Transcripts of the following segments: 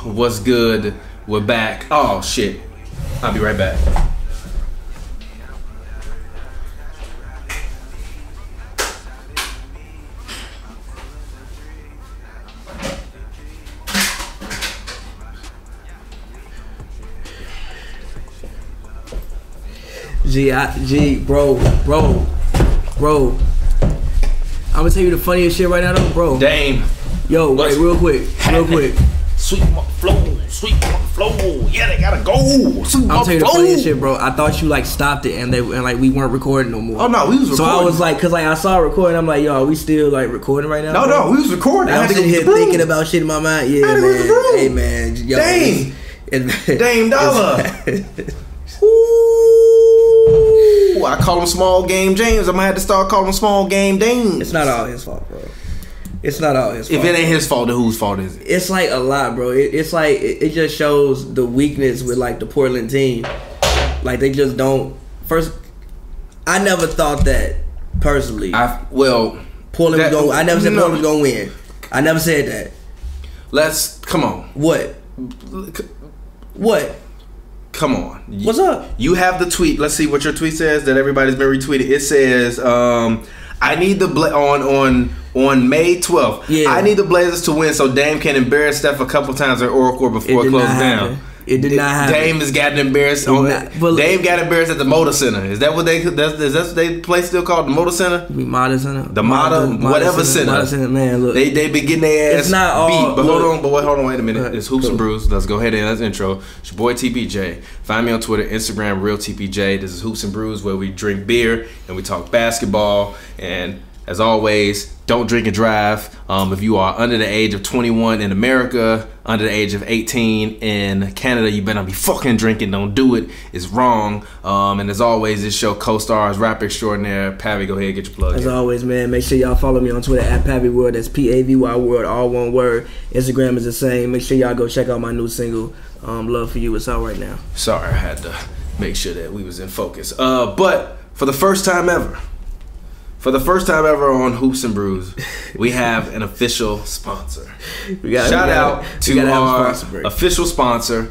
What's good? We're back. Oh shit. I'll be right back. Bro. I'm gonna tell you the funniest shit right now, though, bro. Dame. Yo, wait, real quick. Sweep flow. Yeah, they gotta go. I'll tell you the funniest shit, bro. I thought you like stopped it and like we weren't recording no more. Oh no, we was recording. So I was like, cause like I saw it recording, I'm like, yo, are we still like recording right now? No, we was recording. I was sitting here thinking about shit in my mind. Yeah, man. Hey man, yo, Dame Dollar. I call him Small Game James. I'm gonna have to start calling him Small Game Dame. It's not all his fault, bro. It's not all his fault. If it ain't his fault, then whose fault is it? It's like a lot, bro. It's like it just shows the weakness with like the Portland team. Like they just don't. First, I never thought that personally. Portland was going. I never said Portland was gonna win. I never said that. Come on. What? Come on. What's up? You have the tweet. Let's see what your tweet says that everybody's been retweeted. It says, I need the on May 12th. Yeah. I need the Blazers to win so Dame can embarrass Steph a couple times at Oracle before it closes down. It did not happen. Dame has gotten embarrassed. Dame got embarrassed at the Motor Center. Is that what they? Is that what they place still called the Motor Center? Motor Center. The whatever Center. Motor Center. Man, look. They be getting their ass it's not all, beat. But hold on, wait a minute. It's Hoops and Brews. Let's go ahead and let's intro. It's your boy TPJ. Find me on Twitter, Instagram, Real TPJ. This is Hoops and Brews, where we drink beer and we talk basketball. And as always, don't drink and drive. If you are under the age of 21 in America, under the age of 18 in Canada, you better not be fucking drinking. Don't do it. It's wrong. And as always, this show co-stars rapper extraordinaire Pavy. Go ahead, get your plug. As always, man, make sure y'all follow me on Twitter at Pavy World. That's Pavy World, all one word. Instagram is the same. Make sure y'all go check out my new single, Love For You. It's out right now. Sorry, I had to make sure that we was in focus. But for the first time ever on Hoops and Brews, we have an official sponsor. Shout out to our official sponsor.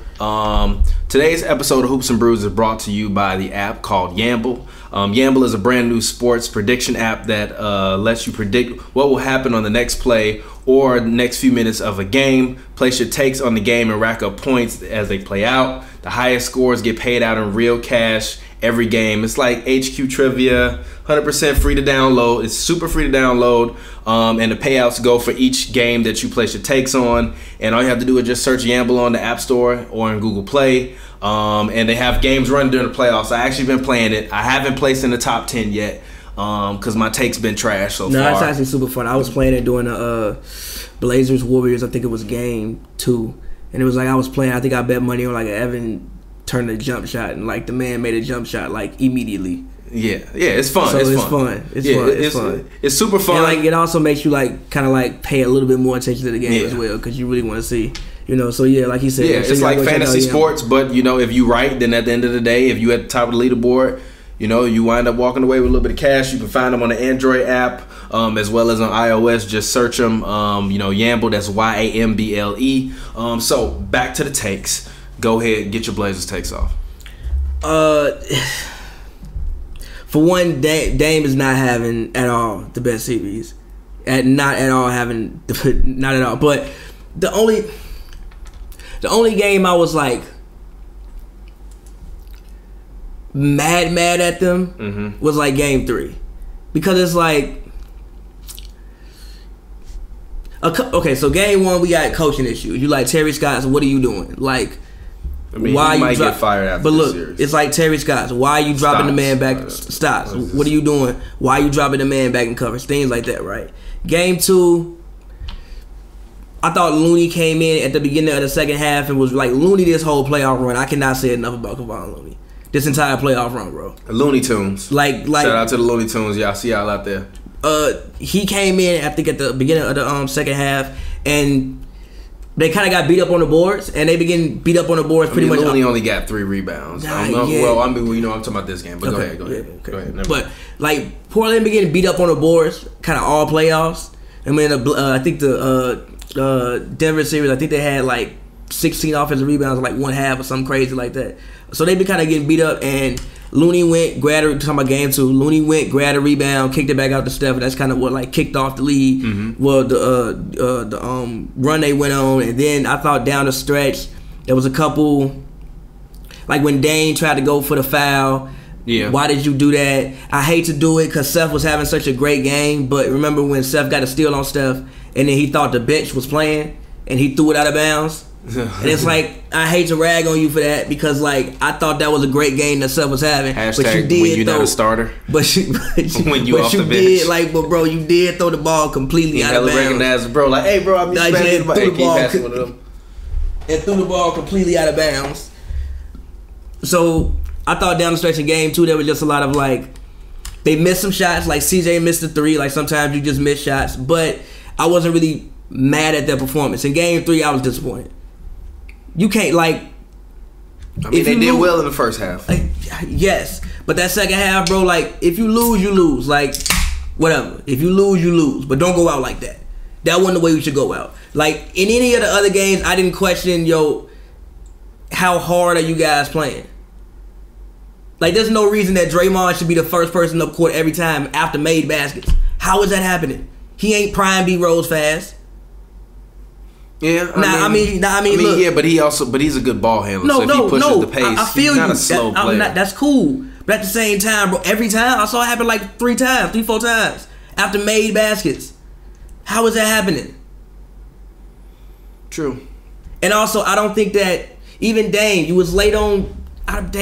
Today's episode of Hoops and Brews is brought to you by the app called Yamble. Yamble is a brand new sports prediction app that lets you predict what will happen on the next play or the next few minutes of a game. Place your takes on the game and rack up points as they play out. The highest scores get paid out in real cash every game. It's like HQ Trivia, 100% free to download. It's super free to download, and the payouts go for each game that you place your takes on. And all you have to do is just search Yamble on the App Store or in Google Play. And they have games running during the playoffs. I actually been playing it. I haven't placed in the top 10 yet because my take's been trash so far. No, it's actually super fun. I was playing it during the Blazers Warriors. I think it was game 2, and it was like I was playing. I think I bet money on like Evan turned a jump shot, and like the man made a jump shot like immediately. Yeah, it's fun. So it's fun. It's fun. It's super fun. And like it also makes you like kind of like pay a little bit more attention to the game as well, because you really want to see, So yeah, like he said, it's like fantasy sports, but if you right, then at the end of the day, if you at the top of the leaderboard, you wind up walking away with a little bit of cash. You can find them on the Android app, as well as on iOS. Just search them. Yamble. That's YAMBLE. So back to the takes. Go ahead, get your Blazers takes off. For one, Dame is not having at all the best series. Not at all. But the only game I was like mad at them was like game 3, because it's like okay. So game 1 we got coaching issues. You like Terry Scott. So what are you doing? Like. Why you get fired after But look, series. it's like Terry Scott. Why are you dropping the man back? Stops. What are you doing? Why are you dropping the man back in coverage? Things like that, right? Game 2, I thought Looney came in at the beginning of the second half and was like Looney this whole playoff run. I cannot say enough about Kevon Looney. This entire playoff run, bro. Looney Tunes. Like shout out to the Looney Tunes. Y'all see y'all out there. He came in, I think, at the beginning of the second half, and they kind of got beat up on the boards, and they begin beat up on the boards pretty much. Looney only got 3 rebounds. I'm talking about this game, but go ahead. Go ahead. But like Portland began beat up on the boards, kind of all playoffs. I mean, I think the Denver series, I think they had like 16 offensive rebounds in like one half or something crazy like that. So they've been kind of getting beat up, and Looney went, talking about game 2, Looney went, grabbed a rebound, kicked it back out to Steph, and that's kind of what like kicked off the lead. Well, the run they went on, and then I thought down the stretch, there was a couple, like when Dame tried to go for the foul. Yeah. Why did you do that? I hate to do it because Steph was having such a great game, but remember when Steph got a steal on Steph, and then he thought the bench was playing, and he threw it out of bounds? And it's like, I hate to rag on you for that because like I thought that was a great game that Seth was having. Hashtag but you did when you're not a starter. But you when you off the bench. Did like, but bro, you did throw the ball completely out of bounds. Recognized bro, like, hey bro, I'm just passing one of them. And threw the ball completely out of bounds. So I thought down the stretch in game 2 there was just a lot of like, they missed some shots, like CJ missed the 3, like sometimes you just miss shots, but I wasn't really mad at their performance. In game 3 I was disappointed. You can't like. I mean, they did well in the first half. Yes, but that second half, bro. Like, if you lose, you lose. Like, whatever. If you lose, you lose. But don't go out like that. That wasn't the way we should go out. Like in any of the other games, I didn't question, how hard are you guys playing? Like, there's no reason that Draymond should be the first person up court every time after made baskets. How is that happening? He ain't prime D Rose fast. Yeah, I mean, look, yeah, but he's a good ball handler. So if he pushes the pace, I feel he's not a slow player. That's cool, but at the same time, bro, every time I saw it happen like 3, 4 times after made baskets. How is that happening? True. And also, I don't think that even Dame, Dame was late on at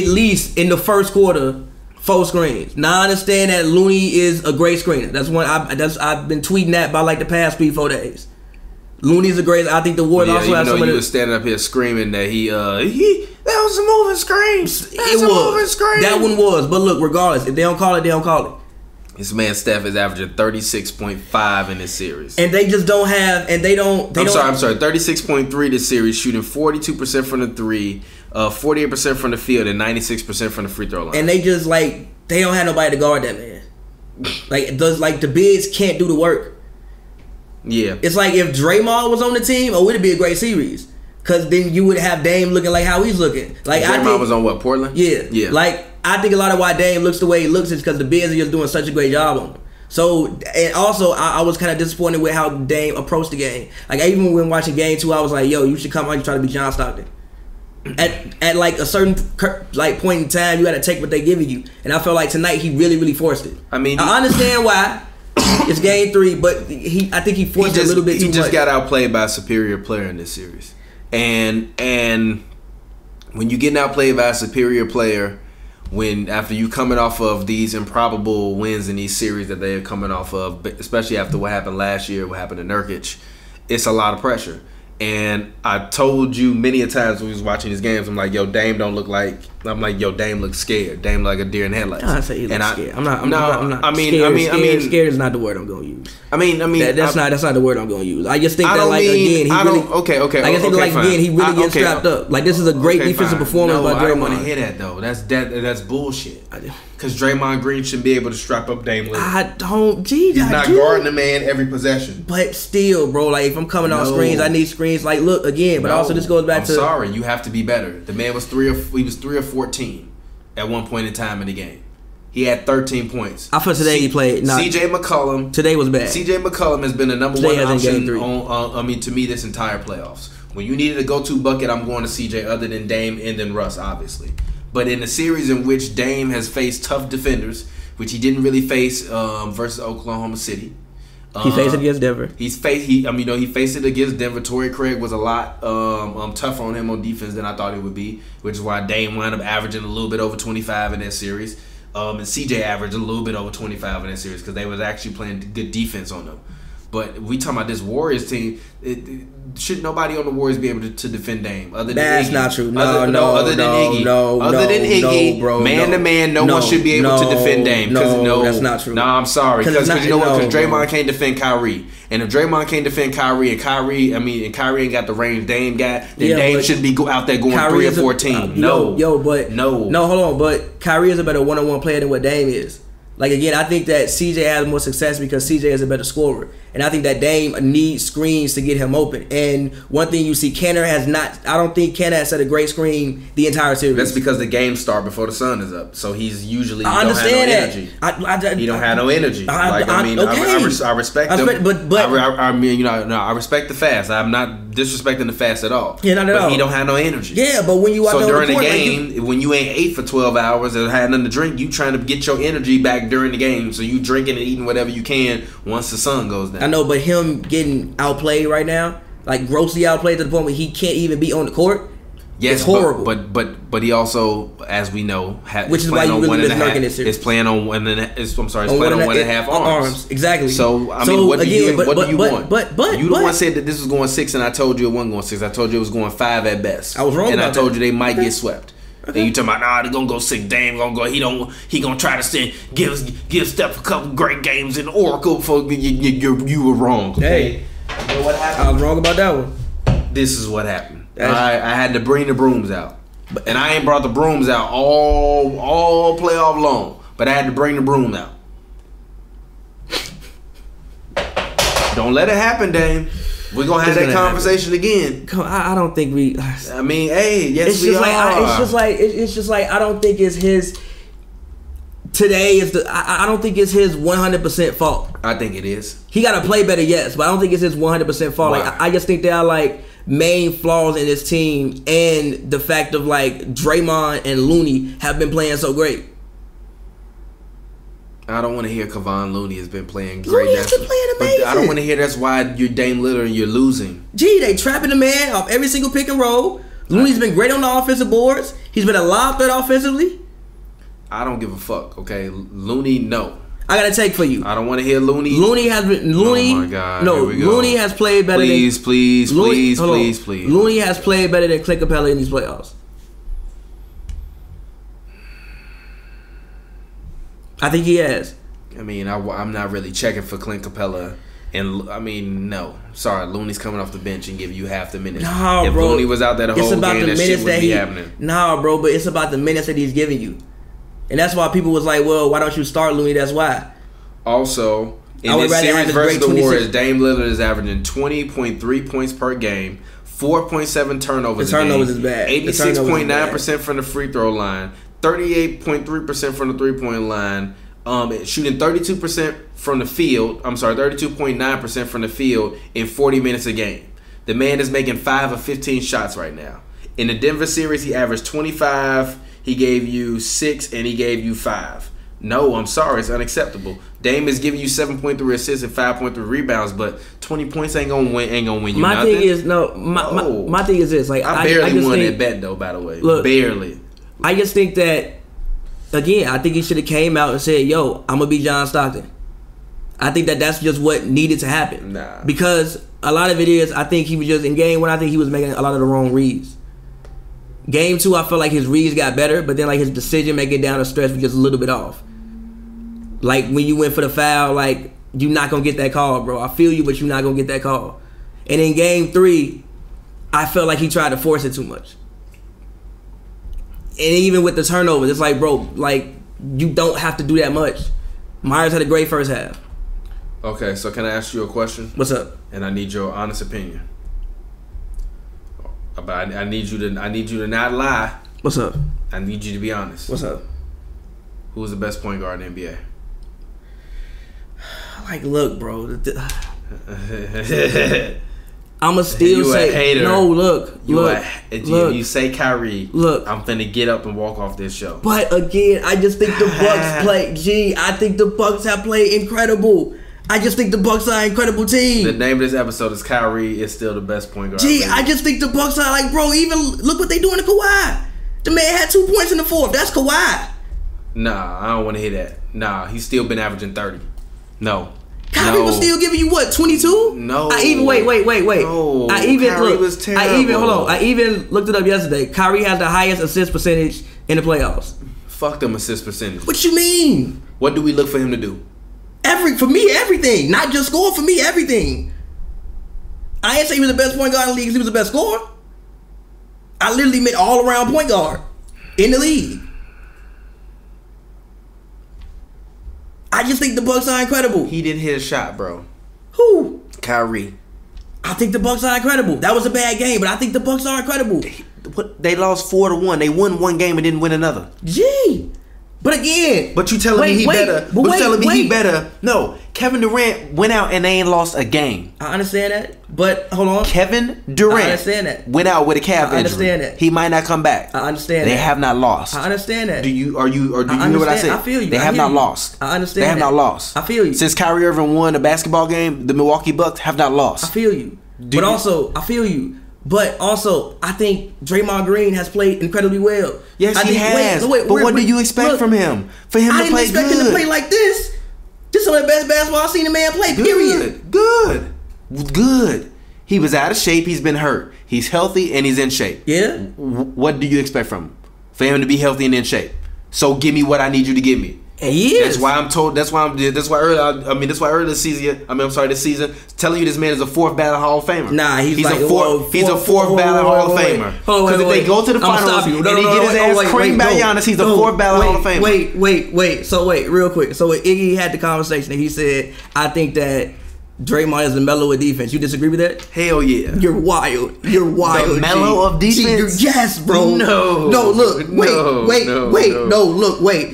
least in the first quarter. 4 screens. Now I understand that Looney is a great screener. That's one I've been tweeting that by like the past 3-4 days. Looney's a great. I think the Warriors also have some. You were standing up here screaming that that was a moving screen. That one was. But look, regardless, if they don't call it, they don't call it. This man Steph is averaging 36.5 in this series, and they just don't have. And they don't. I'm sorry. 36.3 this series, shooting 42% from the 3. 48% from the field and 96% from the free throw line. And they just like they don't have nobody to guard that man. Like the bigs can't do the work. Yeah. It's like if Draymond was on the team, it'd be a great series. Cause then you would have Dame looking like how he's looking. Like Draymond was on what, Portland? Yeah. Yeah. Like I think a lot of why Dame looks the way he looks is because the bigs are just doing such a great job on him. So, and also, I was kind of disappointed with how Dame approached the game. Like, even when watching game 2, I was like, yo, you should come out and try to be John Stockton. At like a certain like point in time, you got to take what they giving you, and I felt like tonight he really forced it. I mean, I understand why it's game 3, but I think he forced it a little bit too much. He just got outplayed by a superior player in this series, and when you getting outplayed by a superior player, after you coming off of these improbable wins in these series that they are coming off of, especially after what happened last year, what happened to Nurkic, it's a lot of pressure. And I told you many a times when we was watching these games, I'm like, yo, Dame don't look like. I'm like, yo, Dame looks scared. Dame like a deer in headlights. I say he looks scared. I'm not. Scared is not the word I'm gonna use. That's not the word I'm gonna use. I just think that he really gets strapped up. Like this is a great defensive performance by Draymond. I don't want to hear that though. That's bullshit. Because Draymond Green shouldn't be able to strap up Dame Lillard. He's not guarding the man every possession. But still, bro, like if I'm coming off screens, I need screens. Like look again, but also this goes back to. I'm sorry, you have to be better. The man was 3 or 14 at one point in time in the game. He had 13 points. I thought today he played. C.J. McCollum. Today was bad. C.J. McCollum has been the number one option to me this entire playoffs. When you needed a go-to bucket, I'm going to C.J. other than Dame and then Russ, obviously. But in a series in which Dame has faced tough defenders, which he didn't really face versus Oklahoma City. He faced it against Denver. He faced it against Denver. Torrey Craig was a lot tougher on him on defense than I thought it would be, which is why Dame wound up averaging a little bit over 25 in that series. And CJ averaged a little bit over 25 in that series because they was actually playing good defense on them. But we talking about this Warriors team. Should nobody on the Warriors be able to defend Dame other than That's Iggy? Not true. Other than Iggy, bro, man to man, no one should be able to defend Dame. That's not true. No, I'm sorry. Because you know what? Because Draymond can't defend Kyrie. And if Draymond can't defend Kyrie, and Kyrie ain't got the range Dame got, then Dame should be out there going Kyrie 3 or 14. No, hold on. But Kyrie is a better one-on-one player than what Dame is. Like again, I think that CJ has more success because CJ is a better scorer, And I think that Dame needs screens to get him open. And one thing you see, Kanter has not. I don't think Kanter has set a great screen the entire series. That's because the games start before the sun is up. So he's usually I understand don't have no energy. He don't have no energy. Okay. I respect him. But I mean, I respect the fast. I'm not disrespecting the fast at all. Yeah, not at all. He don't have no energy. Yeah, but when you out so there during the game, when you ain't ate for 12 hours and had nothing to drink, you trying to get your energy back during the game. So you drinking and eating whatever you can once the sun goes down. I know, but him getting outplayed right now, like grossly outplayed to the point where he can't even be on the court. Yes, it's horrible. But he also, as we know, which is why you really been lurking this series. Is playing on one and a half arms. Exactly. So I mean, what do you want? But you the one said that this was going 6, and I told you it wasn't going 6. I told you it was going 5 at best. I was wrong, and about I told that. you they might get swept. Okay. And you talking about they're gonna go 6. Dame gonna go. He gonna try to give Steph a couple great games in Oracle. For you were wrong. Okay. Hey, you know what happened? I was wrong about that one. This is what happened. I had to bring the brooms out, and I ain't brought the brooms out all playoff long. But I had to bring the broom out. Don't let it happen, Dame. We're gonna have that conversation again. I don't think we. I mean, hey, yes, we are. It's just like I don't think it's his. Today is the. I don't think it's his 100% fault. I think it is. He got to play better, yes, but I don't think it's his 100% fault. Wow. Like I just think there are like main flaws in this team, and the fact of like Draymond and Looney have been playing so great. I don't want to hear Kevon Looney has been playing great. Looney has been playing amazing. But I don't want to hear that's why you're Dame Lillard and you're losing. Gee, they trapping the man off every single pick and roll. Looney's been great on the offensive boards. He's been a lob threat offensively. I don't give a fuck, okay? Looney, no. I got a take for you. I don't want to hear Looney. Looney has been. Oh my God. No, Looney has played better please, than. Please. Looney has played better than Clint Capella in these playoffs. I think he has. I mean, I'm not really checking for Clint Capella. And, I mean, no. Sorry, Looney's coming off the bench and giving you half the minutes. Nah, if bro. Looney was out there the whole game, that shit wouldn't be happening. Nah, bro, but it's about the minutes that he's giving you. And that's why people was like, well, why don't you start Looney? That's why. Also, in this series versus the Warriors, Dame Lillard is averaging 20.3 points per game, 4.7 turnovers. The turnovers is bad. 86.9% from the free throw line, 38.3% from the 3-point line, shooting 32% from the field. 32.9% from the field in 40 minutes a game. The man is making 5 of 15 shots right now. In the Denver series, he averaged 25. He gave you 6 and he gave you 5. No, I'm sorry, it's unacceptable. Dame is giving you 7.3 assists and 5.3 rebounds, but 20 points ain't gonna win you my nothing. Thing is my thing is this. Like I barely won that bet though, by the way. Look, barely. I just think that again, I think he should have came out and said, "Yo, I'm gonna be John Stockton." I think that that's just what needed to happen. Nah. Because a lot of it is, I think he was just in game 1. I think he was making a lot of the wrong reads. Game 2, I feel like his reads got better, but then like his decision making down the stretch was just a little bit off. Like when you went for the foul, like you're not gonna get that call, bro. I feel you, but you're not gonna get that call. And in game 3, I felt like he tried to force it too much. And even with the turnovers, it's like, bro, like you don't have to do that much. Myers had a great first half. Okay, so can I ask you a question? What's up? And I need your honest opinion. But I need you to not lie. What's up? I need you to be honest. What's up? Who's the best point guard in the NBA? Like, look, bro. I'ma still say a hater. No. Look. You say KYRIE. Look, I'm finna get up and walk off this show. But again, I just think the Bucks play. I think the Bucks have played incredible. I just think the Bucks are an incredible team. The name of this episode is KYRIE is still the best point guard. I just think the Bucks are like, bro, even look what they doing to Kawhi. The man had 2 points in the 4th. That's Kawhi. Nah, I don't want to hear that. Nah, he's still been averaging 30. No. KYRIE was still giving you what, 22? No. I even wait. No. KYRIE was terrible. I even looked it up yesterday. KYRIE has the highest assist percentage in the playoffs. Fuck them assist percentage. What you mean? What do we look for him to do? For me, everything. Not just score. For me, everything. I ain't say he was the best point guard in the league because he was the best scorer. I literally meant all around point guard in the league. I just think the Bucks are incredible. He didn't hit a shot, bro. Who? KYRIE. I think the Bucks are incredible. That was a bad game, but I think the Bucks are incredible. They lost 4-1. They won one game and didn't win another. Gee. But again. But you telling me he better. But you telling me he better. No. Kevin Durant went out and they ain't lost a game. I understand that. But hold on. Kevin Durant I understand that. went out with a calf injury. I understand that. He might not come back. I understand that. They have not lost. I understand that. Do you hear what I said? I feel you. They have not lost. I understand. They have not lost. I feel you. Since Kyrie Irving won a basketball game, the Milwaukee Bucks have not lost. I feel you. I feel you. But also, I think Draymond Green has played incredibly well. Yes, he has. But what do you expect from him? For him to play good? I didn't expect him to play like this. This is some of the best basketball I've seen a man play, period. Good. He was out of shape. He's been hurt. He's healthy and he's in shape. Yeah. What do you expect from him? For him to be healthy and in shape. So give me what I need you to give me. And he is. That's why earlier this season, telling you this man is a fourth ballot Hall of Famer. Nah, he's a fourth ballot Hall of Famer. Because if they go to the finals and he get his ass creamed by Giannis, he's a fourth ballot Hall of Famer. Wait. So real quick. So Iggy had the conversation and he said, I think that Draymond is the mellow of defense. You disagree with that? Hell yeah. You're wild. The mellow of defense? Yes, bro. No. Look. Wait.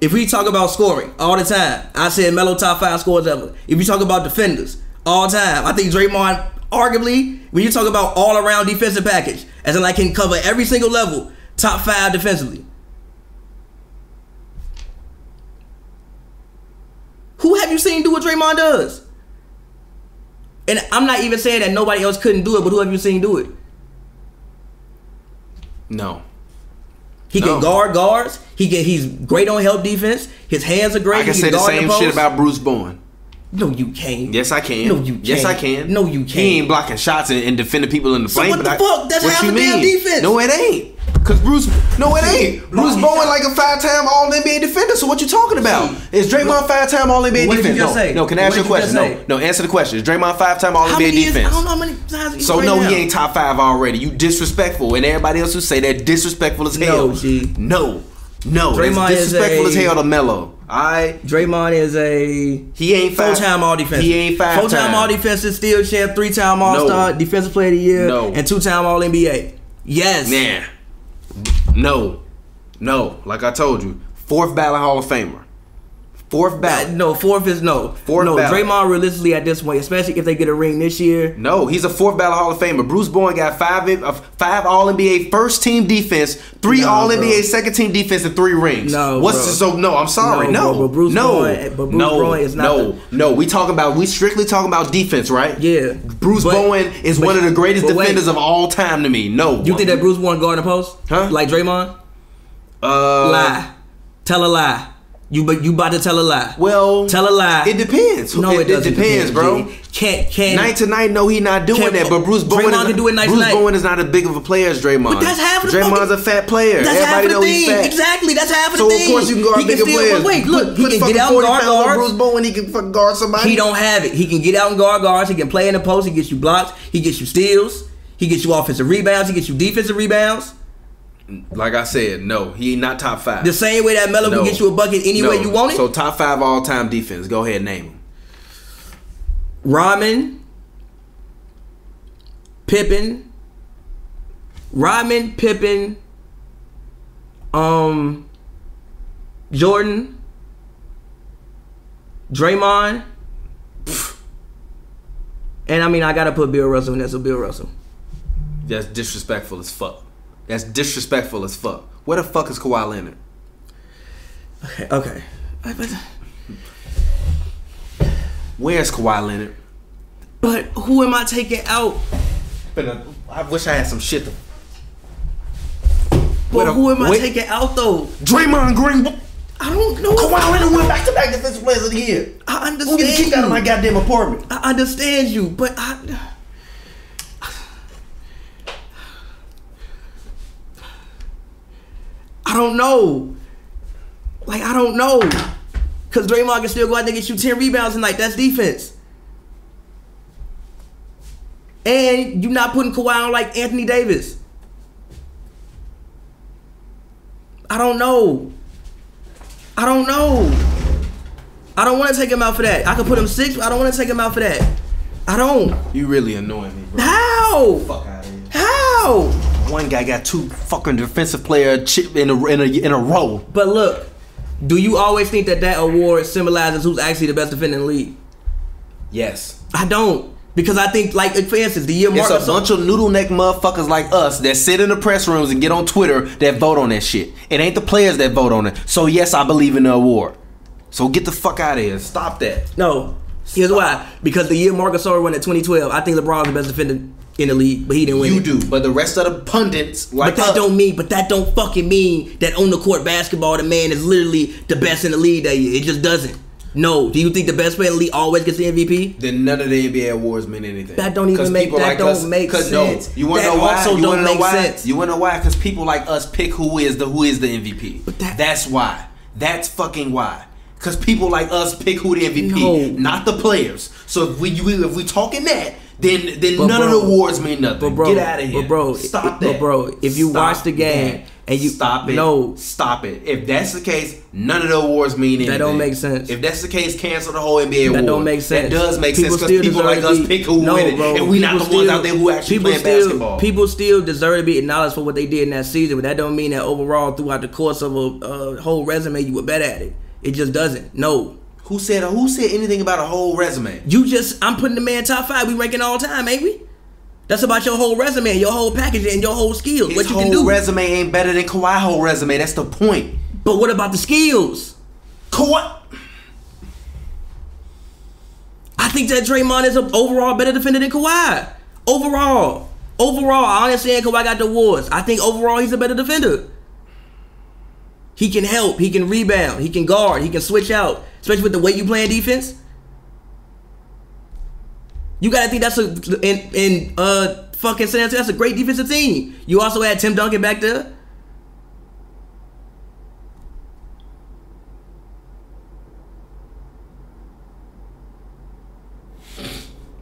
If we talk about scoring all the time, I said mellow top 5 scorers ever. If we talk about defenders all the time, I think Draymond, arguably, when you talk about all around defensive package, as in like can cover every single level, top 5 defensively. Who have you seen do what Draymond does? And I'm not even saying that nobody else couldn't do it, but who have you seen do it? No. He can guard guards. He's great on help defense. His hands are great. I can say the same shit about Bruce Bowen. No, you can't. Yes, I can. No, you can't. Yes, I can. No, you can't. He ain't blocking shots and defending people in the flame. So what the fuck? That's half the damn defense. No, it ain't. Cause Bruce Bowen like a 5-time All-NBA defender. So what you talking about? Is Draymond 5-time All-NBA defense? What did you just say? No, can I ask you a question? No, answer the question. Is Draymond 5-time All-NBA defense? I don't know how many times he's So no, he ain't top 5 already. You disrespectful, and everybody else who say that disrespectful as hell. No, G. No. Draymond is disrespectful as hell to Melo. Draymond is he ain't 4-time All Defense. He ain't 5-time. 4-time All Defensive, Steel Champ, 3-time All Star, Defensive Player of the Year, and 2-time All NBA. Yes. Nah. No. Like I told you, 4th ballot Hall of Famer. 4th ballot. No, 4th is no. 4th ballot. Draymond realistically at this point, especially if they get a ring this year. No, he's a 4th ballot Hall of Famer. Bruce Bowen got 5 All-NBA first team defense, 3 All-NBA second team defense, and 3 rings. No, I'm sorry. But Bruce Bowen is not. We strictly talking about defense, right? Yeah. Bruce Bowen is one of the greatest defenders of all time to me. No. You think that Bruce Bowen guard the post? Huh? Like Draymond? Lie. Tell a lie. You about to tell a lie. Well, tell a lie. It depends. No, it doesn't. It depends, bro. Can night to night, no, he not doing that. But Bruce Bowen can do it night to night. Bruce Bowen is not as big of a player as Draymond. But that's half of the Draymond's a fat player. That's Everybody half of the he's thing. fat. Exactly. That's half of the thing. So of course you can guard bigger players. Wait, look, he can get out and guard guards. Bruce Bowen, he can fucking guard somebody. He don't have it. He can get out and guard guards. He can play in the post. He gets you blocks. He gets you steals. He gets you offensive rebounds. He gets you defensive rebounds. Like I said, no, he ain't not top 5. The same way that Melo can get you a bucket any way you want it. So top 5 all-time defense. Go ahead, name them. Rodman, Pippen, Jordan, Draymond, and I mean I gotta put Bill Russell in there. So Bill Russell. That's disrespectful as fuck. Where the fuck is Kawhi Leonard? Okay. Where's Kawhi Leonard? But who am I taking out? I wish I had some shit to... But who am I taking out though? Draymond Green. I don't know. Kawhi Leonard went back-to-back defensive players of the year. I understand. Who get kicked out of my goddamn apartment? I understand you, but I don't know. I don't know. Because Draymond can still go out there and get you 10 rebounds tonight. That's defense. And you're not putting Kawhi on like Anthony Davis. I don't know. I don't want to take him out for that. I could put him 6, but I don't want to take him out for that. I don't. You really annoying me, bro. How? Fuck out of here. How? One guy got 2 fucking defensive player in a row. But look, do you always think that award symbolizes who's actually the best defender in the league? Yes. I don't. Because I think, like, for instance, the year It's a bunch of noodle neck motherfuckers like us that sit in the press rooms and get on Twitter that vote on that shit. It ain't the players that vote on it. So, yes, I believe in the award. So, get the fuck out of here. Stop that. No. Here's why. Because the year Marc Gasol won in 2012, I think LeBron was the best defender in the league, but he didn't win. You do. But the rest of the pundits, like But that don't fucking mean that on the court basketball, the man is literally the best in the league that year. It just doesn't. No. Do you think the best player in the league always gets the MVP? Then none of the NBA awards mean anything. That don't even make sense. No. You want to know why? Also don't make sense. You want to know why? Because people like us pick who is the MVP. But that's why. That's fucking why. Because people like us pick who the MVP, not the players. So if we talking that, then none of the awards mean nothing. Get out of here. Stop that. But bro, if you watch the game and you stop it, stop it. If that's the case, none of the awards mean anything. That don't make sense. If that's the case, cancel the whole NBA award. That don't make sense. That does make sense because people like us pick who win it, and we not the ones out there who actually play basketball. People still deserve to be acknowledged for what they did in that season, but that don't mean that overall throughout the course of a whole resume you were better at it. It just doesn't. No. Who said anything about a whole resume? I'm putting the man top 5. We ranking all time, ain't we? That's about your whole resume, your whole package, and your whole skills. His what you can do. Whole resume ain't better than Kawhi's whole resume. That's the point. But what about the skills? Kawhi. I think that Draymond is an overall better defender than Kawhi. Overall, I understand Kawhi got the awards. I think overall he's a better defender. He can help. He can rebound. He can guard. He can switch out. Especially with the way you playing defense. You gotta think that's in fucking San Antonio. That's a great defensive team. You also had Tim Duncan back there.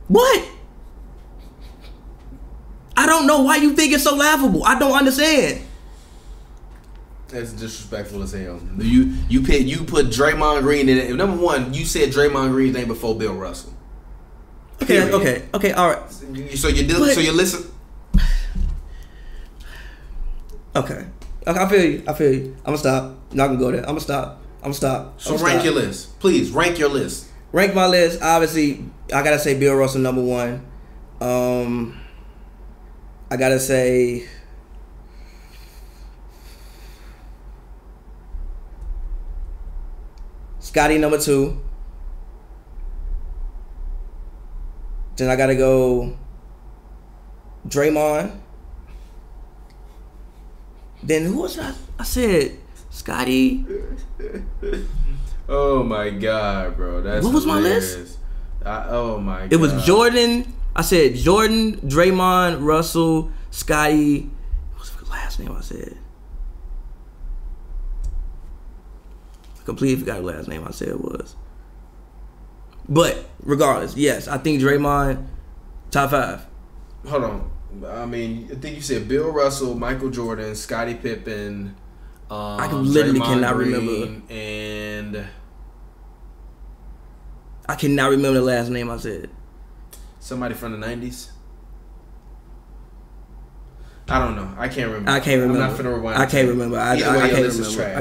What? I don't know why you think it's so laughable. I don't understand. That's disrespectful as hell. You put Draymond Green in it. Number one, you said Draymond Green's name before Bill Russell. Okay, all right. So you listen. Okay, I feel you. I'm gonna stop. Not gonna go there. I'm gonna stop. So rank your list, please. Rank your list. Rank my list. Obviously, I gotta say Bill Russell number 1. I gotta say. Scotty number 2. Then I gotta go Draymond. Then who was I said Scotty. Oh my god, bro. That's what was hilarious. My list? Oh my god. It was Jordan. I said Jordan, Draymond, Russell, Scotty. What was the last name I said? I completely forgot the last name I said it was. But regardless, yes, I think Draymond top 5. Hold on. I mean, I think you said Bill Russell, Michael Jordan, Scottie Pippen. I literally cannot remember. And I cannot remember the last name I said. Somebody from the 90s. I don't know. I can't remember. I'm not finna rewind. I can't remember. I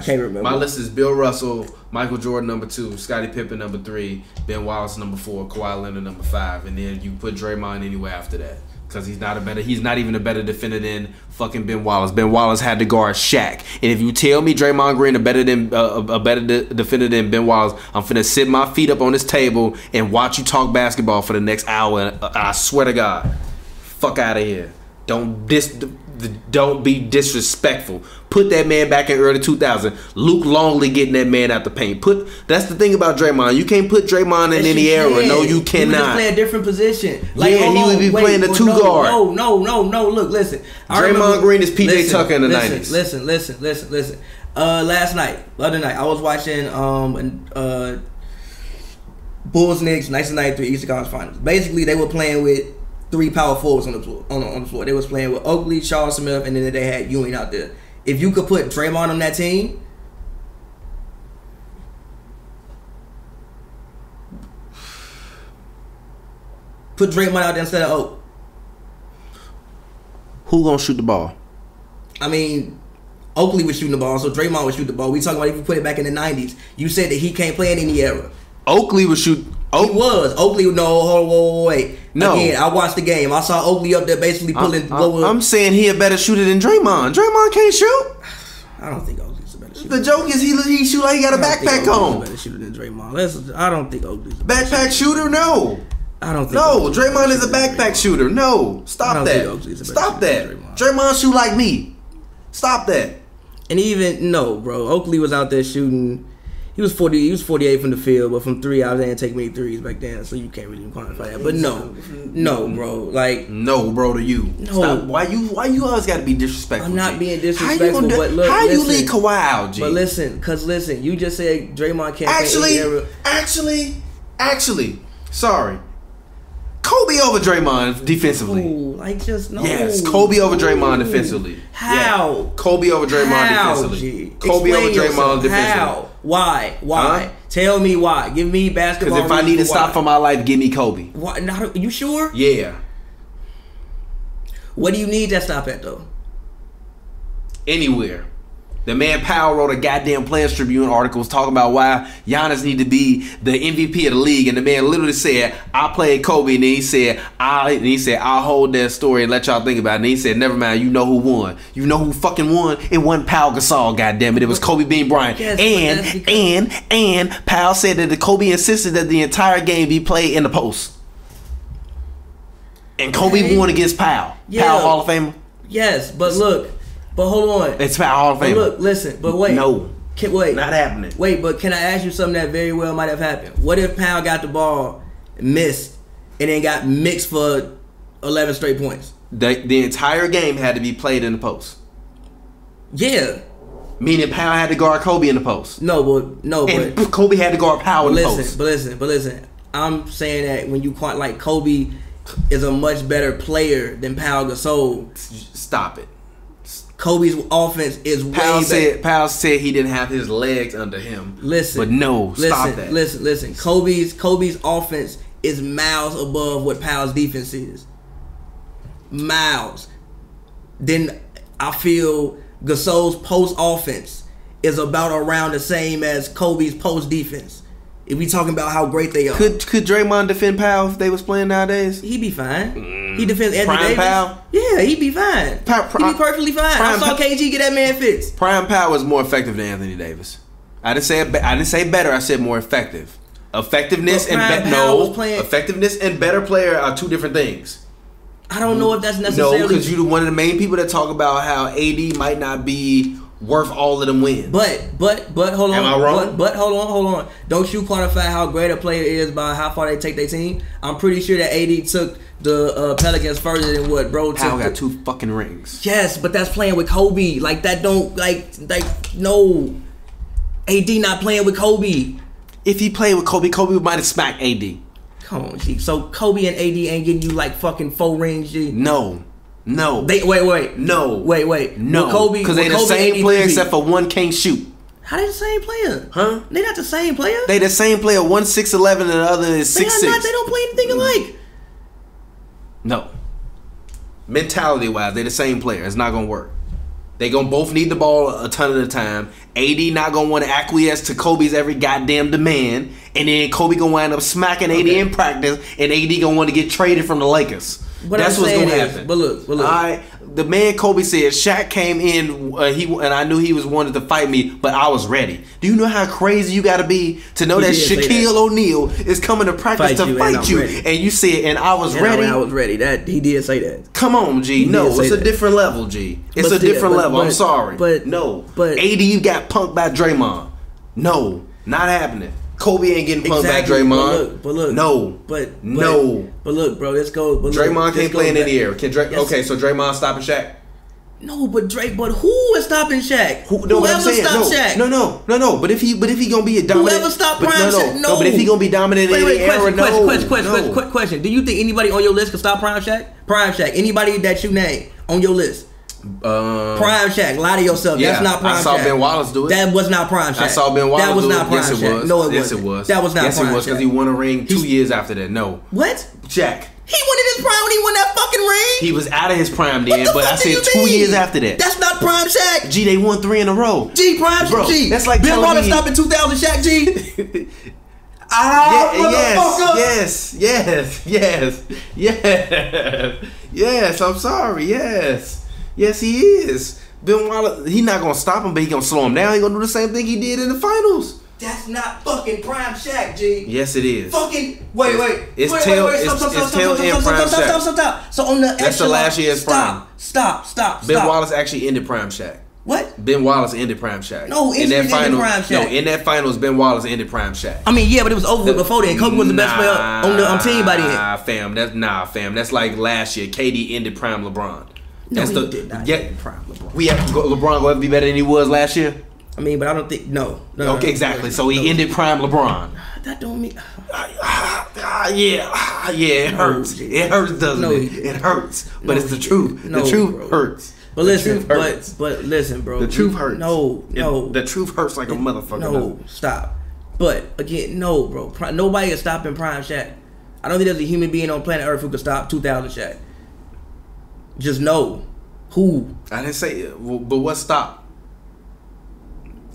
can't remember. My list is Bill Russell, Michael Jordan number 2, Scottie Pippen number 3, Ben Wallace number 4, Kawhi Leonard number 5, and then you put Draymond anywhere after that because he's not even a better defender than fucking Ben Wallace. Ben Wallace had to guard Shaq, and if you tell me Draymond Green a better defender than Ben Wallace, I'm finna sit my feet up on this table and watch you talk basketball for the next hour. I swear to God, fuck out of here. Don't be disrespectful. Put that man back in early 2000. Luke Longley getting that man out the paint. That's the thing about Draymond. You can't put Draymond in any era. No, you cannot. He would just play a different position. He would be playing the 2 guard. No. Look, listen. Draymond Green is PJ Tucker in the 90s. Listen. The other night, I was watching Bulls Knicks 1993 Eastern Conference Finals. Basically, they were playing with 3 power forwards on the floor. They was playing with Oakley, Charles Smith, and then they had Ewing out there. If you could put Draymond on that team, Put Draymond out there instead of Oak. Who gonna shoot the ball? I mean, Oakley was shooting the ball, so Draymond would shoot the ball. We talking about if you put it back in the 90s. You said that he can't play in any era. Oakley would shoot. He was. Oakley, no, hold on, wait. No. Again, I watched the game. I saw Oakley up there basically pulling. I'm saying he a better shooter than Draymond. Draymond can't shoot. I don't think Oakley's a better shooter. The joke is he shoot like he got a backpack on. He's a better shooter than Draymond. I don't think Oakley's a better backpack shooter. No. I don't think. No, Draymond is a backpack shooter. No, stop that. Stop that. Draymond shoot like me. Stop that. And even bro. Oakley was out there shooting. He was 48 from the field, but from three, I didn't take many threes back then, so you can't really quantify that. But no, bro. Like no, bro, to you. No. Stop. Why you always got to be disrespectful? I'm not being disrespectful, but look, how you leave Kawhi out, G? But listen, you just said Draymond can't play Actually, sorry. Kobe over Draymond defensively. Ooh, like just no. Yes, Kobe over Draymond defensively. How? Yeah. Kobe over Draymond defensively. Kobe over Draymond defensively. How? Why? Huh? Tell me why. Give me basketball. Because if I need to stop for my life, give me Kobe. What? Not, you sure? Yeah. What do you need that stop at though? Anywhere. The man Powell wrote a goddamn Players Tribune article talking about why Giannis need to be the MVP of the league, and the man literally said, "I played Kobe," and then he said, "I'll hold that story and let y'all think about it." And he said, "Never mind. You know who won? You know who fucking won? It wasn't Pau Gasol. Goddamn it! It was Kobe being Bryant." Yes, and Powell said that the Kobe insisted that the entire game be played in the post, and Kobe won against Powell. Yeah. Powell Hall of Famer. Yes, but look. But hold on. It's Powell Hall of Famer. Look, listen, but wait. No. Wait. Not happening. Wait, but can I ask you something that very well might have happened? What if Powell got the ball, missed, and then got mixed for 11 straight points? The entire game had to be played in the post. Yeah. Meaning Powell had to guard Kobe in the post. But Kobe had to guard Powell in the post. But listen. I'm saying that when you like Kobe is a much better player than Pau Gasol. Stop it. Kobe's offense is way better. Powell said he didn't have his legs under him. Stop that. Listen. Kobe's offense is miles above what Powell's defense is. Miles. Then I feel Gasol's post offense is about around the same as Kobe's post defense. If we talking about how great they are. Could Draymond defend Powell if they was playing nowadays? He'd be fine. He defends Anthony Davis. Powell? Yeah, he'd be fine. He'd be perfectly fine. I saw KG get that man fixed. Prime Powell was more effective than Anthony Davis. I didn't say better. I said more effective. Effectiveness and better player are two different things. I don't know if that's necessarily. No, because you're one of the main people that talk about how AD might not be worth all of them wins. But hold on. Am I wrong? But hold on. Don't you quantify how great a player is by how far they take their team? I'm pretty sure that AD took the Pelicans further than what bro took. Powell got 2 fucking rings. Yes, but that's playing with Kobe. Like that don't no. AD not playing with Kobe. If he played with Kobe, Kobe might have smacked AD. Come on, G. So Kobe and AD ain't getting you like fucking 4 rings, G. No. Wait. No. Kobe, because they the same player except for one can't shoot. How they the same player? Huh? They not the same player? They the same player. One 6'11" and the other is 6'6". They don't play anything alike. No. Mentality wise, they the same player. It's not gonna work. They gonna both need the ball a ton of the time. AD not gonna want to acquiesce to Kobe's every goddamn demand, and then Kobe gonna wind up smacking AD in practice, and AD gonna want to get traded from the Lakers. That's what's gonna happen. But look. The man Kobe said Shaq came in, and I knew he was wanted to fight me, but I was ready. Do you know how crazy you got to be to know that Shaquille O'Neal is coming to practice to fight you, and you said, and I was ready. I was ready. That he did say that. Come on, G. No, it's a different level, G. It's a different level. I'm sorry, but AD got punked by Draymond. No, not happening. Kobe ain't getting punked by Draymond. But look. No. But look, bro, let's go. Draymond can't play in any area. Okay, so Draymond stopping Shaq? No, but who is stopping Shaq? Whoever stopped Shaq. No. But if he gonna be a dominant, whoever stopped Prime Shaq. No. But if he gonna be dominant in any era, question. Do you think anybody on your list can stop Prime Shaq? Prime Shaq. Anybody that you name on your list? Prime Shaq, lie to yourself. Yeah, that's not Prime Shaq. I saw Ben Wallace do it. That was not Prime Shaq. I saw Ben Wallace do it. That was not Prime Shaq. No, it wasn't. Yes, it was. That was not Prime Shaq. Yes, it was, because he won a ring 2 years after that. No. What? Shaq. He went in his prime when he won that fucking ring. He was out of his prime then, but I said 2 years after that. That's not prime Shaq. G, they won 3 in a row. G, prime Bro, G. that's like Ben Wallace stopped in 2000, Shaq G. Yes, I'm sorry. Yes, he is. Ben Wallace, he not gonna stop him, but he gonna slow him down. He gonna do the same thing he did in the finals. That's not fucking prime Shaq, G. Yes, it is. Fucking wait. It's tail end prime Shaq. Stop. So on the that's the last year's prime. Stop. Ben Wallace actually ended prime Shaq. What? Ben Wallace ended prime Shaq. No, in that final, prime Shaq. No, in that finals, Ben Wallace ended prime Shaq. I mean, yeah, but it was over before then. Kobe was the best player on the team by then. Fam. That's like last year. KD ended prime LeBron. No, he did not end prime LeBron. LeBron going to be better than he was last year? I mean, but I don't think no. Okay, exactly. So he ended prime LeBron. That don't mean. Yeah, it hurts. It hurts, doesn't it? It hurts, but it's the truth. The truth hurts. But listen, but listen, bro. The truth hurts. No. The truth hurts like a motherfucker. No, stop. But again, no, bro. Nobody is stopping prime Shaq. I don't think there's a human being on planet Earth who could stop 2000 Shaq. Just no. Who? I didn't say it, but what stopped?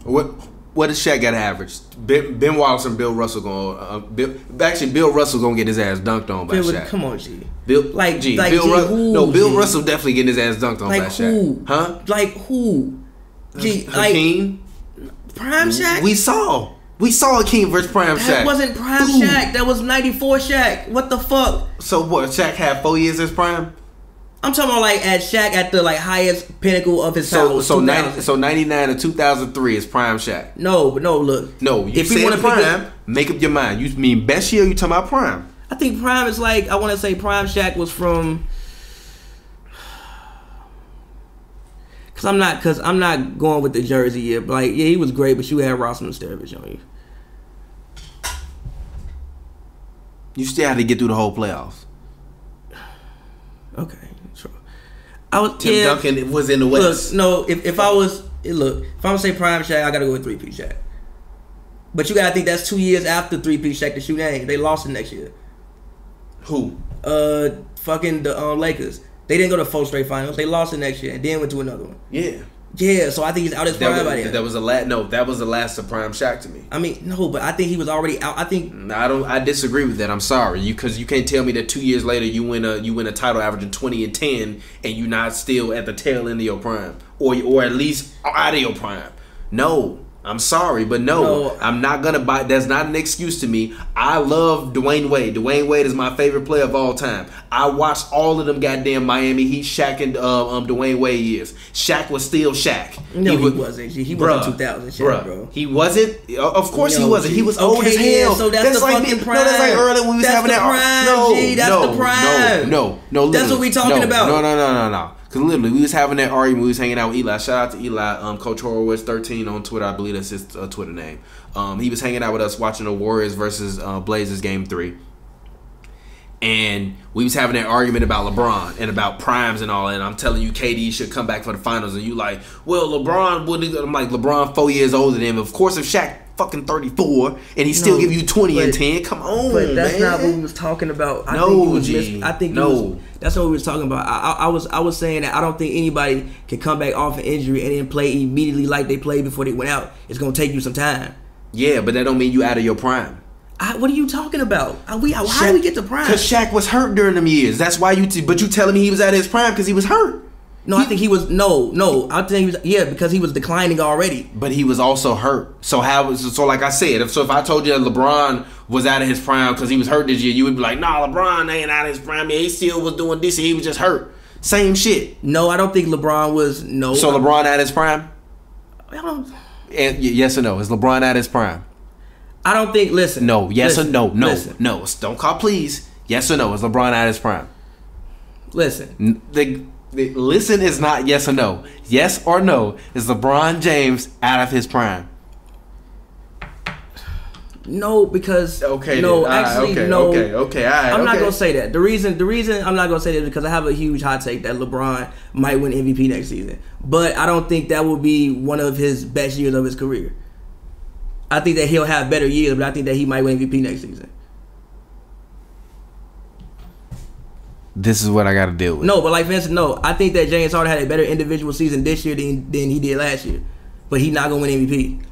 What does Shaq got to average? Ben Wallace and Bill Russell Bill Russell gonna get his ass dunked on by Shaq. Come on, G. Bill Russell definitely getting his ass dunked on by Shaq. Who? Huh? Like who? G. Hakeem? Prime Shaq. We saw Hakeem versus prime Shaq. That wasn't prime Shaq. That was 94 Shaq. What the fuck? So what? Shaq had 4 years as prime. I'm talking about like at Shaq at the like highest pinnacle of his power. So 99 to 2003 is prime Shaq. No, look. No, if you want to prime, make up your mind. You mean best year? You talking about prime? I think prime is like, I want to say prime Shaq was from. Cause I'm not going with the jersey year, but like he was great, but you had Ross Mustarovich on you. You still had to get through the whole playoffs. Okay. Tim Duncan was in the West. Look, no, if I'm gonna say prime Shaq, I gotta go with 3P Shaq. But you gotta think that's 2 years after 3P Shaq to shoot name. They lost it next year. Who? Fucking the Lakers. They didn't go to 4 straight finals. They lost it next year and then went to another one. Yeah, so I think he's out his prime by then. That was the last of prime Shaq to me. I mean, no, but I think he was already out. I disagree with that. I'm sorry, because you can't tell me that 2 years later you win a title averaging 20 and 10 and you're not still at the tail end of your prime or at least out of your prime. No. I'm sorry, but no, I'm not gonna buy. That's not an excuse to me. I love Dwayne Wade. Dwayne Wade is my favorite player of all time. I watched all of them goddamn Miami Heat, Shaq and Dwayne Wade years. Shaq was still Shaq. No, he wasn't. He wasn't 2000 Shaq, bro. He wasn't. Of course he wasn't. He was old as hell. Yeah, so that's the like fucking prime. No, that's like early when we was having that. The prime. No. That's what we talking about. No. Cause literally, we was having that argument. We was hanging out with Eli. Shout out to Eli, Coach Horowitz 13 on Twitter. I believe that's his Twitter name. He was hanging out with us watching the Warriors versus Blazers game 3, and we was having that argument about LeBron and about primes and all. And I'm telling you, KD should come back for the finals, and you like, well, LeBron wouldn't. I'm like, LeBron 4 years older than him. Of course, if Shaq fucking 34 and he still give you 20 and 10, come on, but that's man. Not what we was talking about. That's not what we was talking about. I was saying that I don't think anybody can come back off an injury and then play immediately like they played before they went out. It's gonna take you some time. Yeah, but that don't mean you out of your prime. What are you talking about? How do we get to prime? Because Shaq was hurt during them years. That's why but you telling me he was out of his prime because he was hurt. No, I think he was I think he was because he was declining already. But he was also hurt. So like I said, if I told you that LeBron was out of his prime because he was hurt this year, you would be like, nah, LeBron ain't out of his prime. Yeah, he still was doing this and he was just hurt. Same shit. No, I don't think LeBron was So LeBron out of his prime? I don't. And yes or no? Is LeBron out of his prime? I don't think. Listen. No. Yes listen, or no? No. Listen. No. Don't call please. Yes or no? Is LeBron out of his prime? Listen. Listen is not yes or no. Yes or no, is LeBron James out of his prime? No, because no. I'm not gonna say that. The reason I'm not gonna say that is because I have a huge hot take that LeBron might win MVP next season, but I don't think that will be one of his best years of his career. I think that he'll have better years, but I think that he might win MVP next season. this is what I got to deal with. No, but like Vincent, no, I think that James Harden had a better individual season this year than he did last year. But he's not gonna win MVP.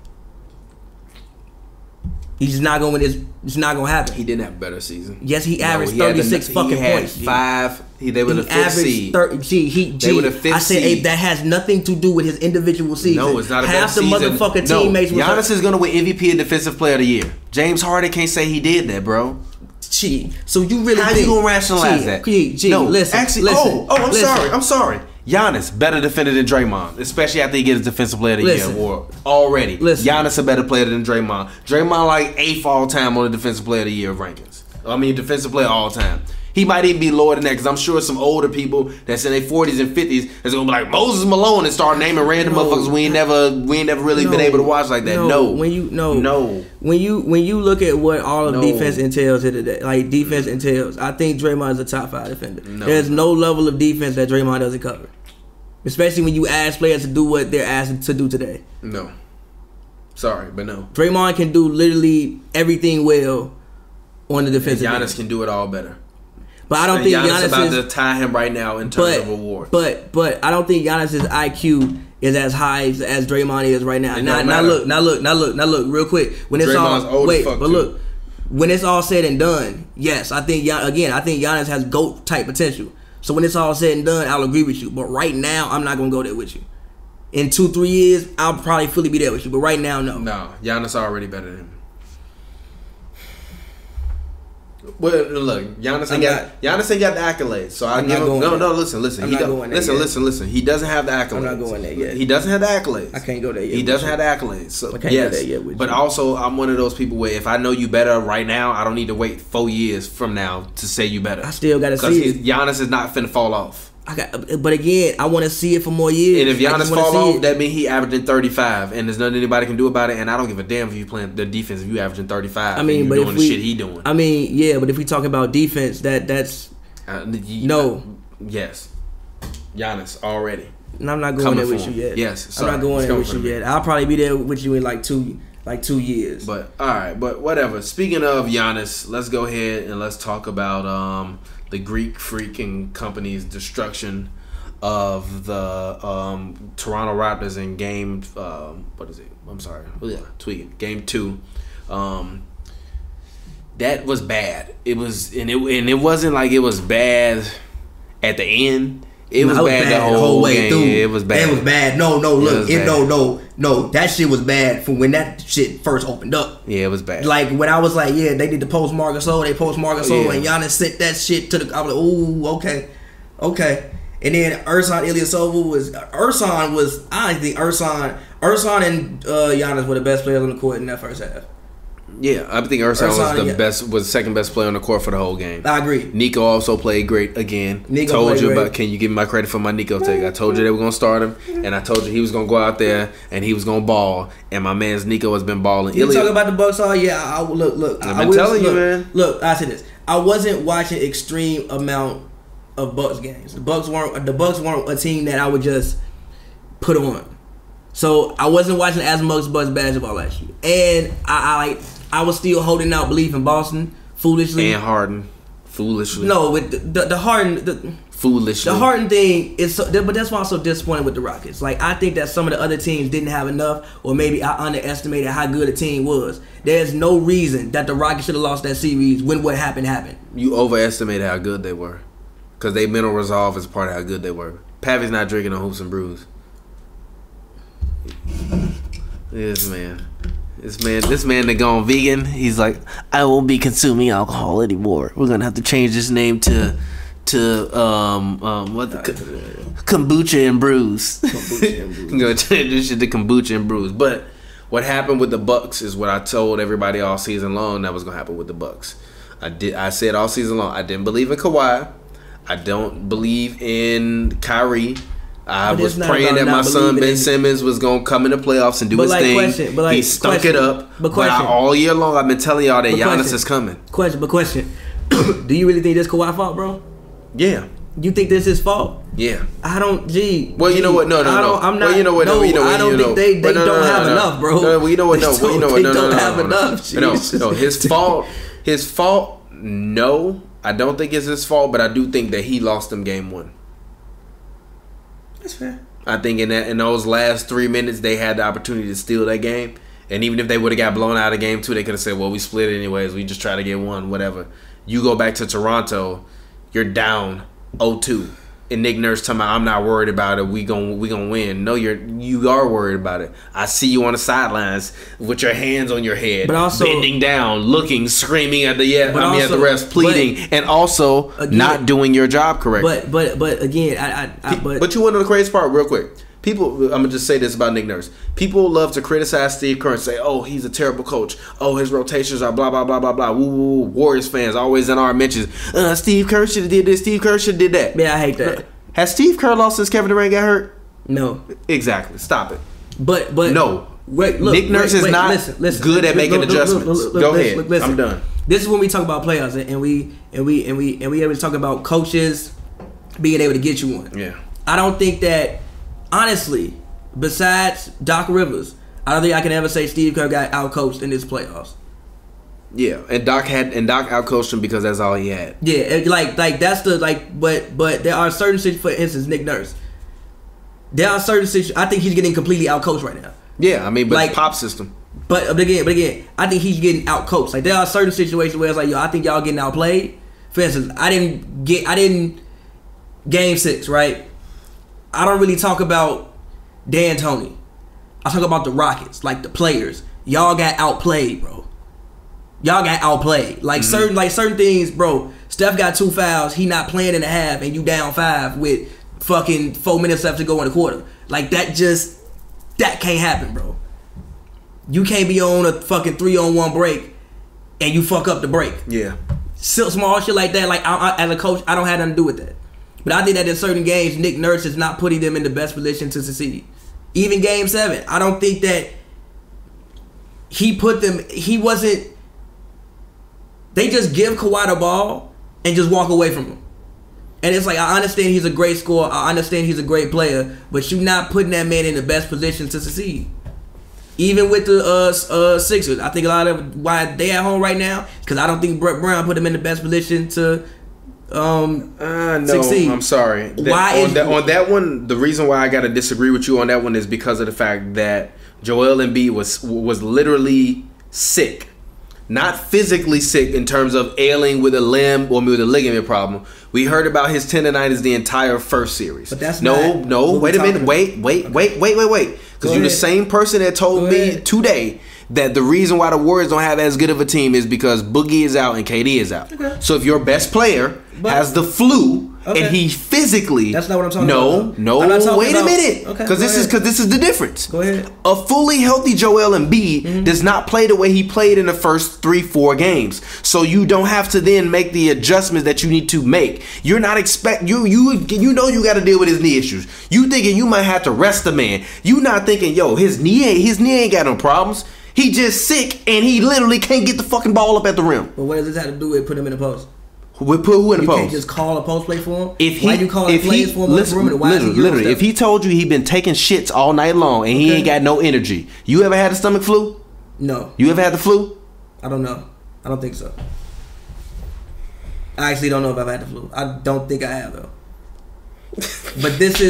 He's just not gonna win this. It's not gonna happen. He didn't have a better season. Yes, he averaged 36 fucking points. They were the fifth seed. They were the fifth seed. I said that has nothing to do with his individual season. No, it's not a Half the season. motherfucking teammates. Giannis is gonna win MVP and Defensive Player of the Year. James Harden can't say he did that, bro. So you really how you gonna rationalize that? No, listen. Actually, I'm sorry. Giannis better defender than Draymond, especially after he gets his Defensive Player of the Year award already. Giannis a better player than Draymond. Draymond like 8th all time on the Defensive Player of the Year rankings. I mean, Defensive Player all time. He might even be lower than that because I'm sure some older people that's in their 40s and 50s that's gonna be like Moses Malone and start naming random motherfuckers we ain't never really been able to watch like that. When you look at what all of defense entails here today, like defense entails, I think Draymond is a top 5 defender. There's no level of defense that Draymond doesn't cover, especially when you ask players to do what they're asked to do today. No, sorry, but no. Draymond can do literally everything well on the defensive end. Giannis can do it all better. But I don't think Giannis is about to tie him right now in terms of awards. But I don't think Giannis's IQ is as high as Draymond is right now. Now look, real quick. When it's when it's all said and done, yes, I think Giannis has GOAT type potential. So when it's all said and done, I'll agree with you. But right now, I'm not gonna go there with you. In 2-3 years, I'll probably fully be there with you. But right now, no. No, Giannis already better than him. Well, look, Giannis ain't got the accolades, so I'm not going. No, listen. Listen. He doesn't have the accolades. I'm not going there yet. He doesn't have the accolades. I can't go there yet. He doesn't have the accolades. So I can't go there yet with but you. Also, I'm one of those people where if I know you better right now, I don't need to wait 4 years from now to say you better. I still gotta see it. Giannis is not finna fall off. But again, I want to see it for more years. And if Giannis fall off, that means he averaging 35, and there's nothing anybody can do about it. And I don't give a damn if you playing the defense if you averaging 35. I mean, but doing the shit he doing. I mean, yeah, but if we talk about defense, that's no. Yes, Giannis already. And I'm not going there with you yet. Yes, sorry. I'm not going there with you yet. I'll probably be there with you in like 2 years. But all right, but whatever. Speaking of Giannis, let's go ahead and let's talk about the Greek Freak and company's destruction of the Toronto Raptors in game game 2. That was bad. It wasn't like it was bad at the end. It was bad the whole way game. Through. It was bad. It was bad. No. That shit was bad from when that shit first opened up. Yeah, it was bad. Like when I was like, yeah, they need to post Marcus Gasol. They post Marcus Gasol, and Giannis sent that shit to the. I was like, ooh, okay. And then Ersan Ilyasova was. I think Ersan and Giannis were the best players on the court in that first half. Yeah, I think Ersan was the second best player on the court for the whole game. I agree. Nico also played great again. Can you give me my credit for my Nico take? I told you they were gonna start him, and I told you he was gonna go out there and he was gonna ball. And my man's Nico has been balling. You talk about the Bucks all year. Look. I've been telling you, man. Look, I said this. I wasn't watching extreme amount of Bucks games. The Bucks weren't a team that I would just put on. So I wasn't watching as much Bucks basketball last year, and I was still holding out belief in Boston foolishly. And Harden foolishly. No, with the Harden foolishly. The Harden thing is, but that's why I'm so disappointed with the Rockets. Like I think that some of the other teams didn't have enough, or maybe I underestimated how good a team was. There's no reason that the Rockets should have lost that series when what happened. You overestimated how good they were, because their mental resolve is part of how good they were. Pavy's not drinking on HoopsNBrews. This man that gone vegan. He's like, I won't be consuming alcohol anymore. We're gonna have to change this name to kombucha and brews. I'm gonna change this shit to kombucha and brews. But what happened with the Bucks is what I told everybody all season long that was gonna happen with the Bucks. I said all season long I didn't believe in Kawhi. I don't believe in KYRIE. I was praying that my son Ben Simmons was gonna come in the playoffs and do his thing. He stunk it up. But all year long I've been telling y'all that Giannis is coming. Question. Do you really think this Kawhi fault, bro? Yeah. You think this is his fault? Yeah. I don't. Well, you know what? No. I'm not. Well, you know what? I don't think they don't have enough, bro. No, well, you know what? No. Well, you know what? They don't have enough. No. His fault. No. I don't think it's his fault, but I do think that he lost them game 1. That's fair. I think in those last 3 minutes, they had the opportunity to steal that game. And even if they would have got blown out of game 2, they could have said, well, we split it anyways. We just try to get 1, whatever. You go back to Toronto, you're down 0-2. And Nick Nurse talking about, I'm not worried about it. We gonna win. No, you are worried about it. I see you on the sidelines with your hands on your head, but also bending down, looking, screaming at the refs, pleading, and also again, not doing your job correctly. But again, but you want to know the crazy part, real quick. People, I'm gonna just say this about Nick Nurse. People love to criticize Steve Kerr and say, "Oh, he's a terrible coach. Oh, his rotations are blah blah blah blah blah." Woo woo. Warriors fans always in our mentions. Steve Kerr should have did this. Steve Kerr should have did that. Yeah, I hate that. Has Steve Kerr lost since Kevin Durant got hurt? No. Exactly. Stop it. But no. Wait, look, Nick Nurse is not good at making adjustments. Go ahead. Listen. I'm done. This is when we talk about playoffs, and we able to talk about coaches being able to get you one. Yeah. I don't think that, honestly, besides Doc Rivers, I don't think I can ever say Steve Kerr got outcoached in this playoffs. Yeah, and Doc outcoached him because that's all he had. Yeah, like that's the but there are certain situations. For instance, Nick Nurse. There are certain situations. I think he's getting completely outcoached right now. Yeah, I mean, but Pop system. But again, I think he's getting outcoached. Like there are certain situations where it's like, yo, I think y'all getting outplayed. For instance, I didn't Game 6, right? I don't really talk about D'Antoni. I talk about the Rockets, like the players. Y'all got outplayed, bro. Y'all got outplayed. Like certain things, bro. Steph got 2 fouls. He not playing in the half, and you down 5 with fucking 4 minutes left to go in the quarter. Like that can't happen, bro. You can't be on a fucking 3-on-1 break and you fuck up the break. Yeah. Small shit like that. Like I, as a coach, I don't have nothing to do with that. But I think that in certain games, Nick Nurse is not putting them in the best position to succeed. Even Game 7, I don't think that he put them. He wasn't. They just give Kawhi the ball and just walk away from him. And it's like, I understand he's a great scorer. I understand he's a great player. But you're not putting that man in the best position to succeed. Even with the Sixers. I think a lot of why they at home right now, because I don't think Brett Brown put them in the best position to succeed. I'm sorry. On that one, the reason why I got to disagree with you on that one is because of the fact that Joel Embiid was literally sick. Not physically sick in terms of ailing with a limb or with a ligament problem. We heard about his tendonitis the entire first series. But that's wait a minute. Wait. Because you're the same person that told me today that the reason why the Warriors don't have as good of a team is because Boogie is out and KD is out. Okay. So if your best player has the flu and he physically, that's not what I'm talking about. No, wait a minute. Because this is the difference. Go ahead. A fully healthy Joel Embiid does not play the way he played in the first 3-4 games. So you don't have to then make the adjustments that you need to make. You're not you know you got to deal with his knee issues. You thinking you might have to rest the man. You not thinking, yo, his knee ain't got no problems. He just sick and he literally can't get the fucking ball up at the rim. But what does this have to do with put him in the post? We put who in the post? You can't just call a post play for him? Why you calling plays for him? Literally, if he told you he been taking shits all night long and he ain't got no energy, you ever had a stomach flu? No. You ever had the flu? I don't know. I don't think so. I actually don't know if I've had the flu. I don't think I have though. But this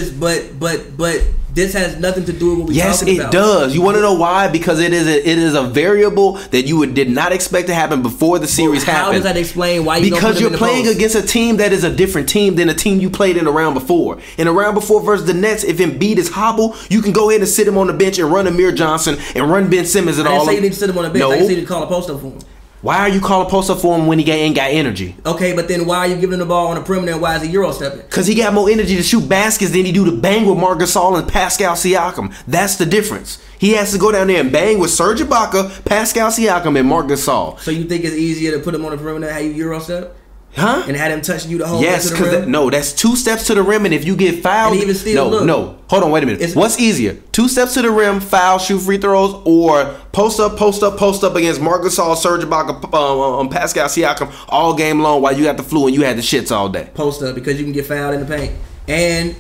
has nothing to do with what we're talking about. Yes, it does. You want to know why? Because it is a variable that you did not expect to happen before the series happened. How does that explain why you don't put Because him in you're the playing post? against a team that is a different team than a team you played in the round before. In the round before versus the Nets, if Embiid is hobble, you can go ahead and sit him on the bench and run Amir Johnson and run Ben Simmons and all. I didn't say you need to sit him on the bench. No. I just need to call a post up for him. Why are you calling post up for him when he ain't got energy? Okay, but then why are you giving him the ball on the perimeter and why is he Euro stepping? Because he got more energy to shoot baskets than he do to bang with Marc Gasol and Pascal Siakam. That's the difference. He has to go down there and bang with Serge Ibaka, Pascal Siakam, and Marc Gasol. So you think it's easier to put him on the perimeter and have you Euro step? Huh? And had him touching you the whole way to the rim? No, that's 2 steps to the rim, and if you get fouled, and even still, no. Hold on, wait a minute. What's easier? 2 steps to the rim, foul, shoot free throws, or post up against Marc Gasol, Serge Ibaka, Pascal Siakam all game long while you got the flu and you had the shits all day? Post up because you can get fouled in the paint. And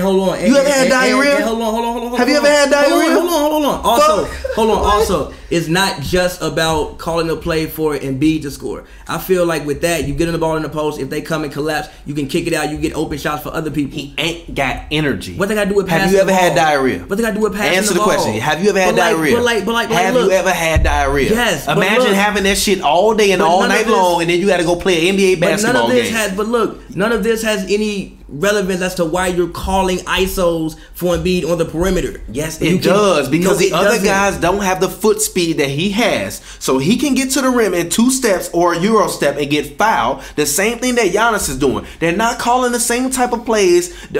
hold on. You ever had diarrhea? Hold on. Have you ever had diarrhea? Hold on. Also, it's not just about calling a play for Embiid to score. I feel like with that, you get in the ball in the post. If they come and collapse, you can kick it out. You get open shots for other people. He ain't got energy. What they got to do with passing? Have you ever had diarrhea? What they got to do with passing Answer the the ball? question. Have you ever had diarrhea? Have you ever had diarrhea? Yes. Imagine having that shit all day and all night long, and then you got to go play an NBA basketball game. None of this has any relevance as to why you're calling ISOs for Embiid on the perimeter. Yes, it does, because the other guys don't have the foot speed that he has, so he can get to the rim in 2 steps or a Euro step and get fouled. The same thing that Giannis is doing. They're not calling the same type of plays for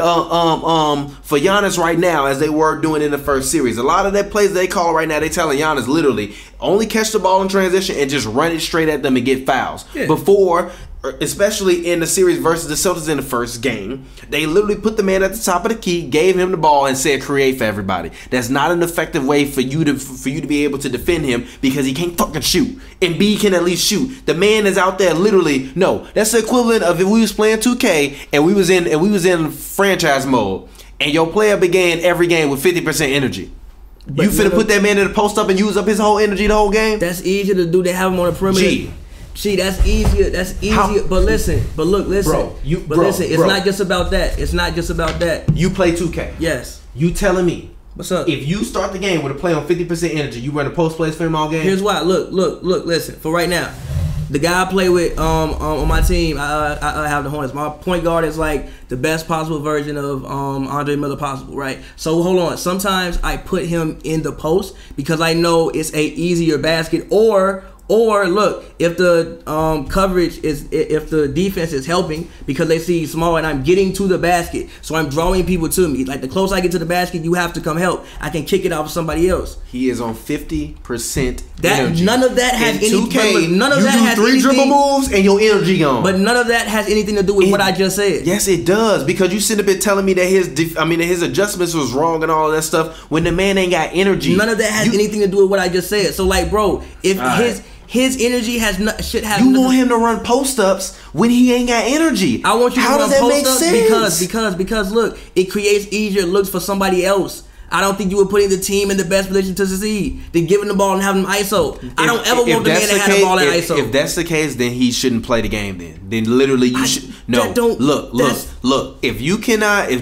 Giannis right now as they were doing in the first series. A lot of that plays they call right now, they telling Giannis literally only catch the ball in transition and just run it straight at them and get fouls. Yeah. Before, especially in the series versus the Celtics in the first game, they literally put the man at the top of the key, gave him the ball, and said create for everybody. That's not an effective way for you to be able to defend him, because he can't fucking shoot. Embiid can at least shoot. The man is out there literally. No, that's the equivalent of if we was playing 2K and we was in franchise mode, and your player began every game with 50% energy. But you finna put that man in the post up and use up his whole energy the whole game? That's easier to do than have him on the perimeter. Gee, that's easier. But listen. It's not just about that. It's not just about that. You play 2K. Yes. You telling me, what's up? If you start the game with a play on 50% energy, you run a post plays for him all game? Here's why. Look. Listen. For right now, the guy I play with on my team, I have the Hornets. My point guard is like the best possible version of Andre Miller possible, right? So hold on. Sometimes I put him in the post because I know it's a easier basket, or look, if the coverage is, if the defense is helping because they see small and I'm getting to the basket, so I'm drawing people to me. Like the closer I get to the basket, you have to come help. I can kick it out for somebody else. He is on 50% energy. None of that has any. 2K, none of that has anything. You do 3 dribble moves and your energy gone. But none of that has anything to do with what I just said. Yes, it does, because you sit up here telling me that his adjustments was wrong and all that stuff when the man ain't got energy. None of that has anything to do with what I just said. So like, bro, if his energy should have. You want him to run post ups when he ain't got energy. I want you to run post ups because look, it creates easier looks for somebody else. I don't think you were putting the team in the best position to succeed than giving the ball and having them ISO. I don't ever want the man to have the ball at ISO. If that's the case, then he shouldn't play the game. Then literally you should. No, look. If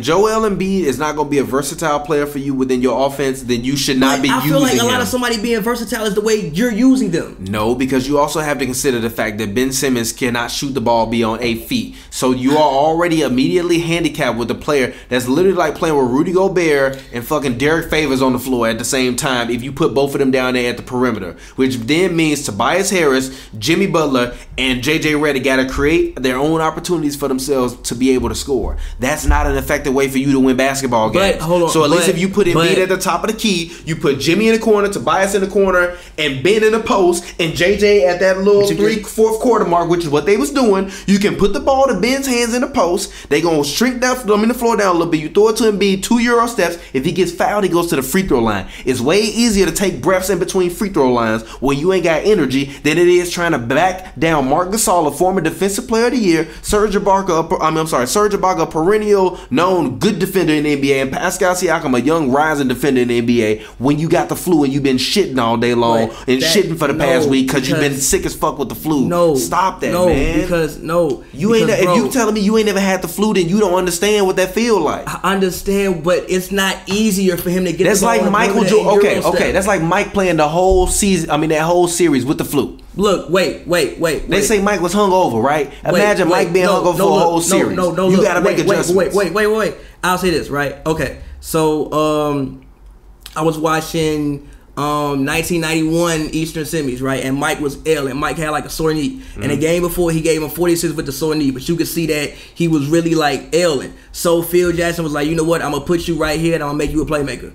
Joel Embiid is not going to be a versatile player for you within your offense, then you should not be using him. I feel like a lot of somebody being versatile is the way you're using them. No, because you also have to consider the fact that Ben Simmons cannot shoot the ball beyond 8 feet. So you are already immediately handicapped with a player that's literally like playing with Rudy Gobert and fucking Derek Favors on the floor at the same time if you put both of them down there at the perimeter, which then means Tobias Harris, Jimmy Butler, and JJ Redick got to create their own opportunities for themselves to be able to score. That's not an effective way for you to win basketball games. So at least if you put Embiid at the top of the key, you put Jimmy in the corner, Tobias in the corner, and Ben in the post, and JJ at that little fourth quarter mark, which is what they was doing. You can put the ball to Ben's hands in the post. They gonna shrink down, the floor down a little bit. You throw it to Embiid, 2 Euro steps. If he gets fouled, he goes to the free throw line. It's way easier to take breaths in between free throw lines when you ain't got energy than it is trying to back down Marc Gasol, a former defensive player of the year, Serge Ibaka, a perennial known good defender in the NBA, and Pascal Siakam, a young rising defender in the NBA, when you got the flu and you've been shitting all day long shitting for the past week because you've been sick as fuck with the flu. Stop that, man. If you telling me you ain't never had the flu, then you don't understand what that feel like. I understand, but it's not easier for him to get. That's the ball like Michael Jordan. Okay. That's like Mike playing the whole season. I mean, that whole series with the flu. Look, wait. They say Mike was hungover, right? Imagine Mike being hungover for a whole series. You gotta make adjustments. Wait. I'll say this, right? Okay. So, I was watching 1991 Eastern Semis, right? And Mike was ill, and Mike had like a sore knee. And the game before, he gave him 46 with the sore knee, but you could see that he was really like ailing. So Phil Jackson was like, you know what? I'm gonna put you right here, and I'm gonna make you a playmaker.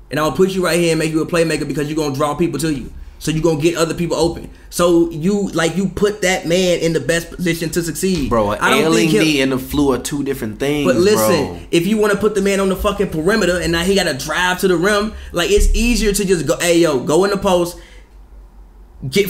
And I'm gonna put you right here and make you a playmaker because you're gonna draw people to you. So you're going to get other people open. So you put that man in the best position to succeed. Bro, ailing knee and the flu are two different things, but listen, if you want to put the man on the fucking perimeter and now he got to drive to the rim, like it's easier to just go, hey, yo, go in the post,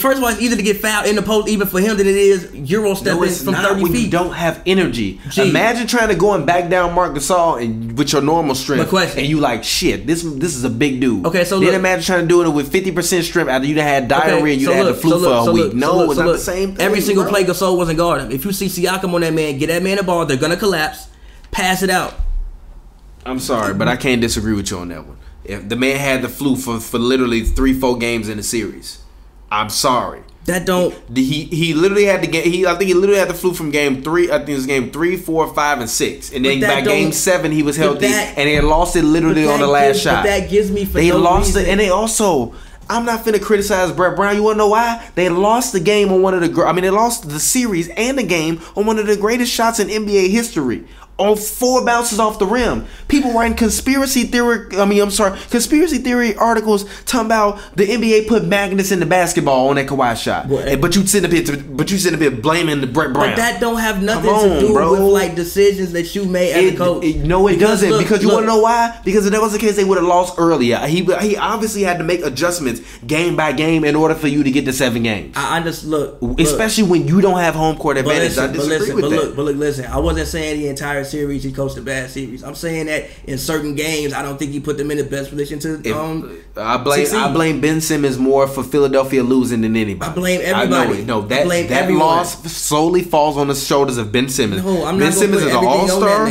First of all, it's easier to get fouled in the post even for him than it is Euro stepping from 30 feet. You don't have energy. Imagine trying to go and back down Marc Gasol and with your normal strength, and you like shit. This is a big dude. Okay, so then imagine trying to do it with 50% strength after you done had diarrhea and you had the flu for a week. No, it's not the same thing. Every single play Gasol wasn't guarding him. If you see Siakam on that man, get that man the ball. They're gonna collapse. Pass it out. I'm sorry, but I can't disagree with you on that one. If the man had the flu for literally 3-4 games in the series. I'm sorry. That don't. He literally had to get. I think he literally had the flu from game 3. I think it was game 3, 4, 5, and 6. And then by game 7 he was healthy, and they lost it literally on the last shot. But that gives me for they no lost reason. it, and they also. I'm not finna criticize Brett Brown. You wanna know why? They lost the game on one of the. I mean, they lost the series and the game on one of the greatest shots in NBA history. On 4 bounces off the rim. People writing conspiracy theory articles talking about the NBA put magnets in the basketball on that Kawhi shot. But you sitting up here blaming the Brett Brown. But that don't have nothing to do with like decisions that you made as a coach. No, it doesn't. Because you want to know why? Because if that was the case, they would have lost earlier. He obviously had to make adjustments game by game in order for you to get to 7 games. I just look. Especially when you don't have home court advantage. I disagree with that. But look, listen. I wasn't saying the entire series he coached a bad series. I'm saying that in certain games I don't think he put them in the best position to I blame Ben Simmons more for Philadelphia losing than anybody. I blame everybody. That loss solely falls on the shoulders of Ben Simmons. No, I'm Ben not Simmons is an all-star.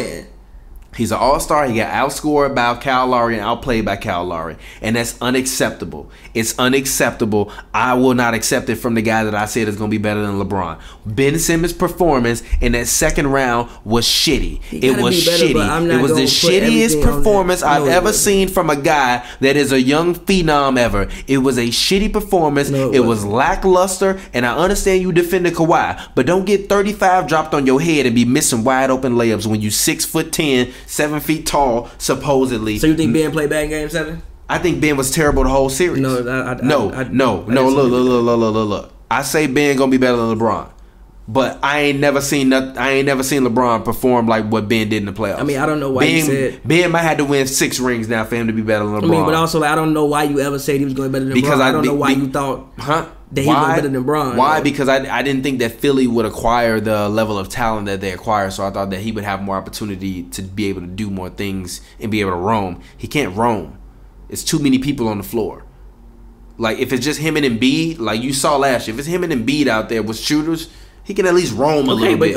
He's an all-star. He got outscored by Kyle Lowry and outplayed by Kyle Lowry. And that's unacceptable. It's unacceptable. I will not accept it from the guy that I said is going to be better than LeBron. Ben Simmons' performance in that second round was shitty. It was shitty. It was the shittiest performance I've ever seen from a guy that is a young phenom ever. It was a shitty performance. It was lackluster. And I understand you defended Kawhi. But don't get 35 dropped on your head and be missing wide open layups when you 6'10", 7 feet tall, supposedly. So you think Ben played bad in Game 7? I think Ben was terrible the whole series. No. Look. I say Ben gonna be better than LeBron, but I ain't never seen LeBron perform like what Ben did in the playoffs. I mean, I don't know why you said Ben might have to win 6 rings now for him to be better than LeBron. I mean, but also I don't know why you ever said he was going better than LeBron. I don't know why you thought that he was better than LeBron. Why? Because I didn't think that Philly would acquire the level of talent that they acquire, so I thought that he would have more opportunity to be able to do more things and be able to roam. He can't roam. It's too many people on the floor. Like, if it's just him and Embiid, like you saw last year, if it's him and Embiid out there with shooters, he can at least roam a little bit.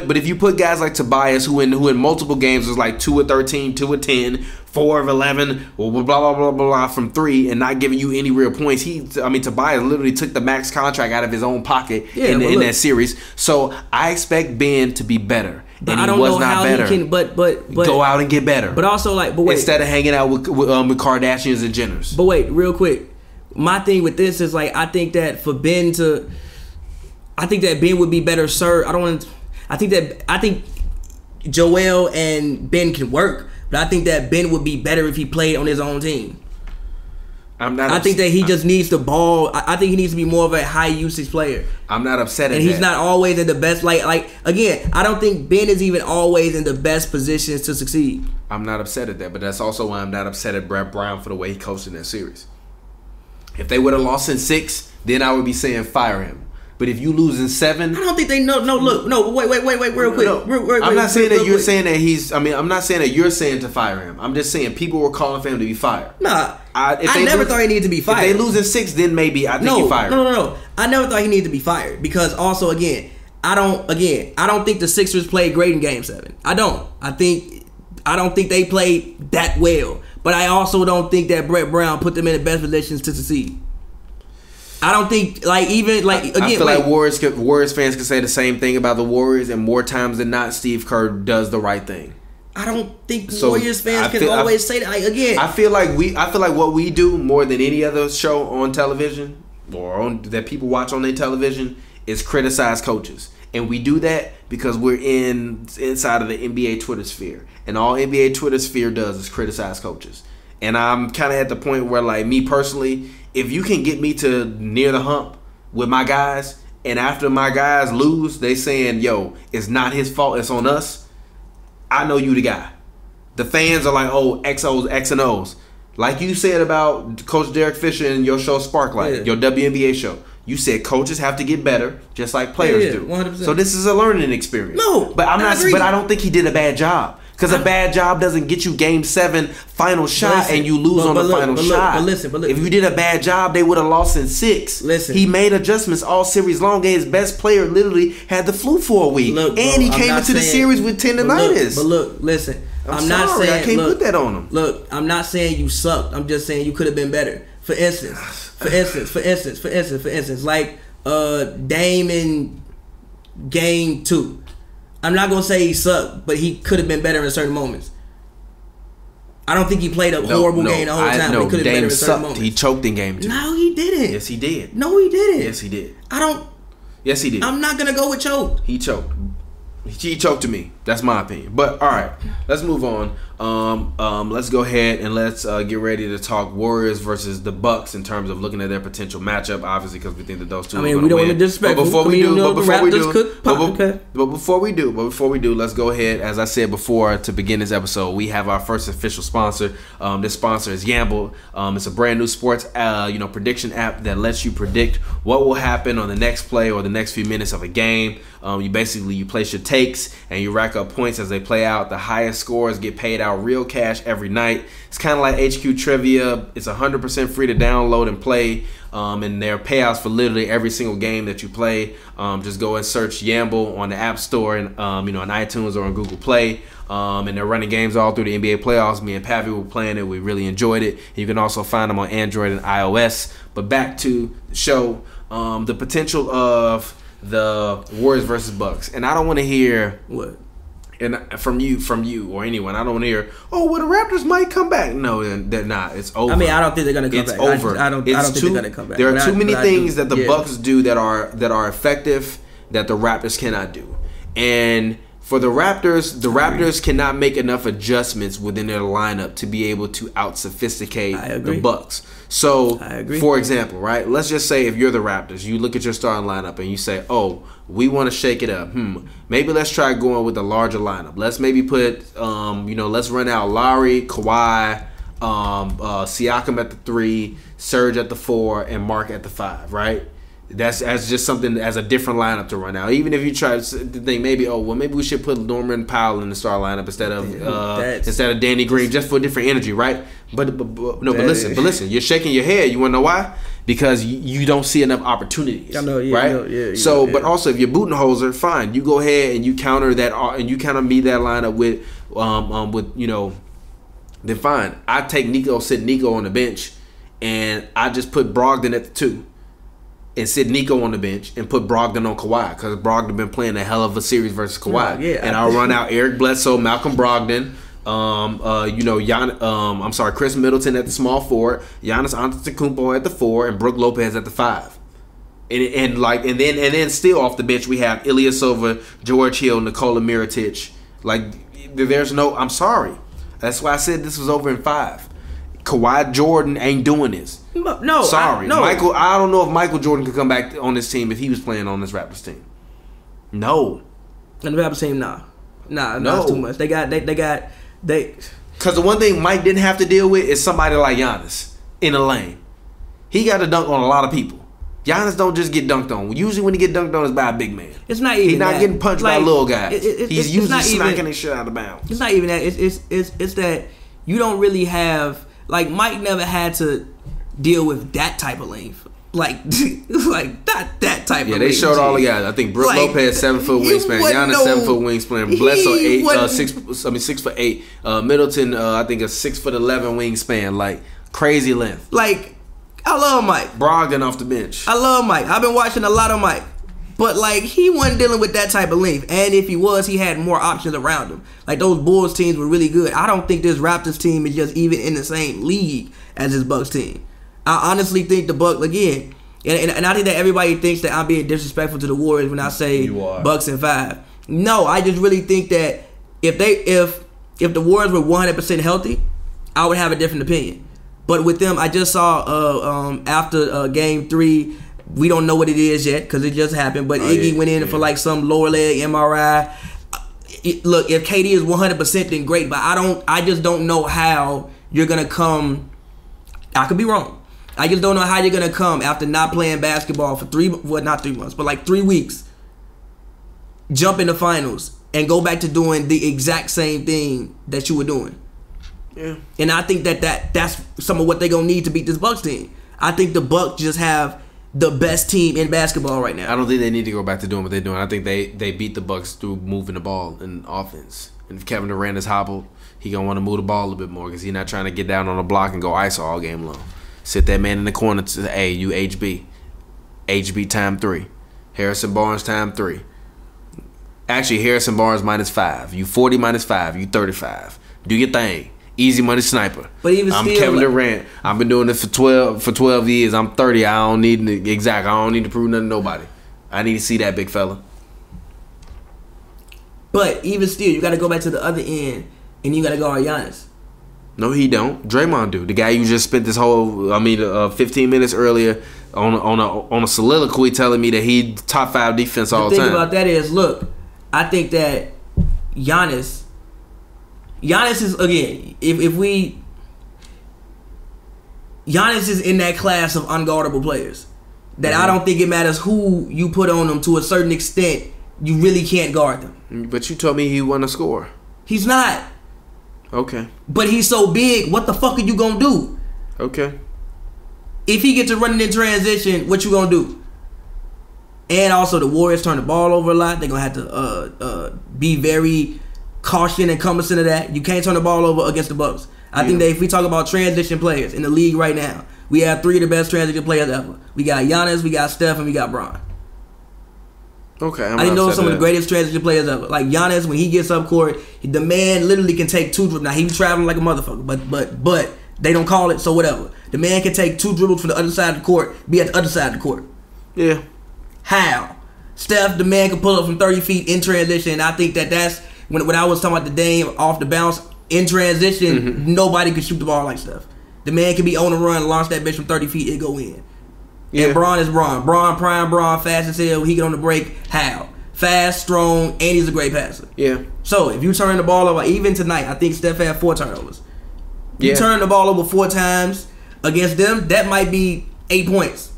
But if you put guys like Tobias, who in multiple games was like 2 of 13, 2 of 10, 4 of 11, blah blah blah blah blah from 3, and not giving you any real points, Tobias literally took the max contract out of his own pocket in that series. So I expect Ben to be better. But I don't know how he can. But go out and get better. But also instead of hanging out with Kardashians and Jenners. But wait, real quick, my thing with this is I think that Ben would be better served. I think Joel and Ben can work, but I think that Ben would be better if he played on his own team. I think that he just needs the ball. I think he needs to be more of a high usage player. I'm not upset at that. And he's not always in the best. Again, I don't think Ben is even always in the best positions to succeed. I'm not upset at that, but that's also why I'm not upset at Brett Brown for the way he coached in that series. If they would have lost in 6, then I would be saying fire him. But if you lose in 7, I don't think they know. Wait, real quick. I'm not saying that you're saying that he's. I'm not saying that you're saying to fire him. I'm just saying people were calling for him to be fired. Nah, I never thought he needed to be fired. If they lose in 6, then maybe I think you fire him. No. I never thought he needed to be fired because also I don't think the Sixers played great in Game 7. I don't think they played that well. But I also don't think that Brett Brown put them in the best positions to succeed. I don't think I feel like Warriors fans can say the same thing about the Warriors, and more times than not, Steve Kerr does the right thing. I don't think Warriors fans can always say that. I feel like what we do more than any other show on television or that people watch on their television is criticize coaches, and we do that because we're inside of the NBA Twitter sphere, and all NBA Twitter sphere does is criticize coaches. And I'm kind of at the point where, like, me personally, if you can get me to near the hump with my guys, and after my guys lose, they saying, yo, it's not his fault, it's on us, I know you the guy. The fans are like, oh, XOs, X and O's. Like you said about Coach Derek Fisher and your show Sparklight, your WNBA show. You said coaches have to get better, just like players do. 100%. So this is a learning experience. No, but I don't think he did a bad job. Because a bad job doesn't get you Game 7 final shot and you lose on the final shot. But listen, if you did a bad job, they would have lost in 6. Listen, he made adjustments all series long. And his best player literally had the flu for a week, and he came into the series with tendonitis. But look, listen. I'm not saying I can't put that on him. Look, I'm not saying you sucked. I'm just saying you could have been better. For instance, like Dame in Game 2. I'm not gonna say he sucked, but he could have been better in certain moments. I don't think he played a horrible game the whole time. But he could have been better in certain moments. He choked in Game 2. No, he didn't. Yes, he did. No, he didn't. Yes, he did. Yes, he did. I'm not gonna go with choked. He choked. He choked to me. That's my opinion. But all right, let's move on. Let's go ahead and let's get ready to talk Warriors versus the Bucks in terms of looking at their potential matchup. Obviously, because we think that those two. I mean, we don't want to disrespect. But before we do, let's go ahead. As I said before, to begin this episode, we have our first official sponsor. This sponsor is Gamble. It's a brand new sports, prediction app that lets you predict what will happen on the next play or the next few minutes of a game. You place your takes and you rack up points as they play out. The highest scores get paid out real cash every night. It's kind of like HQ Trivia. It's 100% free to download and play. And there are payouts for literally every single game that you play. Just go and search Yamble on the App Store and on iTunes or on Google Play. And they're running games all through the NBA playoffs. Me and Pavy were playing it. We really enjoyed it. You can also find them on Android and iOS. But back to the show, the potential of the Warriors versus Bucks, and I don't want to hear what, and from you or anyone. I don't want to hear, the Raptors might come back. No, they're not. It's over. I mean, I don't think they're gonna come back. It's over. I don't think they're gonna come back. There are too many things that the Bucks do that are effective that the Raptors cannot do, and for the Raptors cannot make enough adjustments within their lineup to be able to out-sophisticate the Bucks. So, for example, right? Let's just say if you're the Raptors, you look at your starting lineup and you say, we want to shake it up. Maybe let's try going with a larger lineup. Let's maybe put, let's run out Lowry, Kawhi, Siakam at the 3, Serge at the 4, and Mark at the 5, right? That's as just something as a different lineup to run out. Even if you try to think maybe we should put Norman Powell in the star lineup instead of Danny Green just for different energy, right? But listen, you're shaking your head. You want to know why? Because you don't see enough opportunities. I know, right? But also if you're Budenholzer, fine, you go ahead and you counter that and you kind of meet that lineup with then fine. I take sit Nico on the bench, and I just put Brogdon at the 2. And sit Nico on the bench and put Brogdon on Kawhi because Brogdon been playing a hell of a series versus Kawhi. And I'll run out Eric Bledsoe, Malcolm Brogdon, Chris Middleton at the small forward, Giannis Antetokounmpo at the 4, and Brook Lopez at the 5. And then still off the bench we have Ilya Silva, George Hill, Nikola Mirotic. I'm sorry. That's why I said this was over in 5. Kawhi Jordan ain't doing this. No, sorry, Michael. I don't know if Michael Jordan could come back on this team if he was playing on this Raptors team. No, and the Raptors team, nah, it's too much. They got. Because the one thing Mike didn't have to deal with is somebody like Giannis in the lane. He got to dunk on a lot of people. Giannis don't just get dunked on. Usually when he get dunked on, it's by a big man. It's not even. He's not getting punched by little guys. He's usually smacking his shit out of bounds. It's not even that. It's that you don't really have. Like, Mike never had to deal with that type of length. Like not that type of length. Yeah, they showed all the guys. I think Brook Lopez 7-foot wingspan, Giannis 7-foot wingspan, Bledsoe 6'8". Middleton I think a 6'11" wingspan. Like, crazy length. Like, I love Mike. Brogdon off the bench. I love Mike. I've been watching a lot of Mike. But, like, he wasn't dealing with that type of length. And if he was, he had more options around him. Like, those Bulls teams were really good. I don't think this Raptors team is just even in the same league as this Bucks team. I honestly think the Bucks, again, and I think that everybody thinks that I'm being disrespectful to the Warriors when I say Bucks in 5. No, I just really think that if the Warriors were 100% healthy, I would have a different opinion. But with them, I just saw after Game 3, we don't know what it is yet because it just happened. But Iggy went in for like some lower leg MRI. Look, if KD is 100%, then great. But I just don't know how you're gonna come I could be wrong. I just don't know how you're gonna come after not playing basketball for not 3 months, but like 3 weeks, jump in the finals and go back to doing the exact same thing that you were doing. Yeah. And I think that's some of what they're gonna need to beat this Bucks team. I think the Bucks just have the best team in basketball right now. I don't think they need to go back to doing what they're doing. I think they beat the Bucks through moving the ball in offense. And if Kevin Durant is hobbled, he gonna want to move the ball a little bit more because he's not trying to get down on the block and go ISO all game long. Sit that man in the corner to say, hey, you HB. HB time 3. Harrison Barnes time 3. Actually, Harrison Barnes -5. You 40 -5. You 35. Do your thing. Easy money sniper. But even I'm still, Kevin Durant. I've been doing this for 12 years. I'm 30. I don't need to prove nothing to nobody. I need to see that big fella. But even still, you got to go back to the other end, and you got to go on Giannis. No, he don't. Draymond do. The guy you just spent this whole 15 minutes earlier on a soliloquy telling me that he top 5 defense all the time. The thing about that is, look, I think that Giannis is, again, Giannis is in that class of unguardable players that I don't think it matters who you put on them. To a certain extent, you really can't guard them. But you told me he wasn't a scorer. He's not. Okay. But he's so big, what the fuck are you gonna do? Okay. If he gets to running in transition, what you gonna do? And also, the Warriors turn the ball over a lot. They're gonna have to be very caution and cognizant of that. You can't turn the ball over against the Bucks. I think that if we talk about transition players in the league right now, we have 3 of the best transition players ever. We got Giannis, we got Steph, and we got Bron. Okay, I think those are some of the greatest transition players ever. Like Giannis, when he gets up court, the man literally can take 2 dribbles. Now he be traveling like a motherfucker, but they don't call it, so whatever. The man can take 2 dribbles from the other side of the court, be at the other side of the court. Yeah. How? Steph, the man can pull up from 30 feet in transition. I think that's when I was talking about the Dame off the bounce in transition. Nobody could shoot the ball like Steph. The man can be on the run, launch that bitch from 30 feet, it go in. Yeah. And Bron is Bron. Bron, prime Bron, fast as hell. He get on the break. How? Fast, strong, and he's a great passer. Yeah. So if you turn the ball over, even tonight, I think Steph had 4 turnovers. You turn the ball over 4 times against them, that might be 8 points.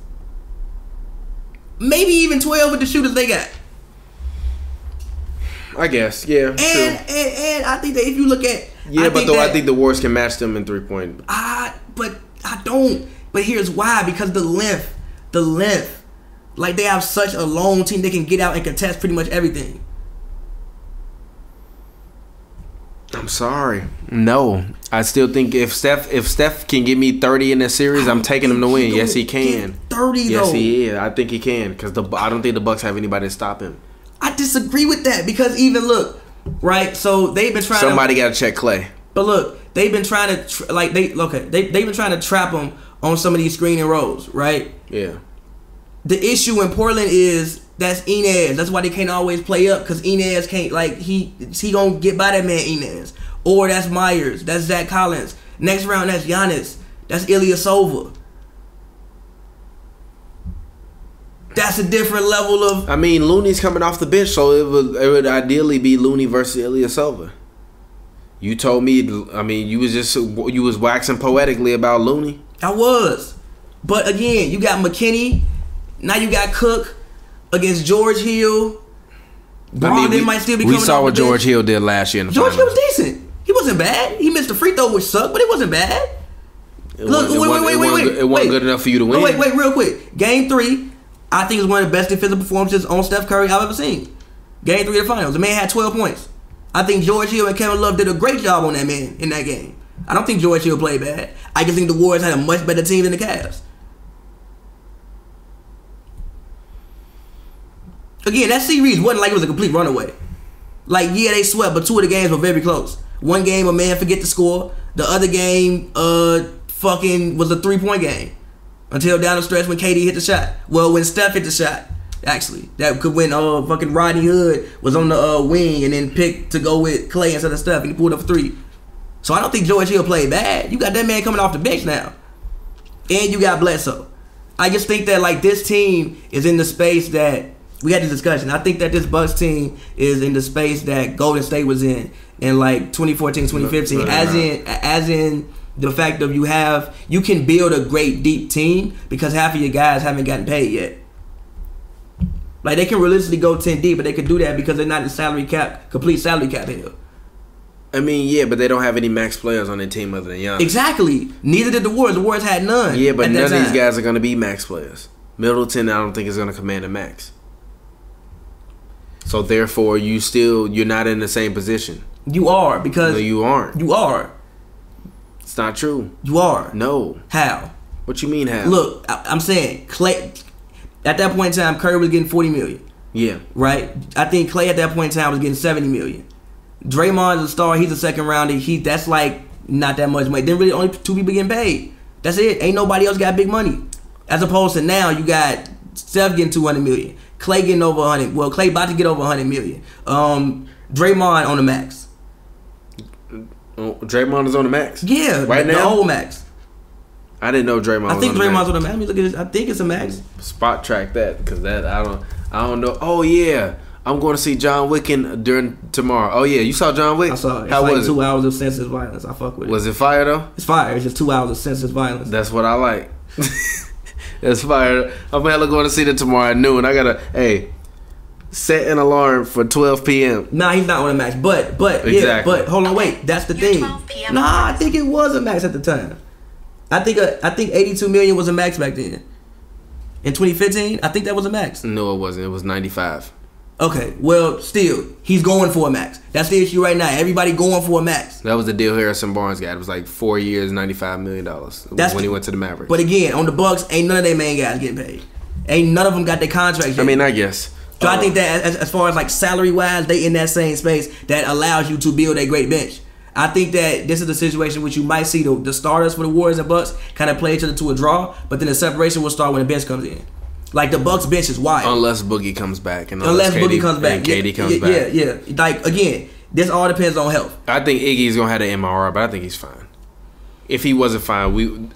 Maybe even 12 with the shooters they got. I guess, yeah. And I think that if you look at I think the Warriors can match them in 3-point. But I don't. But here's why: because the length. Like, they have such a long team, they can get out and contest pretty much everything. I'm sorry. No. I still think if Steph can give me 30 in this series, I'm taking him to win. Yes, he can. 30 though. Yes, he is. I think he can because I don't think the Bucks have anybody to stop him. I disagree with that because even look, right? So they've been trying. Somebody got to check Clay. But look, they've been trying to they've been trying to trap him on some of these screen and rolls, right? Yeah. The issue in Portland is that's Inez. That's why they can't always play up because Inez can't, like, he gonna get by that man Inez. Or that's Myers. That's Zach Collins. Next round, that's Giannis. That's Ilyasova. That's a different level of. I mean, Looney's coming off the bench, so it would ideally be Looney versus Ilyasova. You told me. I mean, you was waxing poetically about Looney. I was, but again, you got McKinney. Now you got Cook against George Hill. Brogdon might still be coming off the bench. We saw what George Hill did last year in the George finals. Hill was decent. He wasn't bad. He missed a free throw, which sucked, but it wasn't bad. It wasn't good enough for you to win. Wait, real quick. Game 3, I think, is one of the best defensive performances on Steph Curry I've ever seen. Game 3 of the finals. The man had 12 points. I think George Hill and Kevin Love did a great job on that man in that game. I don't think George Hill played bad. I just think the Warriors had a much better team than the Cavs. Again, that series wasn't like it was a complete runaway. Like, yeah, they swept, but 2 of the games were very close. One game, a man forget to score. The other game, fucking was a 3-point game. Until down the stretch when KD hit the shot. Well, when Steph hit the shot, actually. That could when fucking Rodney Hood was on the wing and then picked to go with Clay instead of Steph, and he pulled up 3. So I don't think George Hill played bad. You got that man coming off the bench now. And you got Bledsoe. I just think that, like, this team is in the space that we had this discussion. I think that this Bucks team is in the space that Golden State was in like 2014, 2015. As in the fact of you can build a great deep team because half of your guys haven't gotten paid yet. Like they can realistically go 10 deep, but they could do that because they're not in complete salary cap here. I mean, yeah, but they don't have any max players on their team other than Giannis. Exactly. Neither did the Warriors. The Warriors had none. Yeah, but none of these guys are going to be max players. Middleton, I don't think is going to command a max. So therefore, you're not in the same position. You are because no, you aren't. You are. It's not true. You are. No. How? What you mean how? Look, I'm saying Clay. At that point in time, Curry was getting $40 million. Yeah. Right. I think Clay at that point in time was getting $70 million. Draymond is a star. He's a second rounder. That's like not that much money. Then really only 2 people getting paid. That's it. Ain't nobody else got big money. As opposed to now, you got Steph getting $200 million. Clay getting over 100. Well, Clay about to get over 100 million. Draymond on the max. Draymond is on the max. Yeah, right now. The whole max. I didn't know Draymond. I think Draymond's on the max. I mean, look at this. I think it's a max. Spot track that because that I don't know. Oh yeah. I'm going to see John Wick during tomorrow. Oh yeah, you saw John Wick? I saw it. It's How like was 2 it? hours of senseless violence. I fuck with it. Was it fire though? It's fire. It's just 2 hours of senseless violence. That's what I like. That's fire. I'm hella going to see it tomorrow at noon. I gotta set an alarm for 12 p.m. Nah, he's not on the max. But exactly. Yeah, but hold on, wait. That's the thing. Nah, I think it was a max at the time. I think 82 million was a max back then. In 2015, I think that was a max. No, it wasn't. It was 95. Okay, well, still, he's going for a max. That's the issue right now. Everybody going for a max. That was the deal Harrison Barnes got. It was like 4 years, $95 million. That's when he went to the Mavericks. But again, on the Bucks, ain't none of their main guys getting paid. Ain't none of them got their contracts yet. I mean, I guess. So I think that as far as like salary-wise, they in that same space that allows you to build a great bench. I think that this is the situation which you might see the starters for the Warriors and Bucks kind of play each other to a draw, but then the separation will start when the bench comes in. Like the Bucks bench is wild. Unless Boogie comes back. And unless Boogie comes back. And KD comes back. Yeah. Like, again, this all depends on health. I think Iggy's going to have the MRI, but I think he's fine. If he wasn't fine,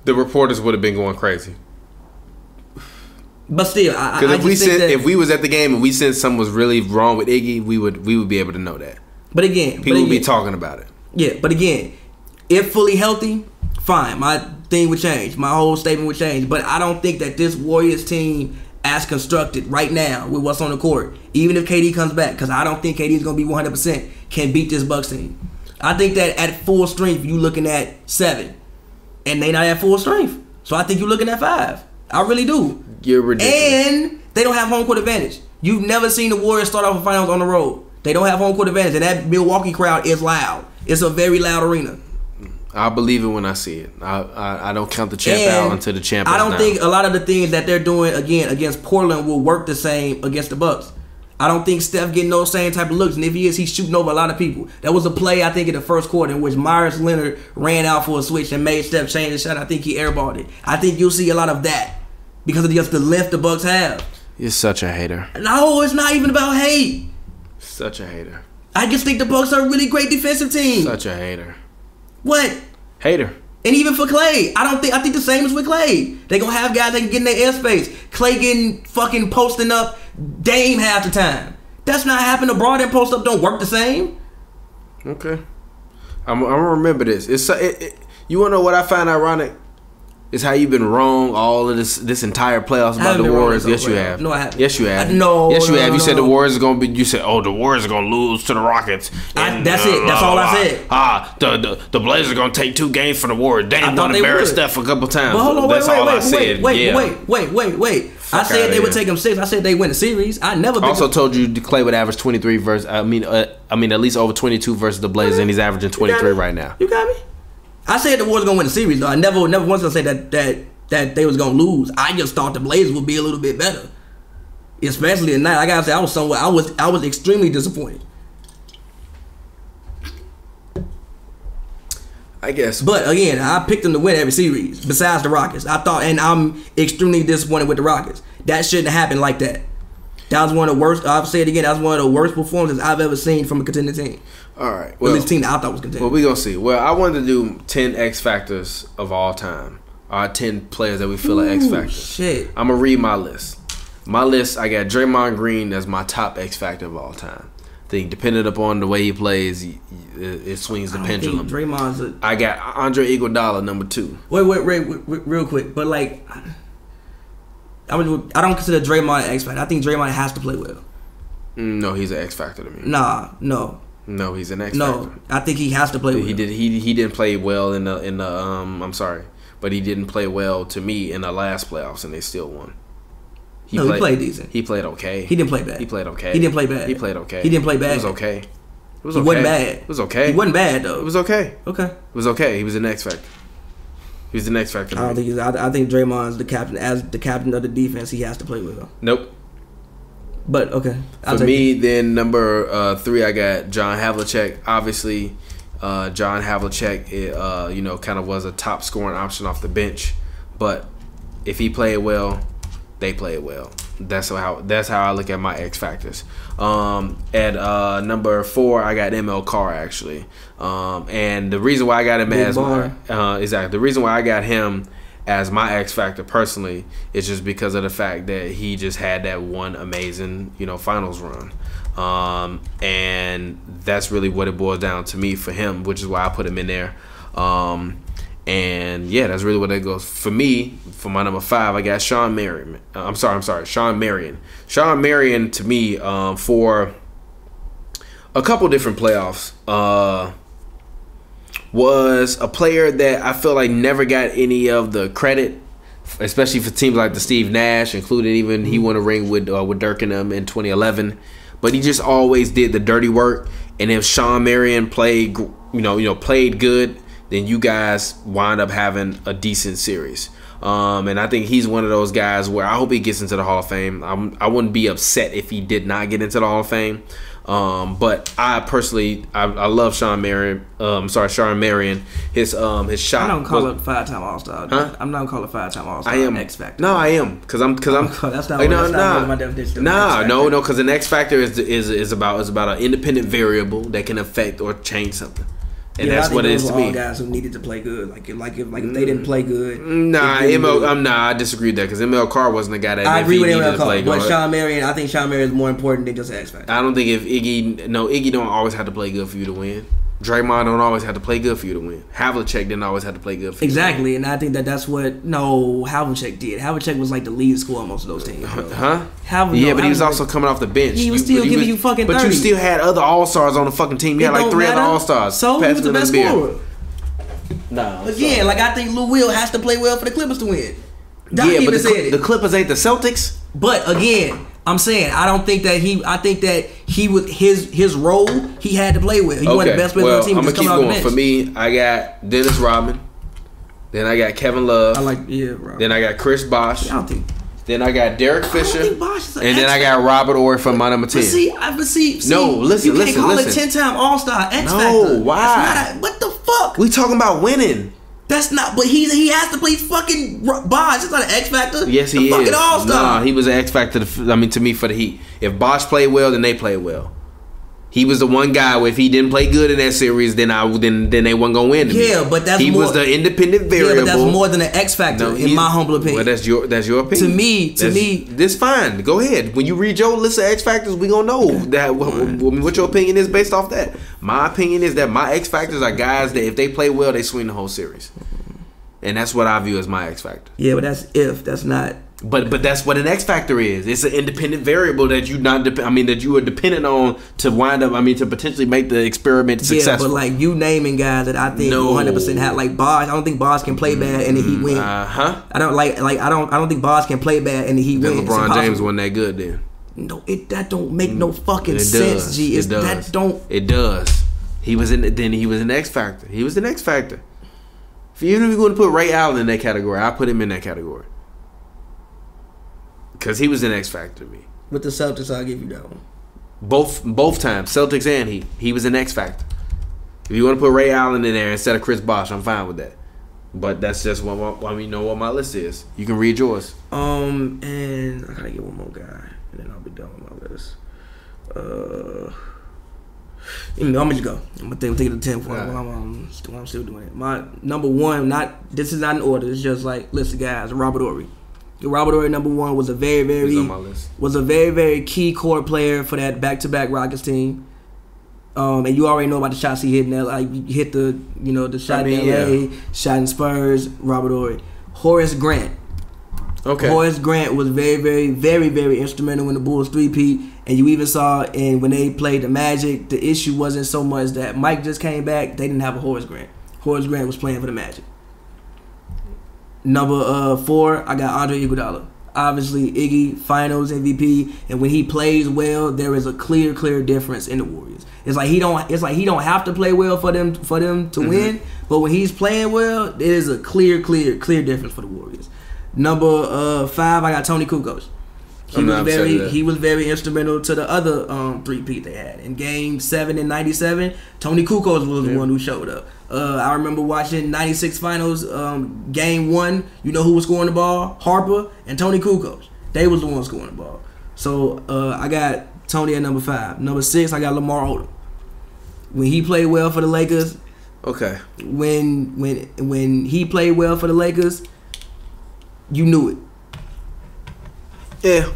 the reporters would have been going crazy. But still, if we was at the game and we sensed something was really wrong with Iggy, we would be able to know that. But again, people would be talking about it. Yeah, but again, if fully healthy, fine. My thing would change. My whole statement would change. But I don't think that this Warriors team, as constructed right now with what's on the court, even if KD comes back, because I don't think KD is going to be 100%, can beat this Bucks team. I think that at full strength, you looking at 7, and they not at full strength. So I think you're looking at 5. I really do. You're ridiculous. And they don't have home court advantage. You've never seen the Warriors start off the finals on the road. They don't have home court advantage, and that Milwaukee crowd is loud. It's a very loud arena. I believe it when I see it. I don't count the champ out until the champ is I don't down. think a lot of the things that they're doing again against Portland will work the same against the Bucks. I don't think Steph getting those same type of looks, and if he is, he's shooting over a lot of people. That was a play, I think, in the first quarter in which Myers Leonard ran out for a switch and made Steph change the shot. I think he airballed it. I think you'll see a lot of that because of just the length the Bucks have. You're such a hater. No, it's not even about hate. Such a hater. I just think the Bucks are a really great defensive team. Such a hater. What? Hater. And even for Clay, I think the same as with Clay. They gonna have guys that can get in their airspace. Clay getting fucking posting up Dame half the time. That's not happening. The broad and post up don't work the same. Okay. I'm gonna remember this. You wanna know what I find ironic? Is how you've been wrong all of this entire playoffs about the Warriors. Yes, you have. No, I haven't. Yes, you have. No. Yes, you have. You said the Warriors are gonna be. You said, the Warriors are gonna lose to the Rockets. That's it. That's all I said. The Blazers are gonna take 2 games for the Warriors. Dame gonna embarrass Steph a couple times. But hold on, that's all I said. Wait. I said they would take them 6. I said they win the series. I never. Also told you Clay would average 23 versus. I mean, at least over 22 versus the Blazers, and he's averaging 23 right now. You got me. I said the Warriors gonna win the series though. I never once gonna say that they was gonna lose. I just thought the Blazers would be a little bit better, especially tonight. I gotta say, I was extremely disappointed. I guess, but again, I picked them to win every series besides the Rockets. I thought, and I'm extremely disappointed with the Rockets. That shouldn't happen like that. That was one of the worst. I'll say it again. That was one of the worst performances I've ever seen from a contending team. All right, well, at least team that I thought was contending. Well, we gonna see. Well, I wanted to do 10 X factors of all time. 10 players that we feel are X factors. Shit. I'm gonna read my list. My list, I got Draymond Green as my top X factor of all time. think depending upon the way he plays, it swings the pendulum. Draymond's I got Andre Iguodala number 2. Wait, real quick. But like, I don't consider Draymond an X factor. I think Draymond has to play well. No, he's an X factor to me. No, he's an X factor. No, I think he has to play well. He didn't play well in the I'm sorry, but he didn't play well to me in the last playoffs, and they still won. He played decent. He played okay. He didn't play bad. He played okay. He didn't play bad. He played okay. He didn't play bad. It was okay. It was okay. He wasn't bad. It was okay. He wasn't bad though. It was okay. Okay. It was okay. He was an X factor. He was the next factor. I don't think I think Draymond's the captain. As the captain of the defense, he has to play well. Nope. But okay. For me, then number 3, I got John Havlicek. Obviously, John Havlicek, kind of was a top scoring option off the bench. But if he played well, they played well. That's how I look at my X factors. At number 4, I got ML Carr actually. And the reason why I got him the reason why I got him as my X factor personally is just because of the fact that he just had that one amazing, finals run. And that's really what it boils down to me for him, which is why I put him in there. And yeah, that's really what it goes for me. For my number 5, I got Sean Marion. Sean Marion. Sean Marion to me, for a couple different playoffs, was a player that I feel like never got any of the credit, especially for teams like the Steve Nash, including even he won a ring with Dirk and them in 2011. But he just always did the dirty work. And if Sean Marion played, played good, then you guys wind up having a decent series. And I think he's one of those guys where I hope he gets into the Hall of Fame. I wouldn't be upset if he did not get into the Hall of Fame. But I personally, I love Sean Marion. Sean Marion. His shot. I don't call it 5-time All-Star. Huh? I'm not gonna call it 5-time All-Star. I am X Factor. No, I am because I'm. That's not my definition. No, because an X Factor is about an independent variable that can affect or change something. And that's what it is to me. All guys who needed to play good, like if they didn't play good. I disagree with that because ML Carr wasn't a guy that I agree with ML Carr, but Sean Marion, I think Sean Marion is more important than just X Factor. I don't think if Iggy don't always have to play good for you to win. Draymond don't always have to play good for you to win. Havlicek didn't always have to play good for you. Exactly, and I think that's what Havlicek did. Havlicek was like the lead scorer on most of those teams. Huh? But he was also coming off the bench. He was still giving you fucking 30. But you still had other All-Stars on the fucking team. You had like 3 other All-Stars. So he was the best scorer. No. Again, I think Lou Will has to play well for the Clippers to win. But the Clippers ain't the Celtics. But again, I'm saying I think that he was his role. He had to play well. He won the best player on the team. I'm gonna keep going. For me, I got Dennis Rodman. Then I got Kevin Love. Rodman. Then I got Chris Bosh. I don't think. Then I got Derek Fisher. And then I got Robert Horry for my number 10. See, no, listen. You can't call it 10-time All-Star X Factor. No, why? What the fuck? We talking about winning. That's not. But he has to play fucking Bosh. It's not an X Factor. Yes, he is. Fucking All-Star. Nah, he was an X Factor. To me, for the Heat. If Bosh played well, then they played well. He was the one guy where if he didn't play good in that series, then they wasn't gonna win. But he was the independent variable. Yeah, but that's more than an X factor in my humble opinion. Well, that's your opinion. To me, this fine. Go ahead. When you read your list of X factors, we gonna know that what your opinion is based off that. My opinion is that my X factors are guys that if they play well, they swing the whole series, and that's what I view as my X factor. Yeah, but that's not. But that's what an X factor is. It's an independent variable that that you are dependent on to wind up. To potentially make the experiment successful. Yeah, but you naming guys that I think 100% have Bosh. I don't think Bosh can play bad and the Heat win. I don't I don't think Bosh can play bad and the Heat win. LeBron James wasn't that good then. No, that don't make no fucking sense. G, it does. He was an X factor. He was an X factor. Even if you're going to put Ray Allen in that category, I put him in that category. Because he was an X factor to me. With the Celtics, I'll give you that one. Both times, Celtics and he was an X factor. If you want to put Ray Allen in there instead of Chris Bosh, I'm fine with that. But that's just what what my list is. You can read yours. And I gotta get one more guy, and then I'll be done with my list. I'm gonna just go. I'm gonna take it to 10 for while I'm still doing it. My number 1, this is not in order. It's just list of guys. Robert Horry. Robert Horry, number 1, was a very, very key core player for that back-to-back Rockets team. And you already know about the shots he hit in LA. He hit the shot in LA, shot in Spurs, Robert Horry. Horace Grant. Okay. Horace Grant was very, very, very, very instrumental in the Bulls three-peat. And you even saw when they played the Magic, the issue wasn't so much that Mike just came back. They didn't have a Horace Grant. Horace Grant was playing for the Magic. Number 4, I got Andre Iguodala. Obviously, Iggy, Finals MVP, and when he plays well, there is a clear difference in the Warriors. It's like he don't have to play well for them to win, but when he's playing well, it is a clear difference for the Warriors. Number 5, I got Tony Kukoc. He was very instrumental to the other three-peat they had. In Game 7 in '97, Tony Kukoc was the one who showed up. I remember watching '96 Finals, Game 1. You know who was scoring the ball? Harper and Tony Kukoc. They was the ones scoring the ball. So I got Tony at number 5. Number 6, I got Lamar Odom. When he played well for the Lakers. Okay. When he played well for the Lakers, you knew it. Yeah.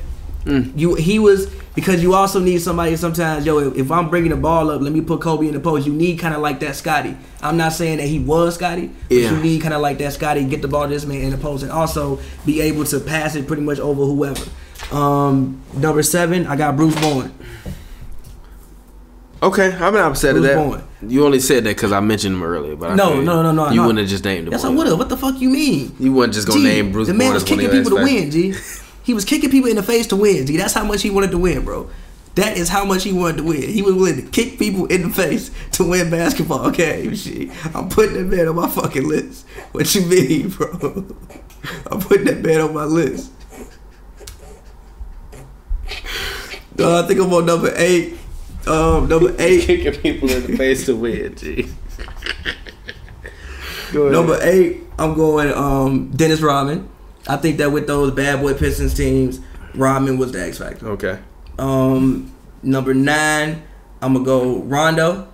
He was, because you also need somebody sometimes, if I'm bringing the ball up, let me put Kobe in the post. You need kind of like that Scotty. I'm not saying that he was Scotty, but you need kind of like that Scotty, get the ball to this man in the post and also be able to pass it pretty much over whoever. Number 7, I got Bruce Bowen. Okay, I'm not upset at that. Bowen. You only said that because I mentioned him earlier, but no. You wouldn't have just named him. Yes, I would have. What the fuck you mean? You wouldn't just go name Bruce Bowen. The man was kicking people to win, G. He was kicking people in the face to win, G. That's how much he wanted to win, bro. That is how much he wanted to win. He was willing to kick people in the face to win basketball. Okay, shit. I'm putting that man on my fucking list. What you mean, bro? I'm putting that man on my list. I think I'm on number 8. Number 8. Kicking people in the face to win, G. Number 8, I'm going Dennis Rodman. I think that with those bad boy Pistons teams, Rodman was the X factor. Okay. Number 9, I'm gonna go Rondo.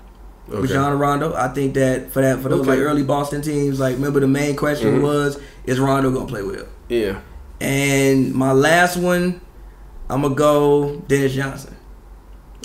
Rajon Rondo. I think that for those like early Boston teams, like remember the main question was, is Rondo gonna play well? Yeah. And my last one, I'm gonna go Dennis Johnson.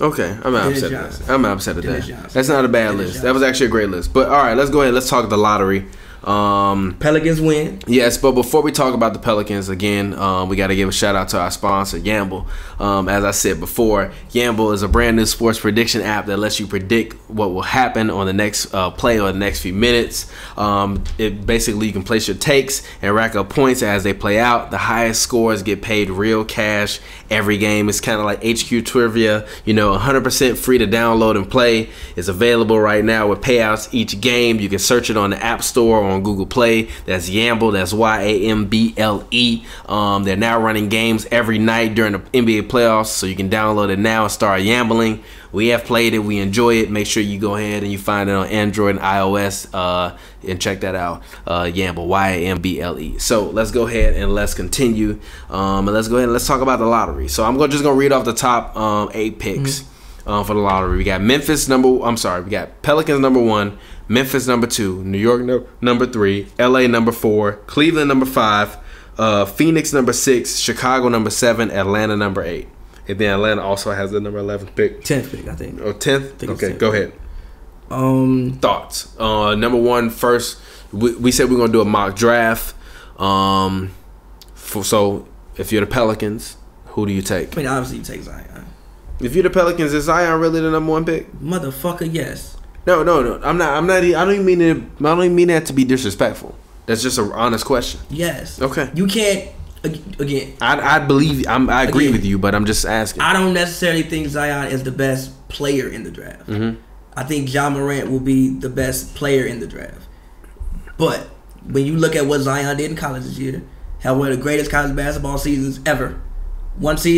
Okay, I'm not upset at that. That's not a bad list. That was actually a great list. But all right, let's go ahead. Let's talk the lottery. Pelicans win. Yes, but before we talk about the Pelicans, again, we got to give a shout out to our sponsor, Gamble. As I said before, Gamble is a brand new sports prediction app that lets you predict what will happen on the next play or the next few minutes. It basically, you can place your takes and rack up points as they play out. The highest scores get paid real cash every game. It's kind of like HQ Trivia, 100% free to download and play. It's available right now with payouts each game. You can search it on the App Store or on Google Play. That's Yamble. That's YAMBLE. They're now running games every night during the NBA playoffs, so you can download it now and start yambling. We have played it. We enjoy it. Make sure you go ahead and you find it on Android and iOS and check that out. Yamble, YAMBLE. So let's go ahead and let's continue. And let's go ahead and let's talk about the lottery. So I'm just going to read off the top 8 picks for the lottery. We got we got Pelicans number 1, Memphis number 2, New York number 3, LA number 4, Cleveland number 5, Phoenix number 6, Chicago number 7, Atlanta number 8. And then Atlanta also has the number 11th pick. 10th pick, I think. Oh, 10th? Okay, go ahead. Thoughts. Number 1, first, we said we're going to do a mock draft. So, if you're the Pelicans, who do you take? I mean, obviously you take Zion. If you're the Pelicans, is Zion really the number 1 pick? Motherfucker, yes. No. I'm not. I don't even mean that to be disrespectful. That's just an honest question. Yes. Okay. You can't. Again, I believe I agree with you, but I'm just asking. I don't necessarily think Zion is the best player in the draft. I think Ja Morant will be the best player in the draft. But when you look at what Zion did in college this year, had one of the greatest college basketball seasons ever. One of the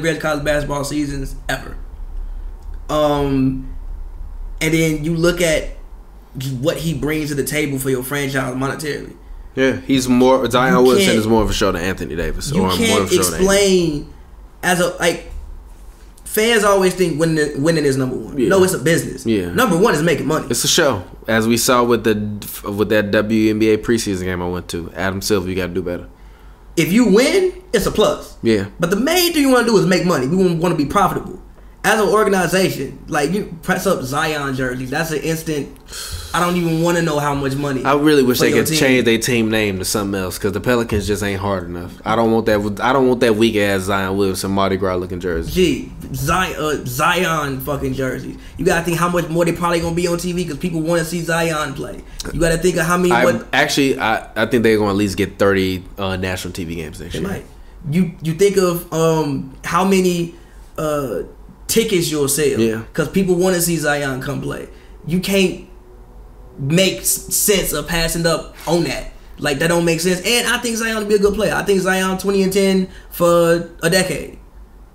greatest college basketball seasons ever. And then you look at what he brings to the table for your franchise monetarily. Yeah, Zion Williamson is more of a show than Anthony Davis. You can't explain fans always think winning is number 1. Yeah. No, it's a business. Yeah. Number 1 is making money. It's a show. As we saw with that WNBA preseason game I went to. Adam Silver, you got to do better. If you win, it's a plus. Yeah. But the main thing you want to do is make money. We want to be profitable. as an organization, like you press up Zion jerseys, that's an instant. I don't even want to know how much money. I really wish they could change their team name to something else because the Pelicans just ain't hard enough. I don't want that weak ass Zion Williamson Mardi Gras looking jersey. Gee, Zion fucking jerseys. You gotta think how much more they probably gonna be on TV because people want to see Zion play. You gotta think of how many. I think they're gonna at least get 30 national TV games next year. Might. You think of how many tickets you'll sell because people want to see Zion come play. You can't make sense of passing up on that. Like that don't make sense. And I think Zion will be a good player. I think Zion 20 and 10 for a decade.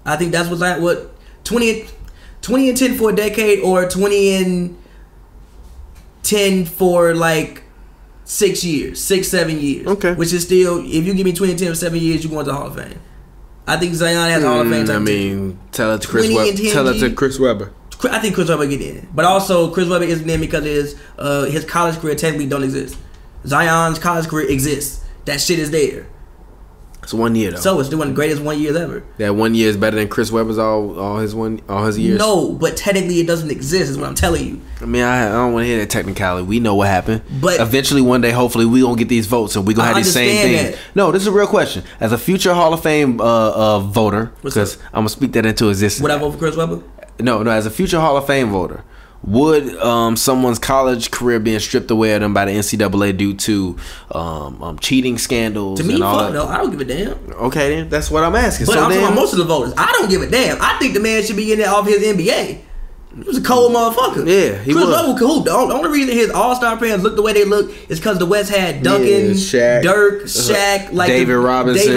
I think that's what 20 and 10 for a decade or 20 and 10 for like 7 years. Okay. Which is still, if you give me 20 and 10 for 7 years, you're going to the Hall of Fame. I think Zion has a Hall of Fame time. I mean, tell it to Chris Webber. I think Chris Webber get in, but also Chris Webber isn't in because his college career technically don't exist. Zion's college career exists. That shit is there. It's 1 year though. So it's still one of the greatest 1 years ever. That 1 year is better than Chris Webber's all his years. No, but technically it doesn't exist. Is what I'm telling you. I mean, I don't want to hear that technicality. We know what happened. But eventually, one day, hopefully, we gonna get these votes and we gonna have these same things. That. No, this is a real question. As a future Hall of Fame voter, because I'm gonna speak that into existence. Would I vote for Chris Webber? No. As a future Hall of Fame voter, would someone's college career being stripped away of them by the NCAA due to cheating scandals? To me, and all fuck that? no. I don't give a damn. Okay, then that's what I'm asking. But I'm talking about most of the voters. I don't give a damn. I think the man should be in there off his NBA. He was a cold motherfucker. Yeah, he was. Chris Webber could hoop. The only reason his All-Star players look the way they look is because the West had Duncan, Shaq, Dirk, Shaq, like David Robinson,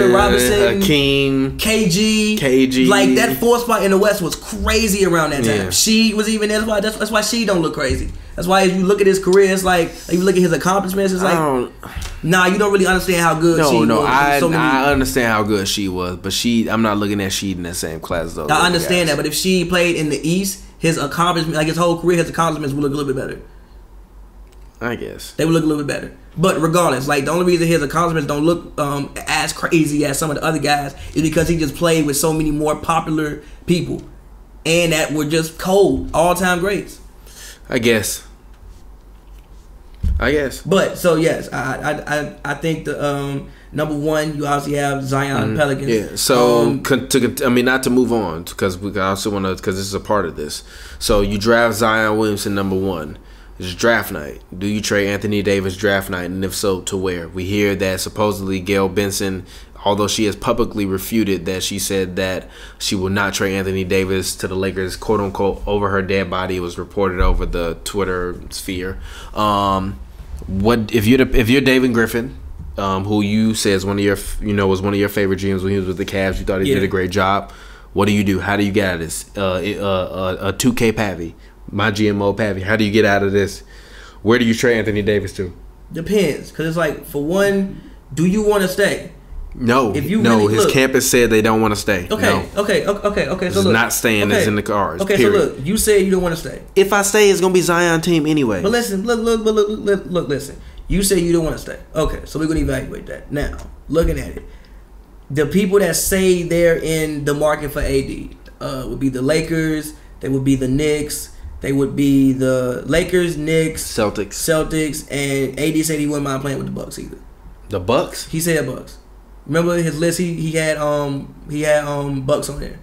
Hakeem, KG. Like that 4th spot in the West was crazy around that time. Yeah. She was even there. That's why she don't look crazy. That's why if you look at his career, it's like if you look at his accomplishments, it's like nah, you don't really understand how good she was. I understand how good she was, but I'm not looking at she in that same class though. I understand that, but if she played in the East, his accomplishments, like his whole career, his accomplishments would look a little bit better. I guess they would look a little bit better. But regardless, like the only reason his accomplishments don't look as crazy as some of the other guys is because he just played with so many more popular people, and that were just cold all-time greats. I guess. But so yes, I think the number one, you obviously have Zion Pelicans. Yeah. So not to move on because I also want to, because this is a part of this. So you draft Zion Williamson number 1. It's draft night. Do you trade Anthony Davis draft night, and if so, to where? We hear that supposedly Gail Benson, although she has publicly refuted that, she said that she will not trade Anthony Davis to the Lakers, quote unquote, over her dead body. It was reported over the Twitter sphere. What if you're David Griffin, who you say is one of your was one of your favorite GMs when he was with the Cavs? You thought he did a great job. What do you do? How do you get out of this? A 2K Pavy, my GMO Pavy. How do you get out of this? Where do you trade Anthony Davis to? Depends, because it's like, for one, do you want to stay? No, his campus said they don't want to stay. Okay. So look, not staying is in the cards. Okay, period. so look, you said you don't want to stay. If I stay, it's gonna be Zion team anyway. But listen, look, listen. You say you don't want to stay. Okay, so we're gonna evaluate that. Now, looking at it, the people that say they're in the market for AD would be the Lakers. They would be the Knicks. They would be the Lakers, Knicks, Celtics, and AD said he wouldn't mind playing with the Bucks either. The Bucks? He said Bucks. Remember his list? He had Bucks on there.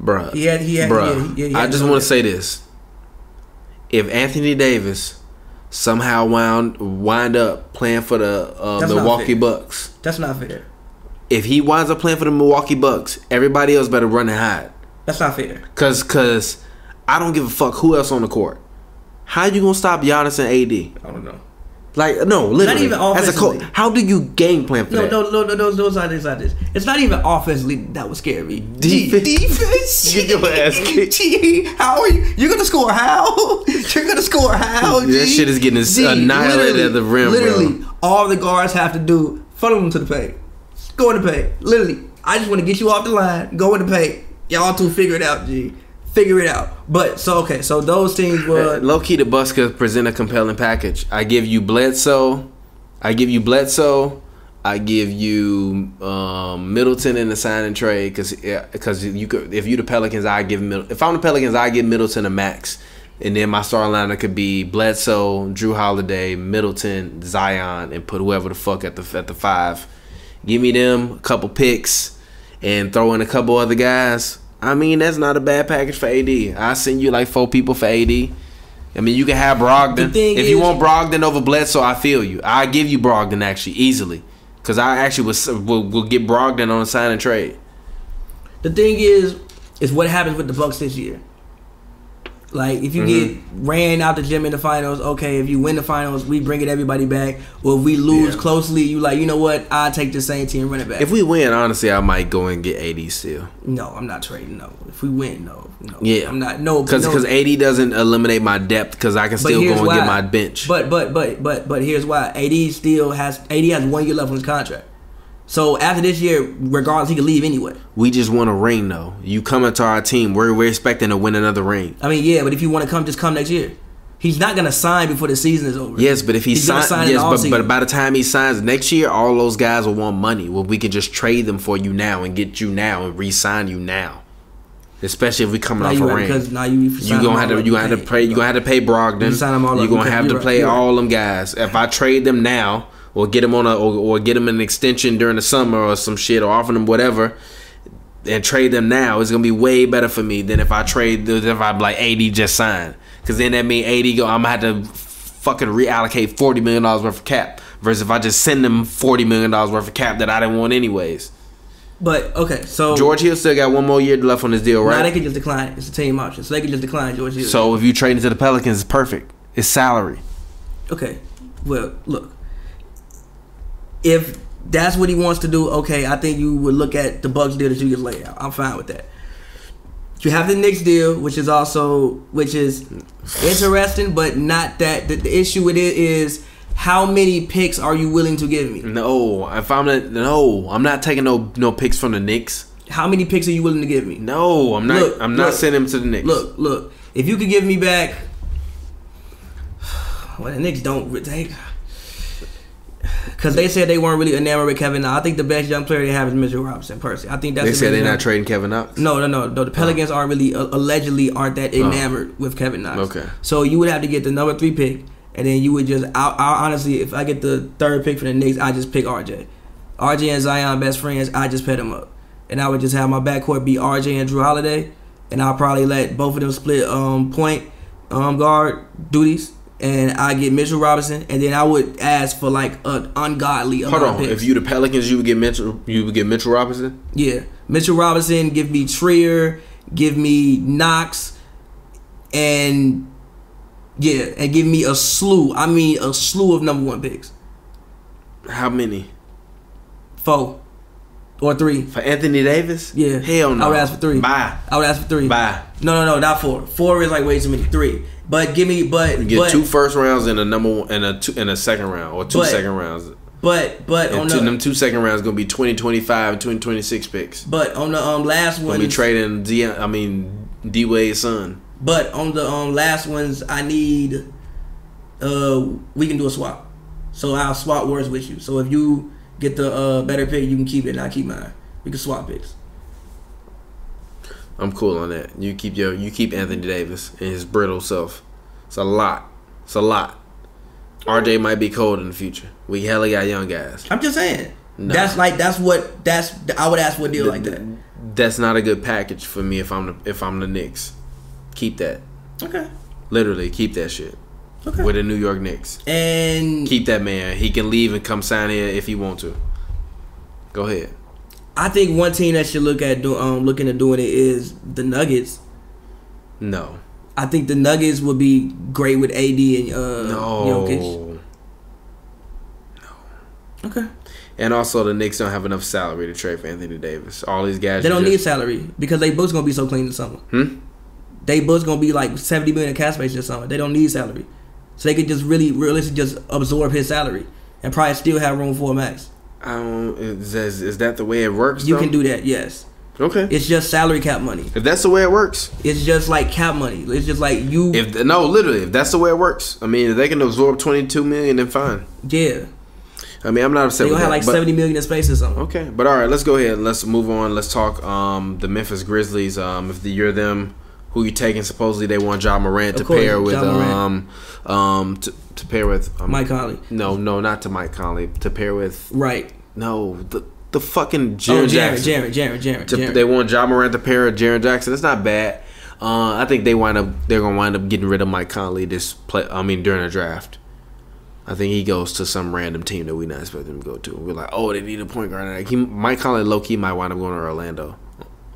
Bruh. He had I just want to say this. If Anthony Davis somehow wind up playing for the Milwaukee Bucks. That's not fair. If he winds up playing for the Milwaukee Bucks, everybody else better run and hide. That's not fair. Cause I don't give a fuck who else on the court. How you gonna stop Giannis and AD? I don't know. Like, no, literally. Not even offensively. As a coach, how do you game plan for that? No, those are this. It's not even offensively that would scare me. Defense? Get your ass kicked. How are you? You're gonna score how? You're gonna score how? That shit is getting annihilated at the rim, literally, all the guards have to do, funnel them to the paint. Go in the paint. Literally, I just want to get you off the line. Go in the paint. Y'all two figure it out, G. Figure it out. But so those teams were low key. The Bucks could present a compelling package. I give you Bledsoe, I give you Middleton in the sign and trade because you could, if you the Pelicans, if I'm the Pelicans, I give Middleton a max, and then my starting lineup could be Bledsoe, Drew Holiday, Middleton, Zion, and put whoever the fuck at the 5. Give me them a couple picks and throw in a couple other guys. I mean, that's not a bad package for AD. I send you like 4 people for AD. I mean, you can have Brogdon. If you want Brogdon over Bledsoe, I feel you. I give you Brogdon actually easily. Because I actually will get Brogdon on a sign and trade. The thing is what happens with the Bucks this year. Like, if you get ran out the gym in the finals, okay, if you win the finals, we bring everybody back. Or if we lose closely, you like, you know what, I'll take the same team and run it back. If we win, honestly, I might go and get AD still. No, I'm not trading, no. If we win, no. Yeah. I'm not, no. Because AD doesn't eliminate my depth because I can still go and get my bench. But here's why. AD has 1 year left on his contract. So after this year, regardless, he could leave anyway. We just won a ring, though. You come into our team, we're expecting to win another ring. I mean, yeah, but if you want to come, just come next year. He's not gonna sign before the season is over. Yes, but if he's sign but by the time he signs next year, all those guys will want money. Well, we can just trade them for you now and get you now and re-sign you now. Especially if we coming off a ring. Because now you gonna have to pay Brogdon. You're gonna have to play all them guys. If I trade them now. Or get him an extension during the summer or some shit, or offer them whatever, and trade them now. It's gonna be way better for me than if I'm like AD just signed, because then that means AD I'm gonna have to fucking reallocate $40 million worth of cap versus if I just send them $40 million worth of cap that I didn't want anyways. But okay, so George Hill still got 1 more year left on his deal, right? Now they can just decline. It's a team option, so they can just decline George Hill. So if you trade into the Pelicans, it's perfect. It's salary. Okay, well look. If that's what he wants to do, okay, I think you would look at the Bucks deal that you just laid out. I'm fine with that. You have the Knicks deal, which is interesting, but not that. The issue with it is how many picks are you willing to give me? I'm not taking no picks from the Knicks. How many picks are you willing to give me? No, I'm not. I'm not sending them to the Knicks. Look. If you could give me back, well, the Knicks don't. Because they said they weren't really enamored with Kevin Knox. I think the best young player they have is Mitchell Robinson, personally. I think that's. They said they're not trading Kevin Knox? No. The Pelicans aren't really, allegedly aren't that enamored with Kevin Knox. Okay. So you would have to get the number 3 pick, and then you would just, I honestly, if I get the 3rd pick for the Knicks, I just pick RJ. RJ and Zion best friends, I just pet them up. And I would just have my backcourt be RJ and Drew Holiday, and I'll probably let both of them split point guard duties. And I get Mitchell Robinson, and then I would ask for like an ungodly amount of picks. If you the Pelicans, you would get Mitchell Robinson? Yeah. Mitchell Robinson, give me Trier, give me Knox, and give me a slew. I mean a slew of number 1 picks. How many? 4 or 3. For Anthony Davis? Yeah. Hell no. I would ask for 3. Bye. I would ask for 3. Bye. No, not 4. 4 is like way too many. 3. But give me, you get 2 first rounds and a number 1 and a second round, or 2 second rounds. But on them 2 second rounds gonna be 2025 and 2026 picks. But on the last one, we trading D Wade's son. But on the last ones, I need we can do a swap. So I'll swap words with you. So if you get the better pick, you can keep it, and I keep mine. We can swap picks. I'm cool on that. You keep Anthony Davis and his brittle self. It's a lot. RJ might be cold in the future. We hella got young guys. I'm just saying. No. I would ask for a deal like that. That's not a good package for me if I'm the Knicks. Keep that. Okay. Literally keep that shit. Okay. With the New York Knicks. And keep that man. He can leave and come sign here if he want to. Go ahead. I think one team that should looking at doing it is the Nuggets. No. I think the Nuggets would be great with AD and Jokic. No. Okay. And also the Knicks don't have enough salary to trade for Anthony Davis. All these guys. They don't need salary because they books gonna be so clean this summer. They books gonna be like $70 million in cap space this summer. They don't need salary, so they could just realistically just absorb his salary and probably still have room for a max. Is that the way it works? You can do that, yes. Okay. It's just salary cap money. If that's the way it works, it's just like cap money. It's just like you. Literally, if that's the way it works, I mean, if they can absorb $22 million, then fine. Yeah. I mean, I'm not upset with that. They're going to have like $70 million in space or something. Okay. But all right, let's go ahead. Let's move on. Let's talk the Memphis Grizzlies. If you're them, who you taking? Supposedly they want Ja Morant to pair with to pair with Mike Conley. No, not to Mike Conley. To pair with No, the fucking Jaren Jackson. Jaren. They want Ja Morant to pair with Jaren Jackson. That's not bad. I think they're gonna wind up getting rid of Mike Conley during the draft. I think he goes to some random team that we not expecting him to go to. We're like, oh, they need a point guard. Mike Conley low key might wind up going to Orlando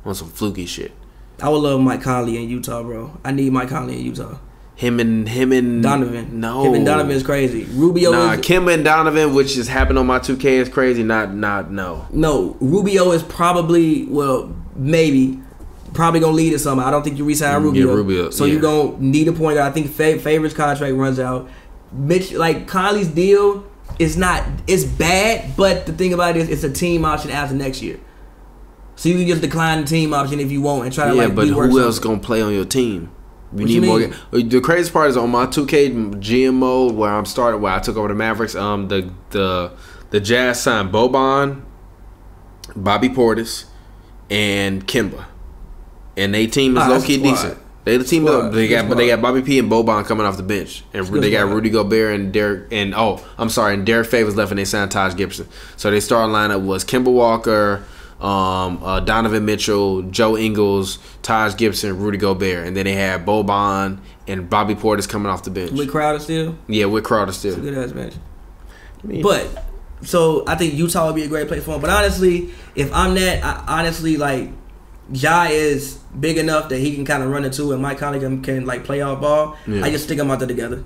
on some fluky shit. I would love Mike Conley in Utah, bro. I need Mike Conley in Utah. Him and Donovan. No, him and Donovan is crazy. Rubio. Kim and Donovan, which just happened on my 2K, is crazy. No. Rubio is probably gonna lead us something. I don't think you resign Rubio. Yeah, Rubio. So you're gonna need a point guard. I think Favor's contract runs out. Mitch, like Conley's deal is bad, but the thing about it is it's a team option after next year. So you can just decline the team option if you want and try to but who else gonna play on your team? You need more. The crazy part is on my 2K GM mode where I took over the Mavericks. The Jazz signed Boban, Bobby Portis, and Kemba, and they team is low key decent. They got Bobby P and Boban coming off the bench, and they got Rudy Gobert and Derek Derek Favors left, and they signed Taj Gibson. So their starting lineup was Kemba Walker, Donovan Mitchell, Joe Ingles, Taj Gibson, Rudy Gobert, and then they had Boban and Bobby Portis coming off the bench. With Crowder still? Yeah, with Crowder still. It's a good ass bench. So I think Utah would be a great place for him. But honestly, if I'm that, Ja is big enough that he can kind of run into, and Mike Conley can like play off ball. Yeah. I just stick them out there together.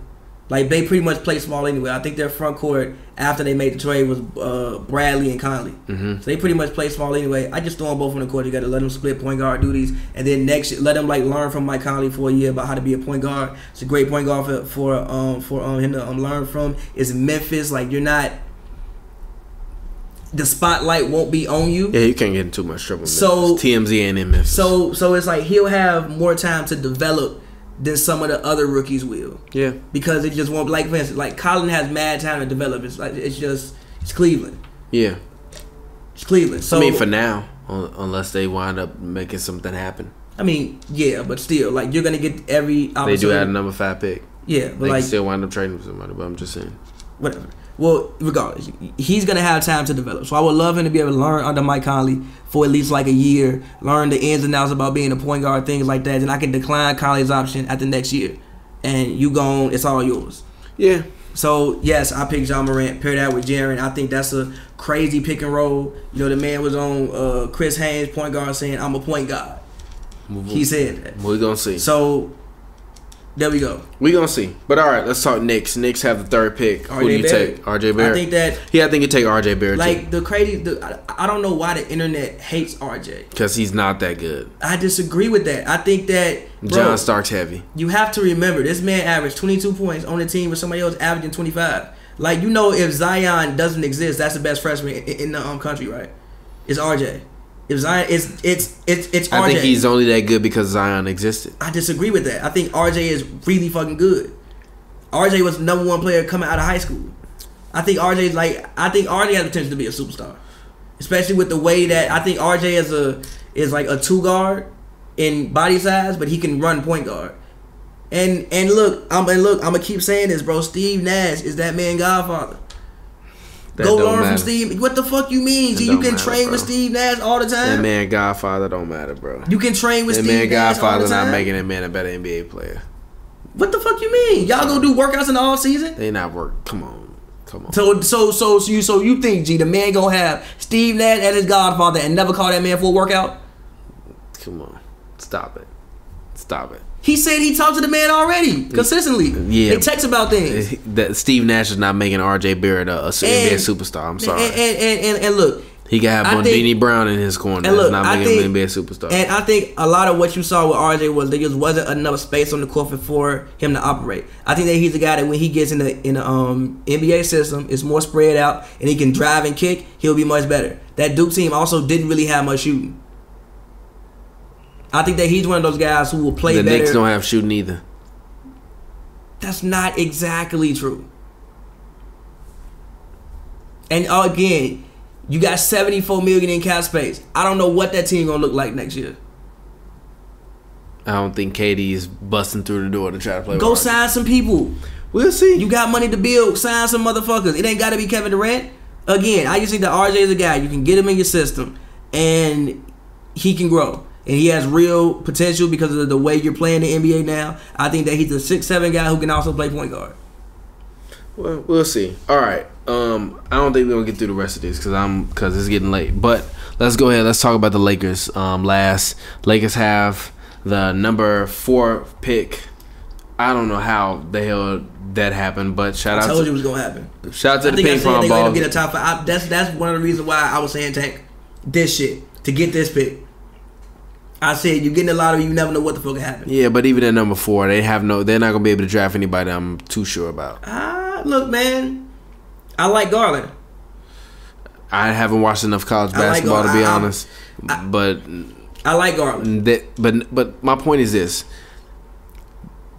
Like they pretty much play small anyway. I think their front court after they made the trade was Bradley and Conley. Mm-hmm. So they pretty much play small anyway. I just throw them both on the court together, let them split point guard duties, and then next let them like learn from Mike Conley for a year about how to be a point guard. It's a great point guard for him to learn from. It's Memphis. Like you're not. The spotlight won't be on you. Yeah, you can't get in too much trouble. So TMZ ain't in Memphis. So it's like he'll have more time to develop than some of the other rookies will. Yeah. Because it just won't, like for instance, like Colin has mad time to develop. It's like it's Cleveland. Yeah. It's Cleveland. So I mean for now, unless they wind up making something happen. I mean, yeah, but still, like you're gonna get every opportunity. They do have a number 5 pick. Yeah, but they can still wind up trading for somebody, but I'm just saying. Whatever. Well, regardless, he's going to have time to develop. So I would love him to be able to learn under Mike Conley for at least like a year, learn the ins and outs about being a point guard, things like that. Then I can decline Conley's option at the next year. And you gone, it's all yours. Yeah. So, yes, I picked Ja Morant, pair that with Jaren. I think that's a crazy pick and roll. You know, the man was on Chris Haynes, point guard, saying, I'm a point guard. He said that. We're going to see. So, there we go. We gonna see. But all right, let's talk Knicks. Knicks have the 3rd pick. Who do you take? RJ Barrett. I think that. Yeah, I think you take RJ Barrett. Like too. I don't know why the internet hates RJ. Because he's not that good. I disagree with that. I think that John Starks heavy. You have to remember this man averaged 22 points on the team with somebody else averaging 25. Like if Zion doesn't exist, that's the best freshman in the country, right? It's RJ. If Zion, it's RJ. I think he's only that good because Zion existed. I disagree with that. I think RJ is really fucking good. RJ was the number 1 player coming out of high school. I think RJ has potential to be a superstar, especially with the way that I think RJ is like a 2 guard in body size, but he can run point guard. And look, I'm gonna keep saying this, bro. Steve Nash is that man godfather. Go learn from Steve. What the fuck you mean? You can train with Steve Nash all the time. That man Godfather don't matter, bro. You can train with Steve Nash all the time. That man Godfather not making that man a better NBA player. What the fuck you mean? Y'all go do workouts in the off season? They not work. Come on. So you think the man gonna have Steve Nash as his godfather and never call that man for a workout? Come on, stop it. He said he talked to the man already consistently. Yeah, they text about things. That Steve Nash is not making RJ Barrett a NBA superstar. I'm sorry. And look, he can have Bondini Brown in his corner. And look, not making him an NBA superstar. And I think a lot of what you saw with RJ was there just wasn't enough space on the court for him to operate. I think that he's a guy that when he gets in the NBA system, it's more spread out and he can drive and kick. He'll be much better. That Duke team also didn't really have much shooting. I think that he's one of those guys who will play better. The Knicks don't have shooting either. That's not exactly true. And again, you got $74 million in cap space. I don't know what that team gonna look like next year. I don't think KD is busting through the door to try to play. Go sign some people. We'll see. You got money to build. Sign some motherfuckers. It ain't got to be Kevin Durant. Again, I just think that RJ is a guy you can get him in your system, and he can grow. And he has real potential because of the way you're playing the NBA now. I think that he's a 6'7" guy who can also play point guard. Well, we'll see. All right. I don't think we're gonna get through the rest of this because it's getting late. But let's go ahead. Let's talk about the Lakers. Lakers have the number 4 pick. I don't know how the hell that happened, but I told you it was gonna happen. Shout out to the ping pong ball. I think I said they get a top 5. That's one of the reasons why I was saying tank this shit to get this pick. I said you're getting a lottery, you never know what the fuck will happen. Yeah, but even at number 4, they're not gonna be able to draft anybody I'm too sure about. Look, man, I like Garland. I haven't watched enough college basketball to be honest, but I like Garland. But my point is this: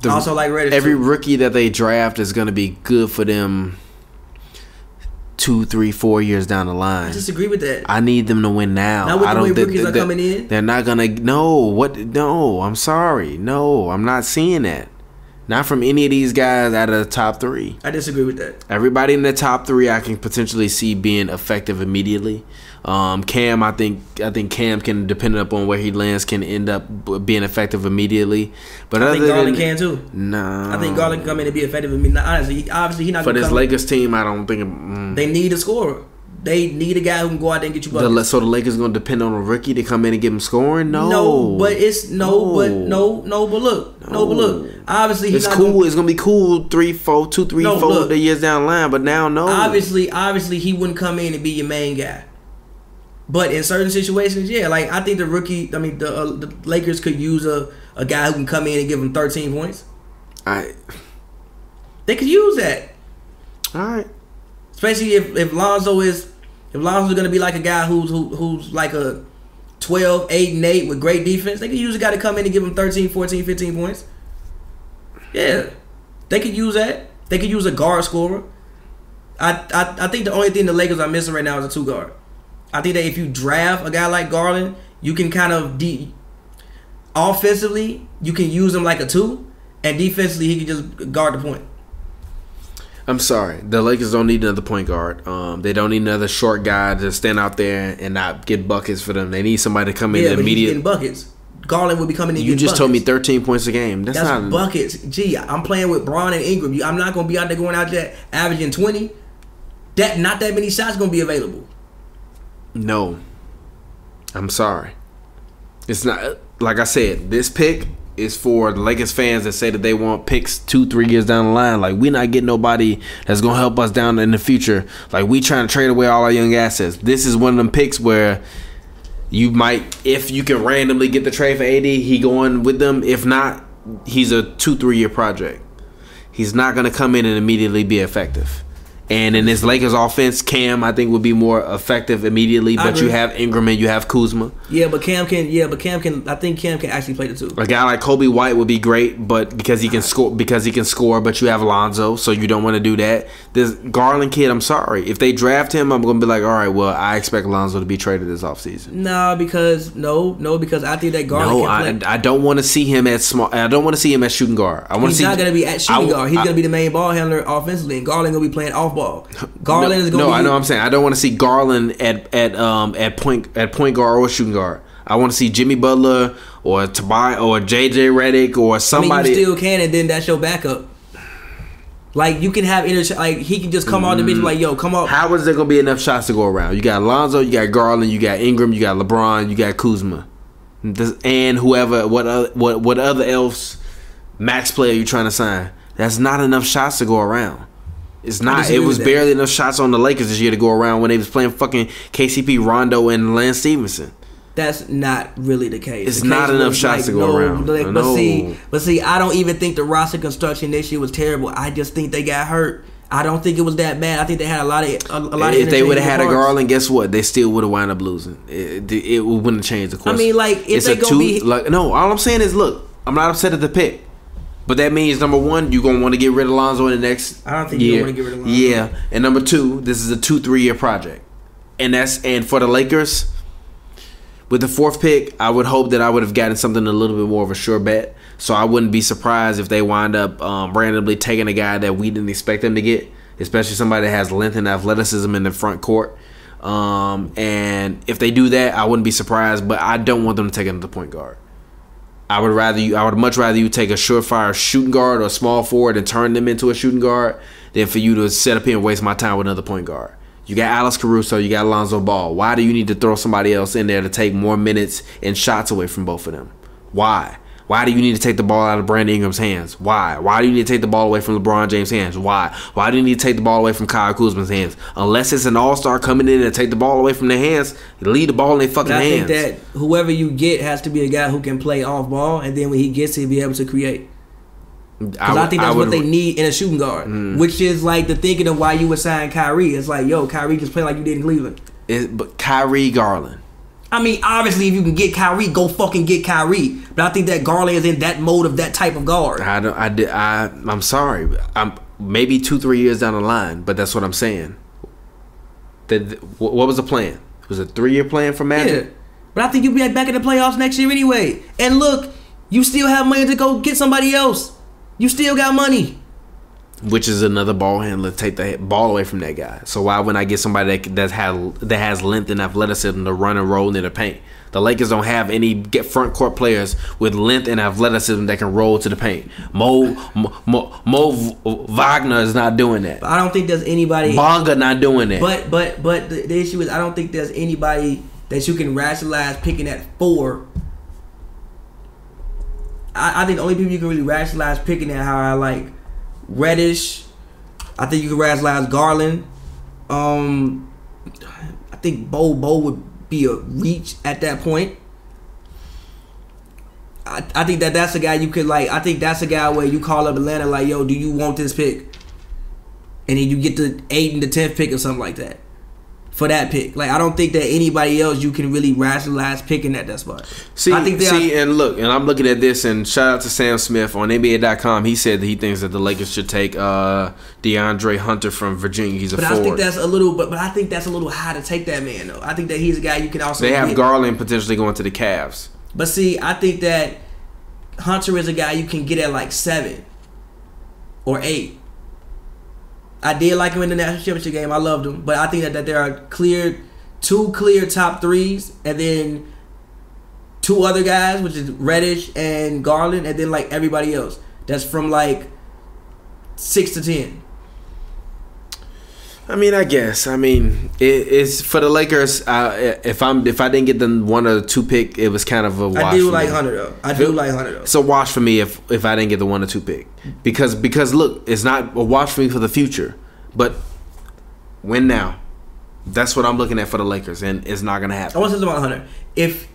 I also like Reddish. Every rookie that they draft is gonna be good for them 2, 3, 4 years down the line. I disagree with that. I need them to win now. Not with the way rookies are coming in. They're not gonna. No, I'm sorry. No, I'm not seeing that. Not from any of these guys out of the top 3. I disagree with that. Everybody in the top 3, I can potentially see being effective immediately. Cam, I think Cam can, depending upon where he lands, can end up being effective immediately. But I think Garland can too. No, I think Garland can come in and be effective immediately. Honestly, obviously he's not for this Lakers team. I don't think they need a scorer. They need a guy who can go out there and get you buckets. So the Lakers gonna depend on a rookie to come in and get him scoring? No, but look. Obviously, he's it's cool. It's gonna be cool 3, 4 the years down the line. But now, no. Obviously, he wouldn't come in and be your main guy. But in certain situations, yeah, like I think the Lakers could use a guy who can come in and give them 13 points. They could use that. All right. Especially if Lonzo's gonna be like a guy who's like a 12, 8, and 8 with great defense, they could use a guy to come in and give them 13, 14, 15 points. Yeah. They could use that. They could use a guard scorer. I think the only thing the Lakers are missing right now is a 2 guard. I think that if you draft a guy like Garland, you can kind of offensively, you can use him like a 2, and defensively he can just guard the point. I'm sorry. The Lakers don't need another point guard. They don't need another short guy to stand out there and not get buckets for them. They need somebody to come in immediately. He's getting buckets. Garland will be coming in. You just told me 13 points a game. That's not buckets. Gee, I'm playing with Bryant and Ingram. I'm not going to be out there going out there averaging 20. Not that many shots going to be available. No. I'm sorry. It's not. Like I said, this pick is for the Lakers fans that say that they want picks 2, 3 years down the line. Like, we not getting nobody that's going to help us down in the future. Like, we trying to trade away all our young assets. This is one of them picks where you might, if you can randomly get the trade for AD, he going with them. If not, he's a 2-3 year project. He's not going to come in and immediately be effective. And in this Lakers offense, Cam, I think, would be more effective immediately. But you have Ingram and you have Kuzma. Yeah, but Cam can. I think Cam can actually play the 2. A guy like Kobe White would be great, but because he can score. But you have Lonzo, so you don't want to do that. This Garland kid, I'm sorry. If they draft him, I'm gonna be like, all right, well, I expect Lonzo to be traded this offseason. Because I think that Garland can play. I don't want to see him at small. I don't want to see him at shooting guard. He's not gonna be at shooting guard. He's gonna be the main ball handler offensively, and Garland gonna be playing off ball. Garland is going to be... I know what I'm saying. I don't want to see Garland at point guard or shooting guard. I want to see Jimmy Butler or Tobias or JJ Redick or somebody. I mean, you still can, and then that's your backup. Like, you can have like he can just come on the bench like, yo, come on. How is there gonna be enough shots to go around? You got Lonzo, you got Garland, you got Ingram, you got LeBron, you got Kuzma, and whoever, what other else max player you trying to sign? That's not enough shots to go around. It's not. It was barely enough shots on the Lakers this year to go around when they was playing fucking KCP, Rondo, and Lance Stevenson. That's not really the case. It's not enough shots to go around. But see, I don't even think the roster construction this year was terrible. I just think they got hurt. I don't think it was that bad. I think they had a lot of. If they would have had a Garland, guess what? They still would have wound up losing. It wouldn't have changed the course. I mean, like, if they gonna be no. All I'm saying is, look, I'm not upset at the pick. But that means, number one, you're going to want to get rid of Lonzo in the next I don't think year. you want to get rid of Lonzo. Yeah. And number two, this is a 2-3 year project. And for the Lakers, with the 4th pick, I would hope that I would have gotten something a little bit more of a sure bet. So I wouldn't be surprised if they wind up randomly taking a guy that we didn't expect them to get, especially somebody that has length and athleticism in the front court. And if they do that, I wouldn't be surprised, but I don't want them to take another point guard. I would much rather you take a surefire shooting guard or a small forward and turn them into a shooting guard than for you to sit up here and waste my time with another point guard. You got Alex Caruso, you got Lonzo Ball. Why do you need to throw somebody else in there to take more minutes and shots away from both of them? Why? Why do you need to take the ball out of Brandon Ingram's hands? Why? Why do you need to take the ball away from LeBron James' hands? Why? Why do you need to take the ball away from Kyle Kuzma's hands? Unless it's an all-star coming in and take the ball away from their hands, leave the ball in their fucking hands. I think that whoever you get has to be a guy who can play off ball, and then when he gets it, be able to create. Because I think that's what they need in a shooting guard, which is like the thinking of why you would sign Kyrie. It's like, yo, Kyrie just play like you did in Cleveland. But Kyrie Garland. I mean, obviously, if you can get Kyrie, go fucking get Kyrie. But I think that Garland is in that mode of that type of guard. I'm sorry. I'm maybe 2-3 years down the line, but that's what I'm saying. What was the plan? Was it a 3-year plan for Magic? Yeah. But I think you'll be back in the playoffs next year anyway. And look, you still have money to go get somebody else. You still got money. Which is another ball handler, take the ball away from that guy. So why wouldn't I get somebody that has length and athleticism to run and roll in the paint? The Lakers don't have any front court players with length and athleticism that can roll to the paint. Mo Wagner is not doing that. But I don't think there's anybody. Bonga not doing that. But the issue is I don't think there's anybody that you can rationalize picking at 4. I think the only people you can really rationalize picking at how I like Reddish. I think you can rationalize Garland. I think Bo would be a reach at that point. I think that's a guy you could like. I think that's a guy where you call up Atlanta like, yo, do you want this pick? And then you get the 8th and the 10th pick or something like that for that pick. Like, I don't think that anybody else you can really rationalize picking at that spot. And look, and I'm looking at this, and shout out to Sam Smith on NBA.com. He said that he thinks that the Lakers should take DeAndre Hunter from Virginia. He's a forward. I think that's a little, but I think that's a little high to take that man though. I think that he's a guy you can also. They have Garland potentially going to the Cavs. But see, I think that Hunter is a guy you can get at like 7 or 8. I did like him in the national championship game. I loved him. But I think that there are two clear top 3s, and then 2 other guys, which is Reddish and Garland, and then like everybody else. That's from like 6 to 10. I mean, I guess. I mean, it's for the Lakers. If I didn't get the 1 or 2 pick, it was kind of a wash. I do like Hunter though. It's a wash for me if I didn't get the 1 or 2 pick, because look, it's not a wash for me for the future, but win now. That's what I'm looking at for the Lakers, and it's not gonna happen. I want to say about Hunter. If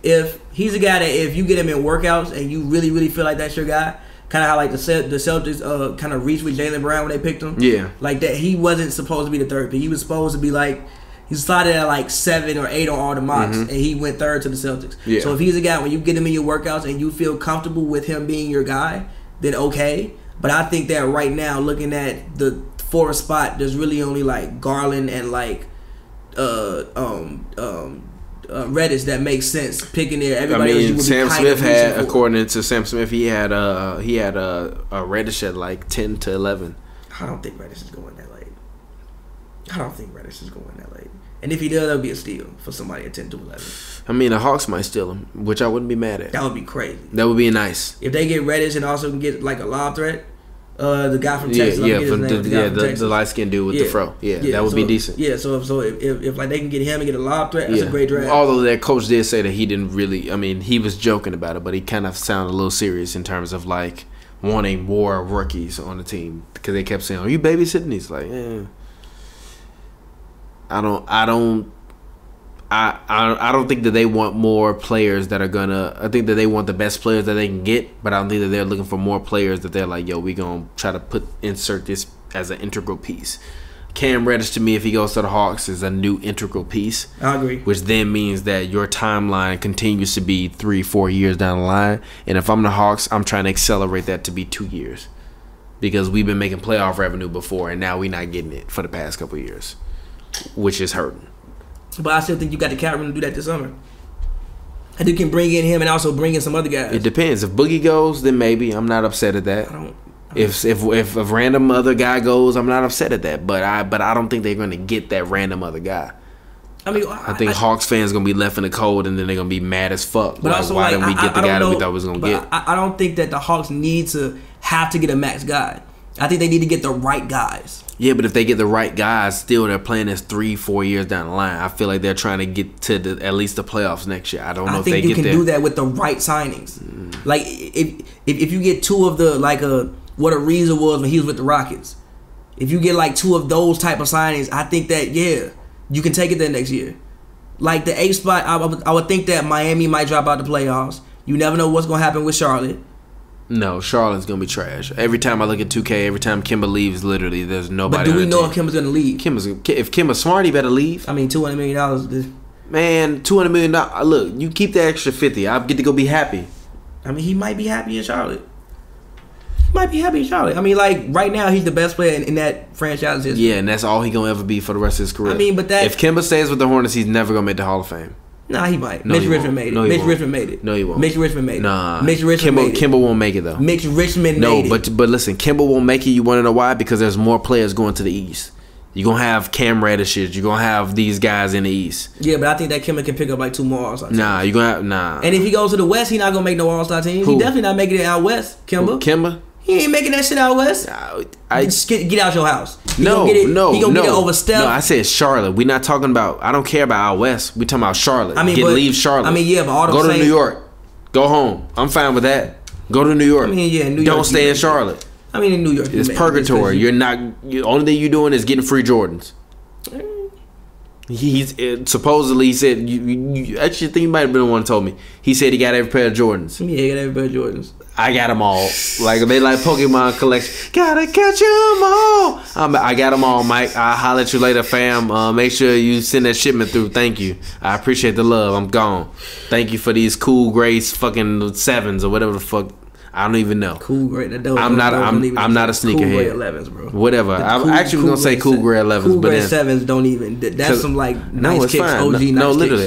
he's a guy that if you get him in workouts and you really really feel like that's your guy. Kind of how like the Celtics kind of reached with Jaylen Brown when they picked him. Yeah. Like that, he wasn't supposed to be the 3rd pick. He was supposed to be like, he started at like 7 or 8 on all the mocks, and he went 3rd to the Celtics. Yeah. So if he's a guy, when you get him in your workouts and you feel comfortable with him being your guy, then okay. But I think that right now, looking at the 4th spot, there's really only like Garland and like Reddish that makes sense picking there. Everybody else Sam Smith had, according to Sam Smith, he had a Reddish at like 10 to 11. I don't think Reddish is going that late. And if he does, that'll be a steal for somebody at 10 to 11. I mean, the Hawks might steal him, which I wouldn't be mad at. That would be crazy. That would be nice. If they get Reddish and also can get like a lob threat. The guy from Texas. The light skinned dude with the fro. Yeah, that would be decent. Yeah, so if like they can get him and get a lob threat, that's a great draft. Although that coach did say that he didn't really. I mean, he was joking about it, but he kind of sounded a little serious in terms of like wanting more rookies on the team because they kept saying, "Are you babysitting?" He's like, I don't think that they want more players that are gonna. I think that they want the best players that they can get, but I don't think that they're looking for more players that they're like, yo, we gonna try to insert this as an integral piece. Cam Reddish to me, if he goes to the Hawks, is a new integral piece. I agree. Which then means that your timeline continues to be 3-4 years down the line. And if I'm the Hawks, I'm trying to accelerate that to be 2 years. Because we've been making playoff revenue before, and now we're not getting it for the past couple of years, which is hurting. But I still think you got the cap room to do that this summer. And you can bring in him and also bring in some other guys. It depends. If Boogie goes, then maybe. I'm not upset at that. If a random other guy goes, I'm not upset at that. But I don't think they're going to get that random other guy. I think Hawks fans gonna be left in the cold, and then they're gonna be mad as fuck. But like, also, why didn't we get the guy that we thought we was gonna get? I don't think that the Hawks need to have to get a max guy. I think they need to get the right guys. Yeah, but if they get the right guys, still they're playing this 3-4 years down the line. I feel like they're trying to get to at least the playoffs next year. I don't know if they get there. I think you can do that with the right signings. Like if you get two of the what Ariza was when he was with the Rockets. If you get like two of those type of signings, I think that you can take it there next year. Like the 8th spot, I would think that Miami might drop out the playoffs. You never know what's gonna happen with Charlotte. No, Charlotte's gonna be trash. Every time I look at 2K, every time Kemba leaves, literally there's nobody. But do we know if Kemba's gonna leave? If Kemba's smart, he better leave. I mean, $200 million. Man, $200 million. Look, you keep the extra 50. I get to go be happy. I mean, he might be happy in Charlotte. I mean, like right now, he's the best player in that franchise history. Yeah, and that's all he gonna ever be for the rest of his career. I mean, but if Kemba stays with the Hornets, he's never gonna make the Hall of Fame. Nah, he might. No, Mitch Richmond made it. Mitch Richmond made it. No, he won't. Mitch Richmond made it. Nah. Mitch Richmond made it. Kemba won't make it, though. Mitch Richmond made it. No, but listen, Kemba won't make it. You want to know why? Because there's more players going to the East. You're going to have Cam Reddishes. You're going to have these guys in the East. Yeah, but I think that Kemba can pick up like 2 more All-Star teams. Nah, you're going to have... Nah. And if he goes to the West, he's not going to make no All-Star teams. Who? He definitely not making it out West, Kemba. Who? Kemba? He ain't making that shit out West. Just get out your house. He gonna get it over Steph. No, I said Charlotte. We're not talking about... I don't care about out West. We're talking about Charlotte. Leave Charlotte. I mean, yeah, but all Go to New York. Go home. I'm fine with that. Go to New York. I mean, yeah, New York. Don't stay in Charlotte. I mean, in New York. It's purgatory. You're not... Only thing you're doing is getting free Jordans. He's supposedly he said you actually think he might have been the one who told me. He said he got every pair of Jordans. Yeah, he got every pair of Jordans. I got them all. Like they like Pokemon collection. Gotta catch them all. I got them all, Mike. I'll holler at you later, fam. Make sure you send that shipment through. Thank you. I appreciate the love. I'm gone. Thank you for these cool grays fucking 7s or whatever the fuck. I don't even know. Cool grade. I'm not a sneakerhead. Cool grade 11s, bro. Whatever. I'm actually gonna say cool grade 11s, cool but grade 7s don't even. That's some like nice kicks. Fine. OG nice no, literally,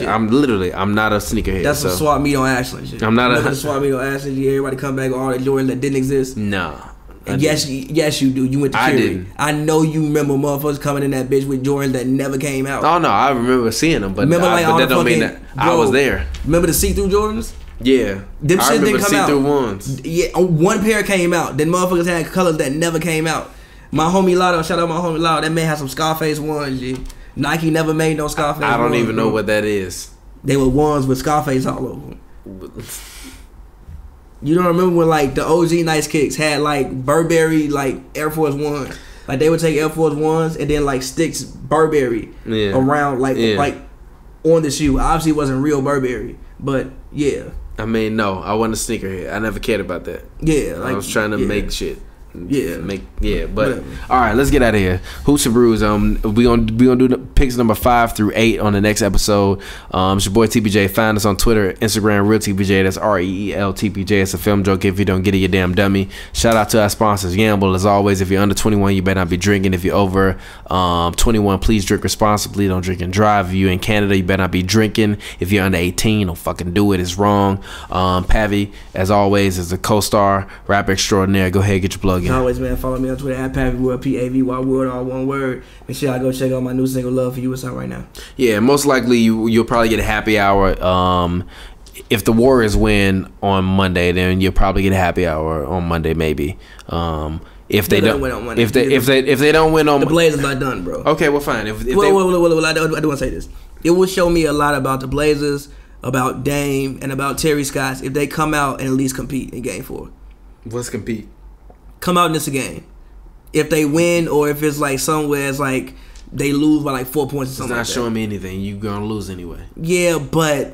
shit. I'm not a sneakerhead. That's some swap meet on Ashland shit. I'm not a swap meet on Ashland. Everybody come back with all the Jordans that didn't exist. Nah. Yes, you do. You went to KYRIE. I didn't. I know you remember motherfuckers coming in that bitch with Jordans that never came out. Oh no, I remember seeing them, but that don't mean that I was there. Remember the see-through Jordans? Yeah, them shit didn't come out. Ones. Yeah, one pair came out. Then motherfuckers had colors that never came out. My homie Lotto, shout out my homie Lotto. That man had some Scarface ones. G. Nike never made no Scarface. I don't even know what that is. They were ones with Scarface all over them. You don't remember when like the OG Nice Kicks had like Burberry like Air Force One? Like they would take Air Force Ones and then like sticks Burberry around like on the shoe. Obviously it wasn't real Burberry, but yeah. I mean, no, I wasn't a sneakerhead. I never cared about that. Yeah, like, I was trying to make shit. Yeah, but whatever. All right, let's get out of here. Hoops and Brews. We gonna do the picks number 5 through 8 on the next episode. It's your boy TPJ. Find us on Twitter, Instagram, Real TPJ. That's REEL TPJ. It's a film joke. If you don't get it, you damn dummy. Shout out to our sponsors. Gamble, as always. If you're under 21, you better not be drinking. If you're over 21, please drink responsibly. Don't drink and drive. If you're in Canada, you better not be drinking. If you're under 18, don't fucking do it. It's wrong. Pavy, as always, is a co-star, rapper extraordinaire. Go ahead, get your plug. As always, man, follow me on Twitter at Pavy World, Pavy World, all one word. Make sure I go check out my new single, Love For You. It's out right now. Yeah, most likely you'll probably get a happy hour. If the Warriors win on Monday, then you'll probably get a happy hour on Monday, maybe. If they don't win on Monday, if they don't win on, the Blazers not done, bro. Okay, well, fine. If well, I do want to say this. It will show me a lot about the Blazers, about Dame, and about Terry Stotts if they come out and at least compete in Game 4. What's compete? Come out in this game. If they win, or if it's like somewhere it's like they lose by like 4 points or something. It's not showing me anything. You're gonna lose anyway. Yeah, but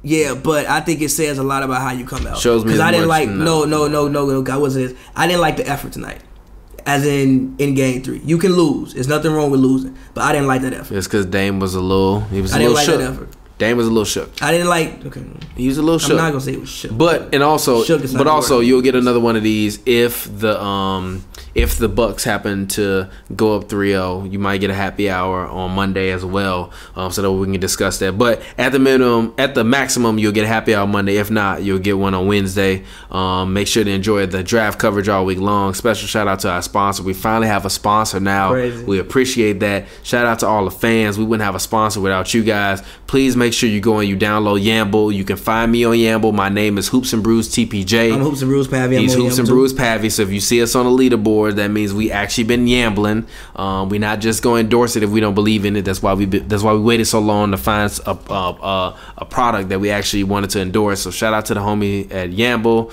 I think it says a lot about how you come out. Shows me because I didn't like no. God, what's this? I didn't like the effort tonight. as in game 3. You can lose. There's nothing wrong with losing. But I didn't like that effort. It's because Dame was a little shook. That effort. Dame was a little shook. I didn't like. Okay. He was a little shook. I'm not gonna say it was shook. But you'll get another one of these if the Bucks happen to go up 3-0. You might get a happy hour on Monday as well, so that we can discuss that. But at the maximum, you'll get a happy hour Monday. If not, you'll get one on Wednesday. Make sure to enjoy the draft coverage all week long. Special shout out to our sponsor. We finally have a sponsor now. Crazy. We appreciate that. Shout out to all the fans. We wouldn't have a sponsor without you guys. Please make sure you go and you download Yamble. You can find me on Yamble. My name is HoopsNBrews TPJ. I'm HoopsNBrews Pavy. He's HoopsNBrews Pavy. So if you see us on the leaderboard, that means we actually been yambling. We're not just going to endorse it if we don't believe in it. That's why we waited so long to find a product that we actually wanted to endorse. So shout out to the homie at Yamble.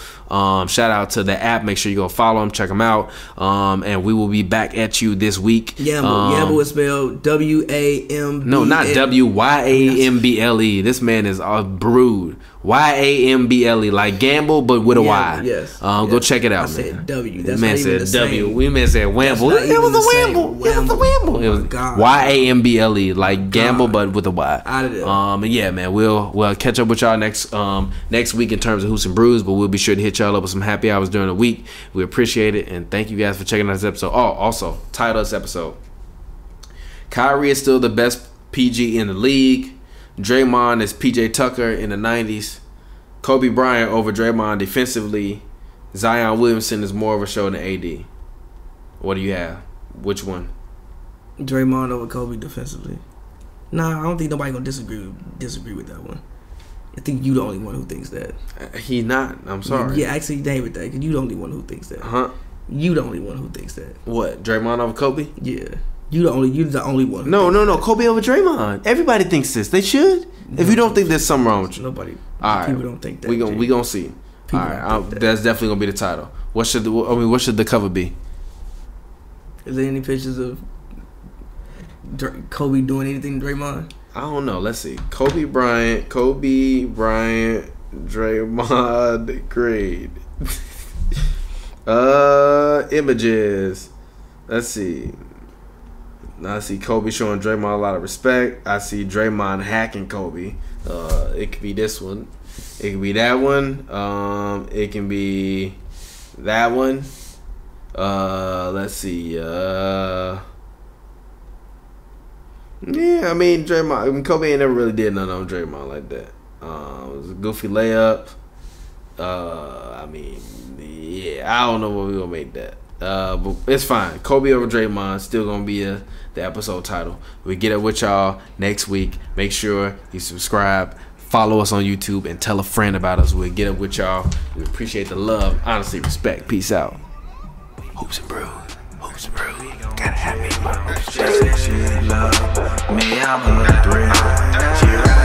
Shout out to the app. Make sure you go follow them, check them out. And we will be back at you this week. Yamble. Yamble is spelled W-A-M-B-L-E. No, not W-Y-A-M-B-L-E. This man is brewed. Y-A-M-B-L-E, like gamble, but with a Y. Yes. Go check it out, I said W. That's man said W. We man said Wamble. It was a Wamble. It was a Wamble. It was Y-A-M-B-L-E, like gamble, but with a Y. Out of there. And yeah, man, we'll catch up with y'all next week in terms of Hoops and Brews, but we'll be sure to hit y'all up with some happy hours during the week. We appreciate it, and thank you guys for checking out this episode. Oh, also, title of this episode: KYRIE is still the best PG in the league. Draymond is PJ Tucker in the 90s. Kobe Bryant over Draymond defensively. Zion Williamson is more of a show than AD. What do you have? Which one? Draymond over Kobe defensively. Nah, I don't think nobody gonna disagree with that one. I think you the only one who thinks that. He not. I'm sorry. Yeah, actually, David, that because you the only one who thinks that. Huh? You the only one who thinks that. What? Draymond over Kobe? Yeah. You're the only one. No. Kobe over Draymond. Everybody thinks this. They should. If you don't think there's something wrong with you. Nobody. All right. People don't think that. We gonna see. All right. That's definitely gonna be the title. What should the cover be? Is there any pictures of Kobe doing anything to Draymond? I don't know. Let's see. Kobe Bryant, Draymond grade. Images. Let's see. Now I see Kobe showing Draymond a lot of respect. I see Draymond hacking Kobe. It could be this one. It could be that one. It can be that one. Let's see. Yeah, I mean Draymond. Kobe ain't never really did nothing on Draymond like that. It was a goofy layup. Yeah, I don't know what we're gonna make that. But it's fine. Kobe over Draymond still gonna be the episode title. We get it with y'all next week. Make sure you subscribe, follow us on YouTube, and tell a friend about us. We'll get it with y'all. We appreciate the love, honesty, respect. Peace out. Hoops and Brews. Hoops and Brews. Gotta have me. She said she love me. I'm a threat.